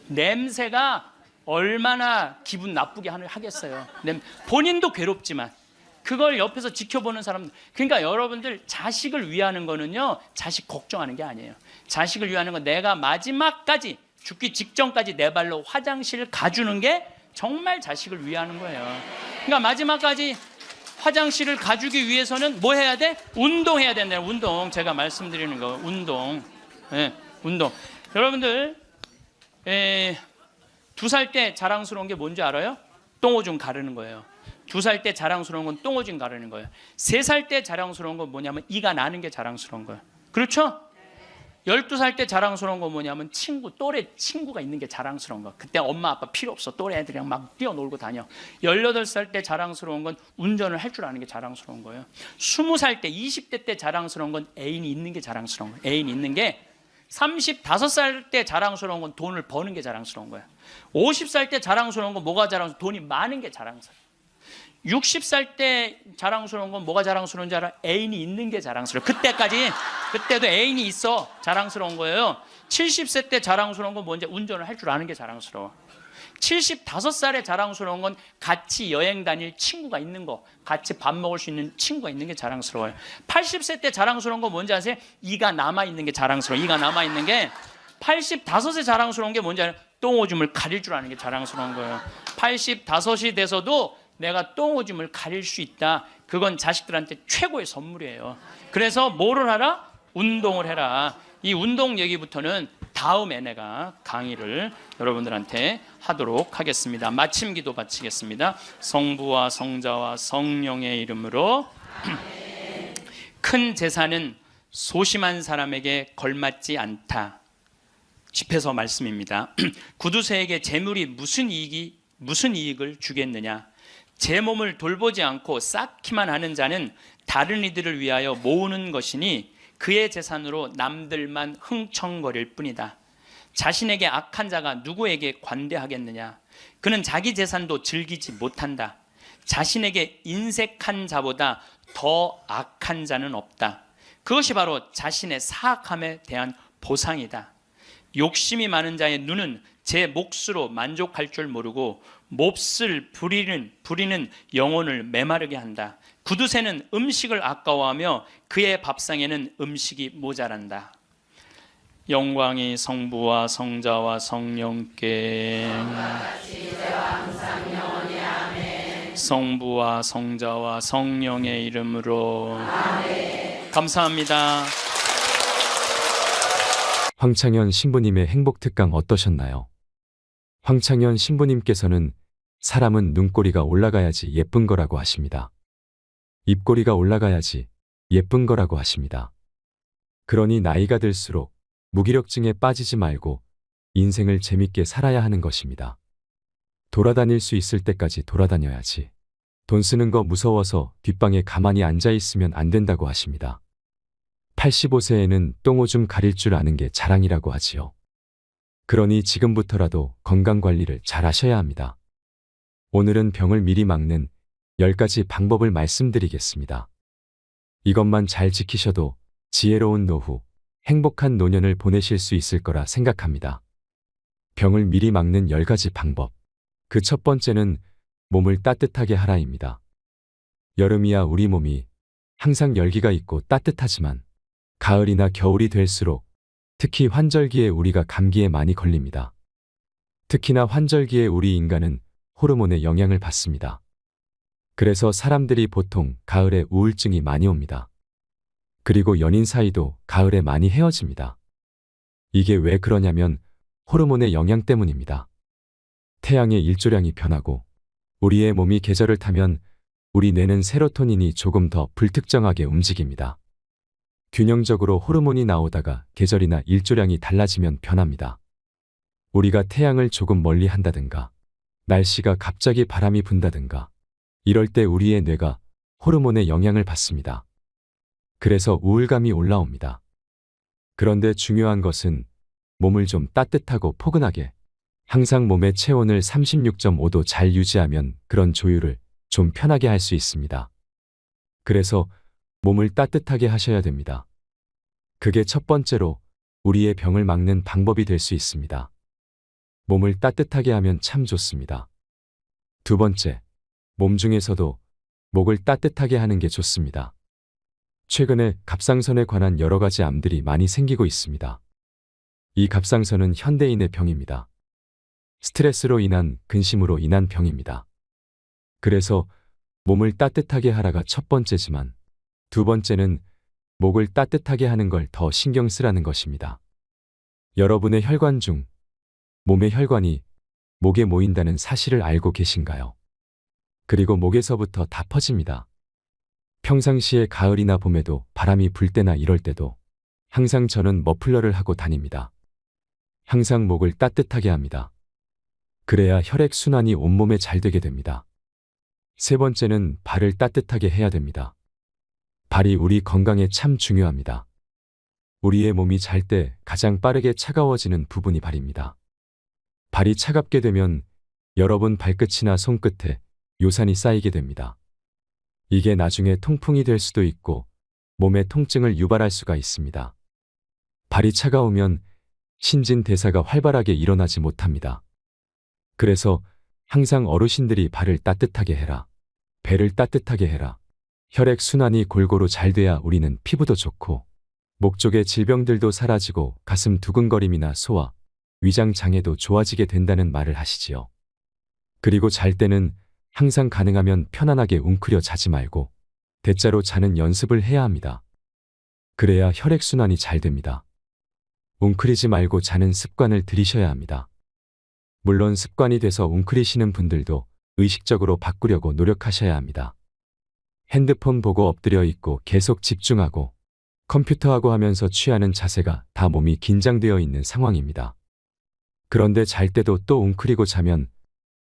냄새가 얼마나 기분 나쁘게 하겠어요. 본인도 괴롭지만 그걸 옆에서 지켜보는 사람들. 그러니까 여러분들 자식을 위하는 거는요, 자식 걱정하는 게 아니에요. 자식을 위하는 건 내가 마지막까지 죽기 직전까지 내 발로 화장실 가주는 게 정말 자식을 위하는 거예요. 그러니까 마지막까지 화장실을 가주기 위해서는 뭐 해야 돼? 운동해야 된다. 운동. 제가 말씀드리는 거 운동. 네, 운동. 여러분들 2살 때 자랑스러운 게 뭔지 알아요? 똥오줌 가르는 거예요. 2살 때 자랑스러운 건 똥오줌 가르는 거예요. 3살 때 자랑스러운 건 뭐냐면 이가 나는 게 자랑스러운 거예요. 그렇죠? 12살 때 자랑스러운 건 뭐냐면 또래 친구가 있는 게 자랑스러운 거. 그때 엄마 아빠 필요 없어. 또래 애들이랑 막 뛰어놀고 다녀. 18살 때 자랑스러운 건 운전을 할 줄 아는 게 자랑스러운 거예요. 20살 때 20대 때 자랑스러운 건 애인이 있는 게 자랑스러운 거예요. 애인이 있는 게 35살 때 자랑스러운 건 돈을 버는 게 자랑스러운 거예요. 50살 때 자랑스러운 건 뭐가 자랑스러운? 돈이 많은 게 자랑스러워요. 60살 때 자랑스러운 건 뭐가 자랑스러운지 알아? 애인이 있는 게 자랑스러워. 그때도 애인이 있어 자랑스러운 거예요. 70세 때 자랑스러운 건 뭔지? 운전을 할 줄 아는 게 자랑스러워. 75살에 자랑스러운 건 같이 여행 다닐 친구가 있는 거, 같이 밥 먹을 수 있는 친구가 있는 게 자랑스러워요. 80세 때 자랑스러운 건 뭔지 아세요? 이가 남아있는 게 자랑스러워. 이가 남아있는 게. 85세 자랑스러운 게 뭔지 알아요? 똥오줌을 가릴 줄 아는 게 자랑스러운 거예요. 85이 돼서도 내가 똥오줌을 가릴 수 있다. 그건 자식들한테 최고의 선물이에요. 그래서 뭐를 하라? 운동을 해라. 이 운동 얘기부터는 다음에 내가 강의를 여러분들한테 하도록 하겠습니다. 마침 기도 바치겠습니다. 성부와 성자와 성령의 이름으로. 큰 재산은 소심한 사람에게 걸맞지 않다. 집에서 말씀입니다. 구두쇠에게 재물이 무슨 이익을 주겠느냐? 제 몸을 돌보지 않고 쌓기만 하는 자는 다른 이들을 위하여 모으는 것이니 그의 재산으로 남들만 흥청거릴 뿐이다. 자신에게 악한 자가 누구에게 관대하겠느냐? 그는 자기 재산도 즐기지 못한다. 자신에게 인색한 자보다 더 악한 자는 없다. 그것이 바로 자신의 사악함에 대한 보상이다. 욕심이 많은 자의 눈은 제 몫으로 만족할 줄 모르고 몹쓸 부리는 영혼을 메마르게 한다. 구두쇠는 음식을 아까워하며 그의 밥상에는 음식이 모자란다. 영광이 성부와 성자와 성령께. 성부와 성자와 성령의 이름으로. 감사합니다.
황창현 신부님의 행복특강 어떠셨나요? 황창현 신부님께서는 사람은 눈꼬리가 올라가야지 예쁜 거라고 하십니다. 입꼬리가 올라가야지 예쁜 거라고 하십니다. 그러니 나이가 들수록 무기력증에 빠지지 말고 인생을 재밌게 살아야 하는 것입니다. 돌아다닐 수 있을 때까지 돌아다녀야지. 돈 쓰는 거 무서워서 뒷방에 가만히 앉아 있으면 안 된다고 하십니다. 85세에는 똥오줌 가릴 줄 아는 게 자랑이라고 하지요. 그러니 지금부터라도 건강관리를 잘 하셔야 합니다. 오늘은 병을 미리 막는 10가지 방법을 말씀드리겠습니다. 이것만 잘 지키셔도 지혜로운 노후, 행복한 노년을 보내실 수 있을 거라 생각합니다. 병을 미리 막는 10가지 방법. 그 첫 번째는 몸을 따뜻하게 하라입니다. 여름이야 우리 몸이 항상 열기가 있고 따뜻하지만 가을이나 겨울이 될수록 특히 환절기에 우리가 감기에 많이 걸립니다. 특히나 환절기에 우리 인간은 호르몬의 영향을 받습니다. 그래서 사람들이 보통 가을에 우울증이 많이 옵니다. 그리고 연인 사이도 가을에 많이 헤어집니다. 이게 왜 그러냐면 호르몬의 영향 때문입니다. 태양의 일조량이 변하고 우리의 몸이 계절을 타면 우리 뇌는 세로토닌이 조금 더 불특정하게 움직입니다. 균형적으로 호르몬이 나오다가 계절이나 일조량이 달라지면 변합니다. 우리가 태양을 조금 멀리 한다든가 날씨가 갑자기 바람이 분다든가 이럴 때 우리의 뇌가 호르몬의 영향을 받습니다. 그래서 우울감이 올라옵니다. 그런데 중요한 것은 몸을 좀 따뜻하고 포근하게, 항상 몸의 체온을 36.5도 잘 유지하면 그런 조율을 좀 편하게 할 수 있습니다. 그래서 몸을 따뜻하게 하셔야 됩니다. 그게 첫 번째로 우리의 병을 막는 방법이 될 수 있습니다. 몸을 따뜻하게 하면 참 좋습니다. 두 번째, 몸 중에서도 목을 따뜻하게 하는 게 좋습니다. 최근에 갑상선에 관한 여러 가지 암들이 많이 생기고 있습니다. 이 갑상선은 현대인의 병입니다. 스트레스로 인한 근심으로 인한 병입니다. 그래서 몸을 따뜻하게 하라가 첫 번째지만 두 번째는 목을 따뜻하게 하는 걸 더 신경 쓰라는 것입니다. 여러분의 혈관 중 몸의 혈관이 목에 모인다는 사실을 알고 계신가요? 그리고 목에서부터 다 퍼집니다. 평상시에 가을이나 봄에도 바람이 불 때나 이럴 때도 항상 저는 머플러를 하고 다닙니다. 항상 목을 따뜻하게 합니다. 그래야 혈액순환이 온몸에 잘 되게 됩니다. 세 번째는 발을 따뜻하게 해야 됩니다. 발이 우리 건강에 참 중요합니다. 우리의 몸이 잘 때 가장 빠르게 차가워지는 부분이 발입니다. 발이 차갑게 되면 여러분 발끝이나 손끝에 요산이 쌓이게 됩니다. 이게 나중에 통풍이 될 수도 있고 몸에 통증을 유발할 수가 있습니다. 발이 차가우면 신진대사가 활발하게 일어나지 못합니다. 그래서 항상 어르신들이 발을 따뜻하게 해라, 배를 따뜻하게 해라. 혈액순환이 골고루 잘 돼야 우리는 피부도 좋고 목 쪽의 질병들도 사라지고 가슴 두근거림이나 소화, 위장 장애도 좋아지게 된다는 말을 하시지요. 그리고 잘 때는 항상 가능하면 편안하게 웅크려 자지 말고 대자로 자는 연습을 해야 합니다. 그래야 혈액순환이 잘 됩니다. 웅크리지 말고 자는 습관을 들이셔야 합니다. 물론 습관이 돼서 웅크리시는 분들도 의식적으로 바꾸려고 노력하셔야 합니다. 핸드폰 보고 엎드려 있고 계속 집중하고 컴퓨터하고 하면서 취하는 자세가 다 몸이 긴장되어 있는 상황입니다. 그런데 잘 때도 또 웅크리고 자면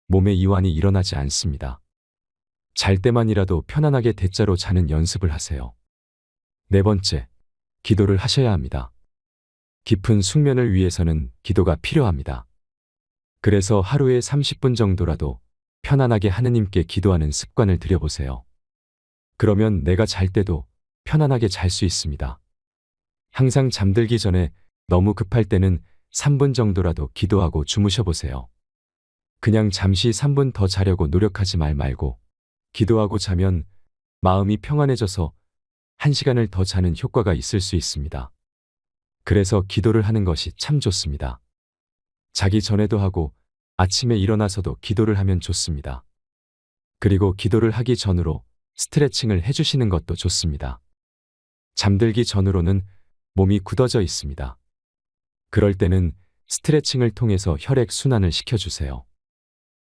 몸에 이완이 일어나지 않습니다. 잘 때만이라도 편안하게 대자로 자는 연습을 하세요. 네 번째, 기도를 하셔야 합니다. 깊은 숙면을 위해서는 기도가 필요합니다. 그래서 하루에 30분 정도라도 편안하게 하느님께 기도하는 습관을 들여보세요. 그러면 내가 잘 때도 편안하게 잘 수 있습니다. 항상 잠들기 전에 너무 급할 때는 3분 정도라도 기도하고 주무셔 보세요. 그냥 잠시 3분 더 자려고 노력하지 말고 기도하고 자면 마음이 평안해져서 1시간을 더 자는 효과가 있을 수 있습니다. 그래서 기도를 하는 것이 참 좋습니다. 자기 전에도 하고 아침에 일어나서도 기도를 하면 좋습니다. 그리고 기도를 하기 전으로 스트레칭을 해주시는 것도 좋습니다. 잠들기 전으로는 몸이 굳어져 있습니다. 그럴 때는 스트레칭을 통해서 혈액 순환을 시켜주세요.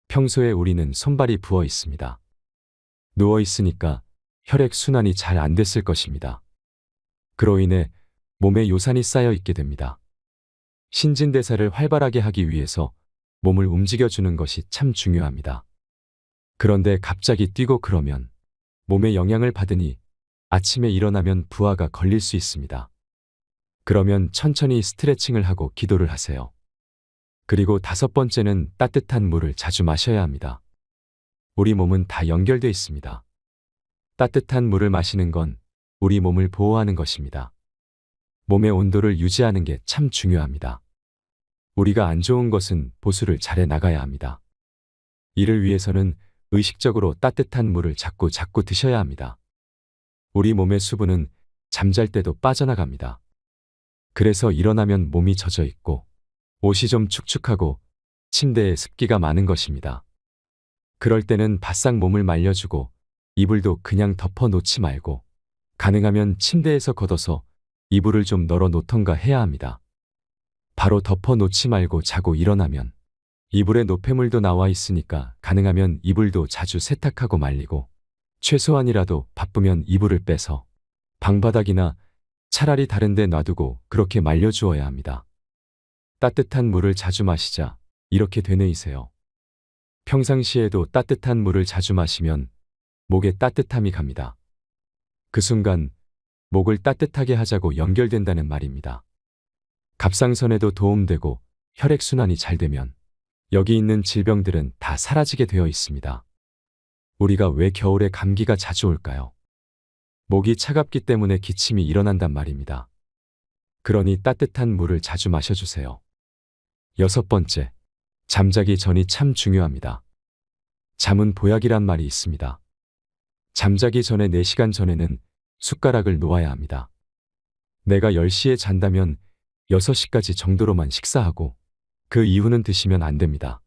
평소에 우리는 손발이 부어 있습니다. 누워 있으니까 혈액 순환이 잘 안 됐을 것입니다. 그로 인해 몸에 요산이 쌓여 있게 됩니다. 신진대사를 활발하게 하기 위해서 몸을 움직여주는 것이 참 중요합니다. 그런데 갑자기 뛰고 그러면 몸에 영향을 받으니 아침에 일어나면 부하가 걸릴 수 있습니다. 그러면 천천히 스트레칭을 하고 기도를 하세요. 그리고 5번째는 따뜻한 물을 자주 마셔야 합니다. 우리 몸은 다 연결되어 있습니다. 따뜻한 물을 마시는 건 우리 몸을 보호하는 것입니다. 몸의 온도를 유지하는 게 참 중요합니다. 우리가 안 좋은 것은 보수를 잘해 나가야 합니다. 이를 위해서는 의식적으로 따뜻한 물을 자꾸 드셔야 합니다. 우리 몸의 수분은 잠잘 때도 빠져나갑니다. 그래서 일어나면 몸이 젖어 있고 옷이 좀 축축하고 침대에 습기가 많은 것입니다. 그럴 때는 바싹 몸을 말려주고 이불도 그냥 덮어 놓지 말고 가능하면 침대에서 걷어서 이불을 좀 널어 놓던가 해야 합니다. 바로 덮어 놓지 말고 자고 일어나면 이불에 노폐물도 나와 있으니까 가능하면 이불도 자주 세탁하고 말리고 최소한이라도 바쁘면 이불을 빼서 방바닥이나 차라리 다른 데 놔두고 그렇게 말려주어야 합니다. 따뜻한 물을 자주 마시자 이렇게 되뇌이세요. 평상시에도 따뜻한 물을 자주 마시면 목에 따뜻함이 갑니다. 그 순간 목을 따뜻하게 하자고 연결된다는 말입니다. 갑상선에도 도움되고 혈액순환이 잘 되면 여기 있는 질병들은 다 사라지게 되어 있습니다. 우리가 왜 겨울에 감기가 자주 올까요? 목이 차갑기 때문에 기침이 일어난단 말입니다. 그러니 따뜻한 물을 자주 마셔주세요. 6번째, 잠자기 전이 참 중요합니다. 잠은 보약이란 말이 있습니다. 잠자기 전에 4시간 전에는 숟가락을 놓아야 합니다. 내가 10시에 잔다면 6시까지 정도로만 식사하고 그 이후는 드시면 안 됩니다.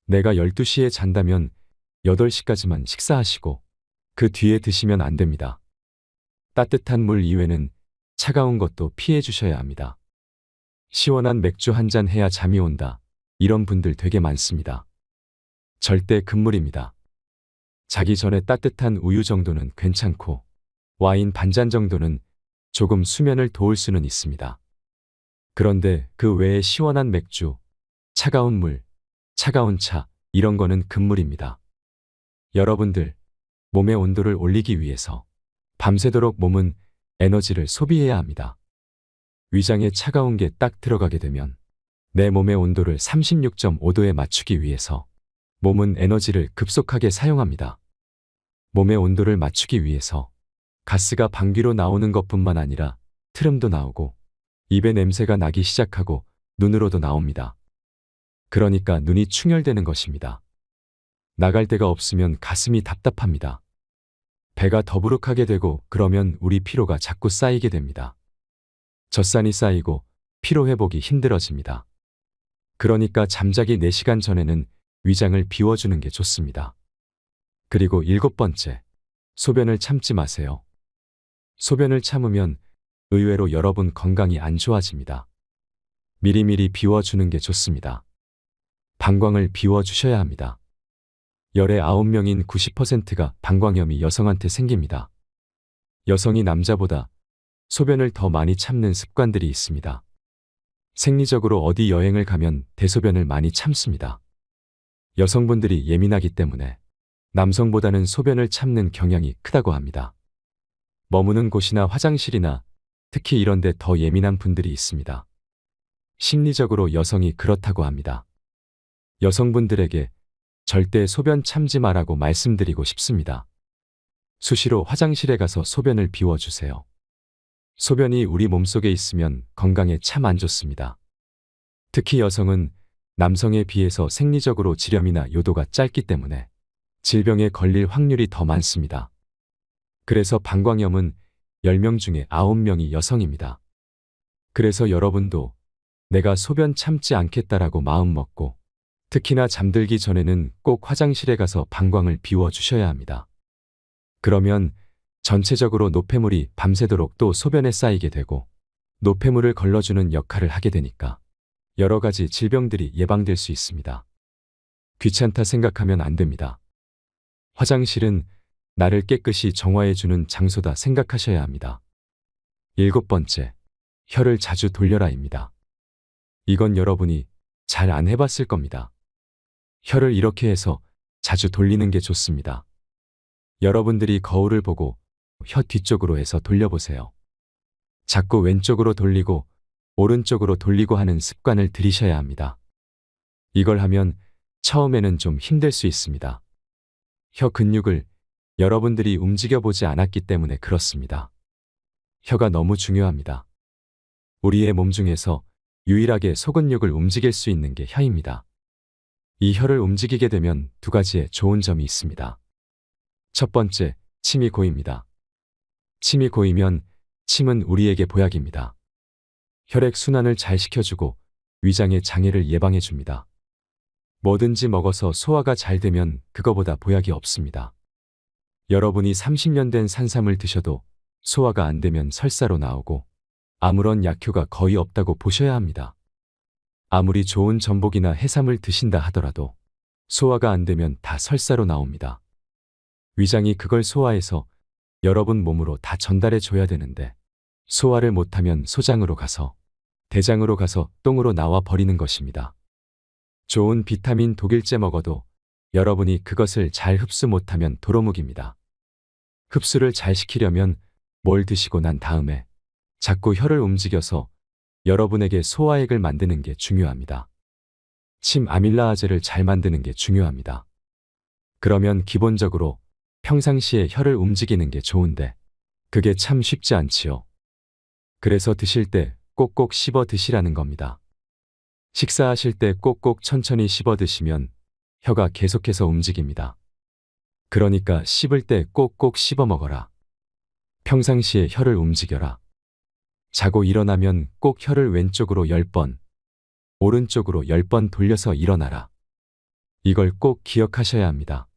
내가 12시에 잔다면 8시까지만 식사하시고 그 뒤에 드시면 안 됩니다. 따뜻한 물 이외는 차가운 것도 피해 주셔야 합니다. 시원한 맥주 한 잔 해야 잠이 온다. 이런 분들 되게 많습니다. 절대 금물입니다. 자기 전에 따뜻한 우유 정도는 괜찮고 와인 반잔 정도는 조금 수면을 도울 수는 있습니다. 그런데 그 외에 시원한 맥주, 차가운 물, 차가운 차 이런 거는 금물입니다. 여러분들, 몸의 온도를 올리기 위해서 밤새도록 몸은 에너지를 소비해야 합니다. 위장에 차가운 게 딱 들어가게 되면 내 몸의 온도를 36.5도에 맞추기 위해서 몸은 에너지를 급속하게 사용합니다. 몸의 온도를 맞추기 위해서 가스가 방귀로 나오는 것뿐만 아니라 트름도 나오고 입에 냄새가 나기 시작하고 눈으로도 나옵니다. 그러니까 눈이 충혈되는 것입니다. 나갈 데가 없으면 가슴이 답답합니다. 배가 더부룩하게 되고 그러면 우리 피로가 자꾸 쌓이게 됩니다. 젖산이 쌓이고 피로 회복이 힘들어집니다. 그러니까 잠자기 4시간 전에는 위장을 비워주는 게 좋습니다. 그리고 7번째, 소변을 참지 마세요. 소변을 참으면 의외로 여러분 건강이 안 좋아집니다. 미리미리 비워주는 게 좋습니다. 방광을 비워주셔야 합니다. 열의 9명인 90%가 방광염이 여성한테 생깁니다. 여성이 남자보다 소변을 더 많이 참는 습관들이 있습니다. 생리적으로 어디 여행을 가면 대소변을 많이 참습니다. 여성분들이 예민하기 때문에 남성보다는 소변을 참는 경향이 크다고 합니다. 머무는 곳이나 화장실이나 특히 이런 데 더 예민한 분들이 있습니다. 심리적으로 여성이 그렇다고 합니다. 여성분들에게 절대 소변 참지 마라고 말씀드리고 싶습니다. 수시로 화장실에 가서 소변을 비워주세요. 소변이 우리 몸속에 있으면 건강에 참 안 좋습니다. 특히 여성은 남성에 비해서 생리적으로 지렴이나 요도가 짧기 때문에 질병에 걸릴 확률이 더 많습니다. 그래서 방광염은 10명 중에 9명이 여성입니다. 그래서 여러분도 내가 소변 참지 않겠다라고 마음 먹고 특히나 잠들기 전에는 꼭 화장실에 가서 방광을 비워주셔야 합니다. 그러면 전체적으로 노폐물이 밤새도록 또 소변에 쌓이게 되고 노폐물을 걸러주는 역할을 하게 되니까 여러 가지 질병들이 예방될 수 있습니다. 귀찮다 생각하면 안 됩니다. 화장실은 나를 깨끗이 정화해주는 장소다 생각하셔야 합니다. 7번째, 혀를 자주 돌려라입니다. 이건 여러분이 잘 안 해봤을 겁니다. 혀를 이렇게 해서 자주 돌리는 게 좋습니다. 여러분들이 거울을 보고 혀 뒤쪽으로 해서 돌려보세요. 자꾸 왼쪽으로 돌리고 오른쪽으로 돌리고 하는 습관을 들이셔야 합니다. 이걸 하면 처음에는 좀 힘들 수 있습니다. 혀 근육을 여러분들이 움직여보지 않았기 때문에 그렇습니다. 혀가 너무 중요합니다. 우리의 몸 중에서 유일하게 소근육을 움직일 수 있는 게 혀입니다. 이 혀를 움직이게 되면 2가지의 좋은 점이 있습니다. 첫 번째, 침이 고입니다. 침이 고이면 침은 우리에게 보약입니다. 혈액 순환을 잘 시켜주고 위장의 장애를 예방해줍니다. 뭐든지 먹어서 소화가 잘 되면 그거보다 보약이 없습니다. 여러분이 30년 된 산삼을 드셔도 소화가 안 되면 설사로 나오고 아무런 약효가 거의 없다고 보셔야 합니다. 아무리 좋은 전복이나 해삼을 드신다 하더라도 소화가 안 되면 다 설사로 나옵니다. 위장이 그걸 소화해서 여러분 몸으로 다 전달해 줘야 되는데 소화를 못하면 소장으로 가서 대장으로 가서 똥으로 나와 버리는 것입니다. 좋은 비타민 독일제 먹어도 여러분이 그것을 잘 흡수 못하면 도루묵입니다. 흡수를 잘 시키려면 뭘 드시고 난 다음에 자꾸 혀를 움직여서 여러분에게 소화액을 만드는 게 중요합니다. 침 아밀라아제를 잘 만드는 게 중요합니다. 그러면 기본적으로 평상시에 혀를 움직이는 게 좋은데 그게 참 쉽지 않지요. 그래서 드실 때 꼭꼭 씹어 드시라는 겁니다. 식사하실 때 꼭꼭 천천히 씹어 드시면 혀가 계속해서 움직입니다. 그러니까 씹을 때 꼭꼭 씹어 먹어라. 평상시에 혀를 움직여라. 자고 일어나면 꼭 혀를 왼쪽으로 10번, 오른쪽으로 10번 돌려서 일어나라. 이걸 꼭 기억하셔야 합니다.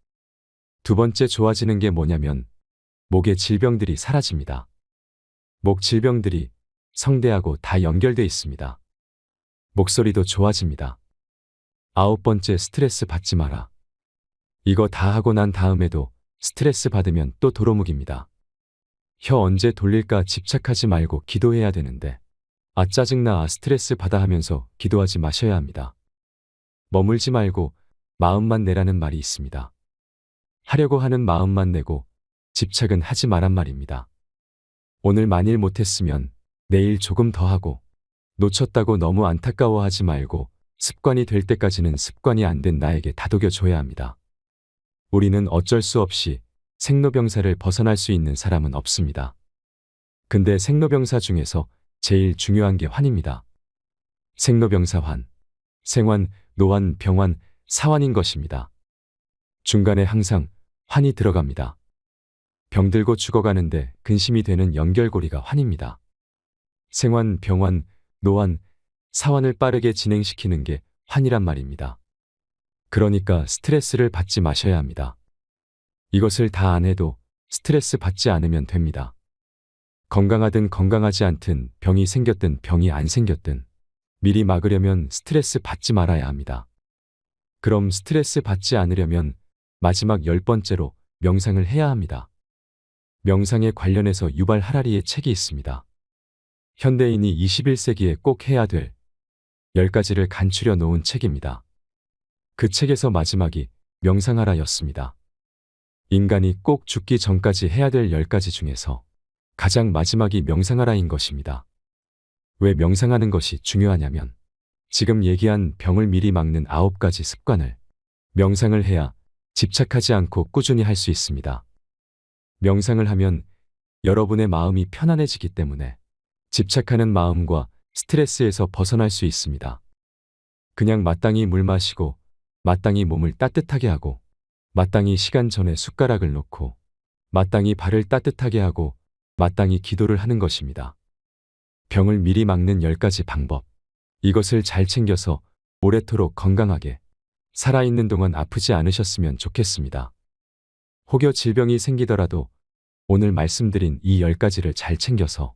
두 번째 좋아지는 게 뭐냐면 목의 질병들이 사라집니다. 목 질병들이 성대하고 다 연결돼 있습니다. 목소리도 좋아집니다. 9번째 스트레스 받지 마라. 이거 다 하고 난 다음에도 스트레스 받으면 또 도루묵입니다. 혀 언제 돌릴까 집착하지 말고 기도해야 되는데 아 짜증나 아 스트레스 받아 하면서 기도하지 마셔야 합니다. 머물지 말고 마음만 내라는 말이 있습니다. 하려고 하는 마음만 내고 집착은 하지 마란 말입니다. 오늘 만일 못했으면 내일 조금 더 하고 놓쳤다고 너무 안타까워하지 말고 습관이 될 때까지는 습관이 안 된 나에게 다독여 줘야 합니다. 우리는 어쩔 수 없이 생로병사를 벗어날 수 있는 사람은 없습니다. 근데 생로병사 중에서 제일 중요한 게 환입니다. 생로병사 환, 생환, 노환, 병환, 사환인 것입니다. 중간에 항상 환이 들어갑니다. 병들고 죽어가는데 근심이 되는 연결고리가 환입니다. 생환, 병환, 노환, 사환을 빠르게 진행시키는 게 환이란 말입니다. 그러니까 스트레스를 받지 마셔야 합니다. 이것을 다 안 해도 스트레스 받지 않으면 됩니다. 건강하든 건강하지 않든 병이 생겼든 병이 안 생겼든 미리 막으려면 스트레스 받지 말아야 합니다. 그럼 스트레스 받지 않으려면 마지막 10번째로 명상을 해야 합니다. 명상에 관련해서 유발 하라리의 책이 있습니다. 현대인이 21세기에 꼭 해야 될 10가지를 간추려 놓은 책입니다. 그 책에서 마지막이 명상하라였습니다. 인간이 꼭 죽기 전까지 해야 될 10가지 중에서 가장 마지막이 명상하라인 것입니다. 왜 명상하는 것이 중요하냐면 지금 얘기한 병을 미리 막는 9가지 습관을 명상을 해야 집착하지 않고 꾸준히 할 수 있습니다. 명상을 하면 여러분의 마음이 편안해지기 때문에 집착하는 마음과 스트레스에서 벗어날 수 있습니다. 그냥 마땅히 물 마시고 마땅히 몸을 따뜻하게 하고 마땅히 시간 전에 숟가락을 놓고 마땅히 발을 따뜻하게 하고 마땅히 기도를 하는 것입니다. 병을 미리 막는 10가지 방법. 이것을 잘 챙겨서 오래도록 건강하게 살아있는 동안 아프지 않으셨으면 좋겠습니다. 혹여 질병이 생기더라도 오늘 말씀드린 이 10가지를 잘 챙겨서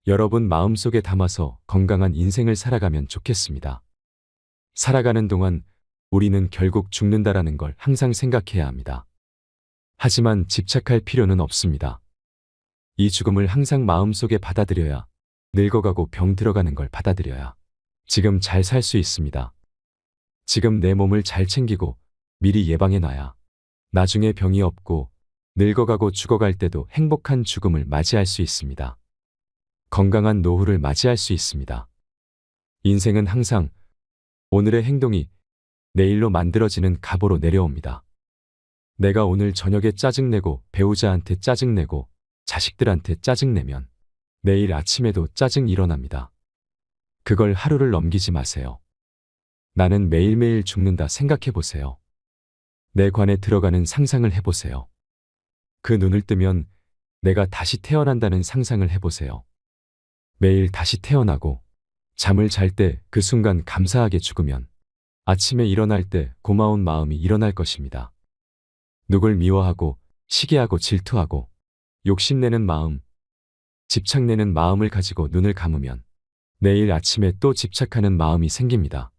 여러분 마음속에 담아서 건강한 인생을 살아가면 좋겠습니다. 살아가는 동안 우리는 결국 죽는다라는 걸 항상 생각해야 합니다. 하지만 집착할 필요는 없습니다. 이 죽음을 항상 마음속에 받아들여야 늙어가고 병 들어가는 걸 받아들여야 지금 잘 살 수 있습니다. 지금 내 몸을 잘 챙기고 미리 예방해놔야 나중에 병이 없고 늙어가고 죽어갈 때도 행복한 죽음을 맞이할 수 있습니다. 건강한 노후를 맞이할 수 있습니다. 인생은 항상 오늘의 행동이 내일로 만들어지는 갑오로 내려옵니다. 내가 오늘 저녁에 짜증내고 배우자한테 짜증내고 자식들한테 짜증내면 내일 아침에도 짜증 일어납니다. 그걸 하루를 넘기지 마세요. 나는 매일매일 죽는다 생각해 보세요. 내 관에 들어가는 상상을 해보세요. 그 눈을 뜨면 내가 다시 태어난다는 상상을 해보세요. 매일 다시 태어나고 잠을 잘 때 그 순간 감사하게 죽으면 아침에 일어날 때 고마운 마음이 일어날 것입니다. 누굴 미워하고 시기하고 질투하고 욕심내는 마음, 집착내는 마음을 가지고 눈을 감으면 내일 아침에 또 집착하는 마음이 생깁니다.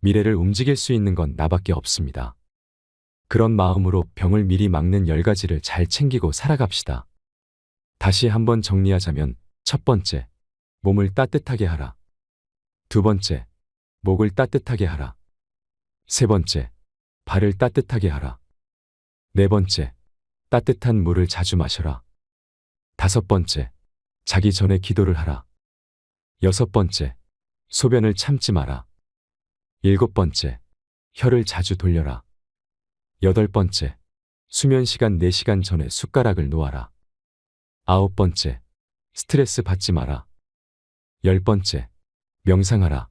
미래를 움직일 수 있는 건 나밖에 없습니다. 그런 마음으로 병을 미리 막는 10가지를 잘 챙기고 살아갑시다. 다시 한번 정리하자면 첫 번째, 몸을 따뜻하게 하라. 두 번째, 목을 따뜻하게 하라. 세 번째, 발을 따뜻하게 하라. 네 번째, 따뜻한 물을 자주 마셔라. 다섯 번째, 자기 전에 기도를 하라. 여섯 번째, 소변을 참지 마라. 일곱 번째, 혀를 자주 돌려라. 여덟 번째, 수면 시간 4시간 전에 숟가락을 놓아라. 아홉 번째, 스트레스 받지 마라. 열 번째, 명상하라.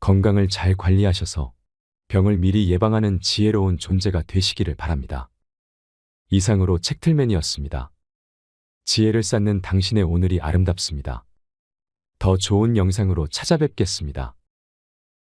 건강을 잘 관리하셔서 병을 미리 예방하는 지혜로운 존재가 되시기를 바랍니다. 이상으로 책틀맨이었습니다. 지혜를 쌓는 당신의 오늘이 아름답습니다. 더 좋은 영상으로 찾아뵙겠습니다.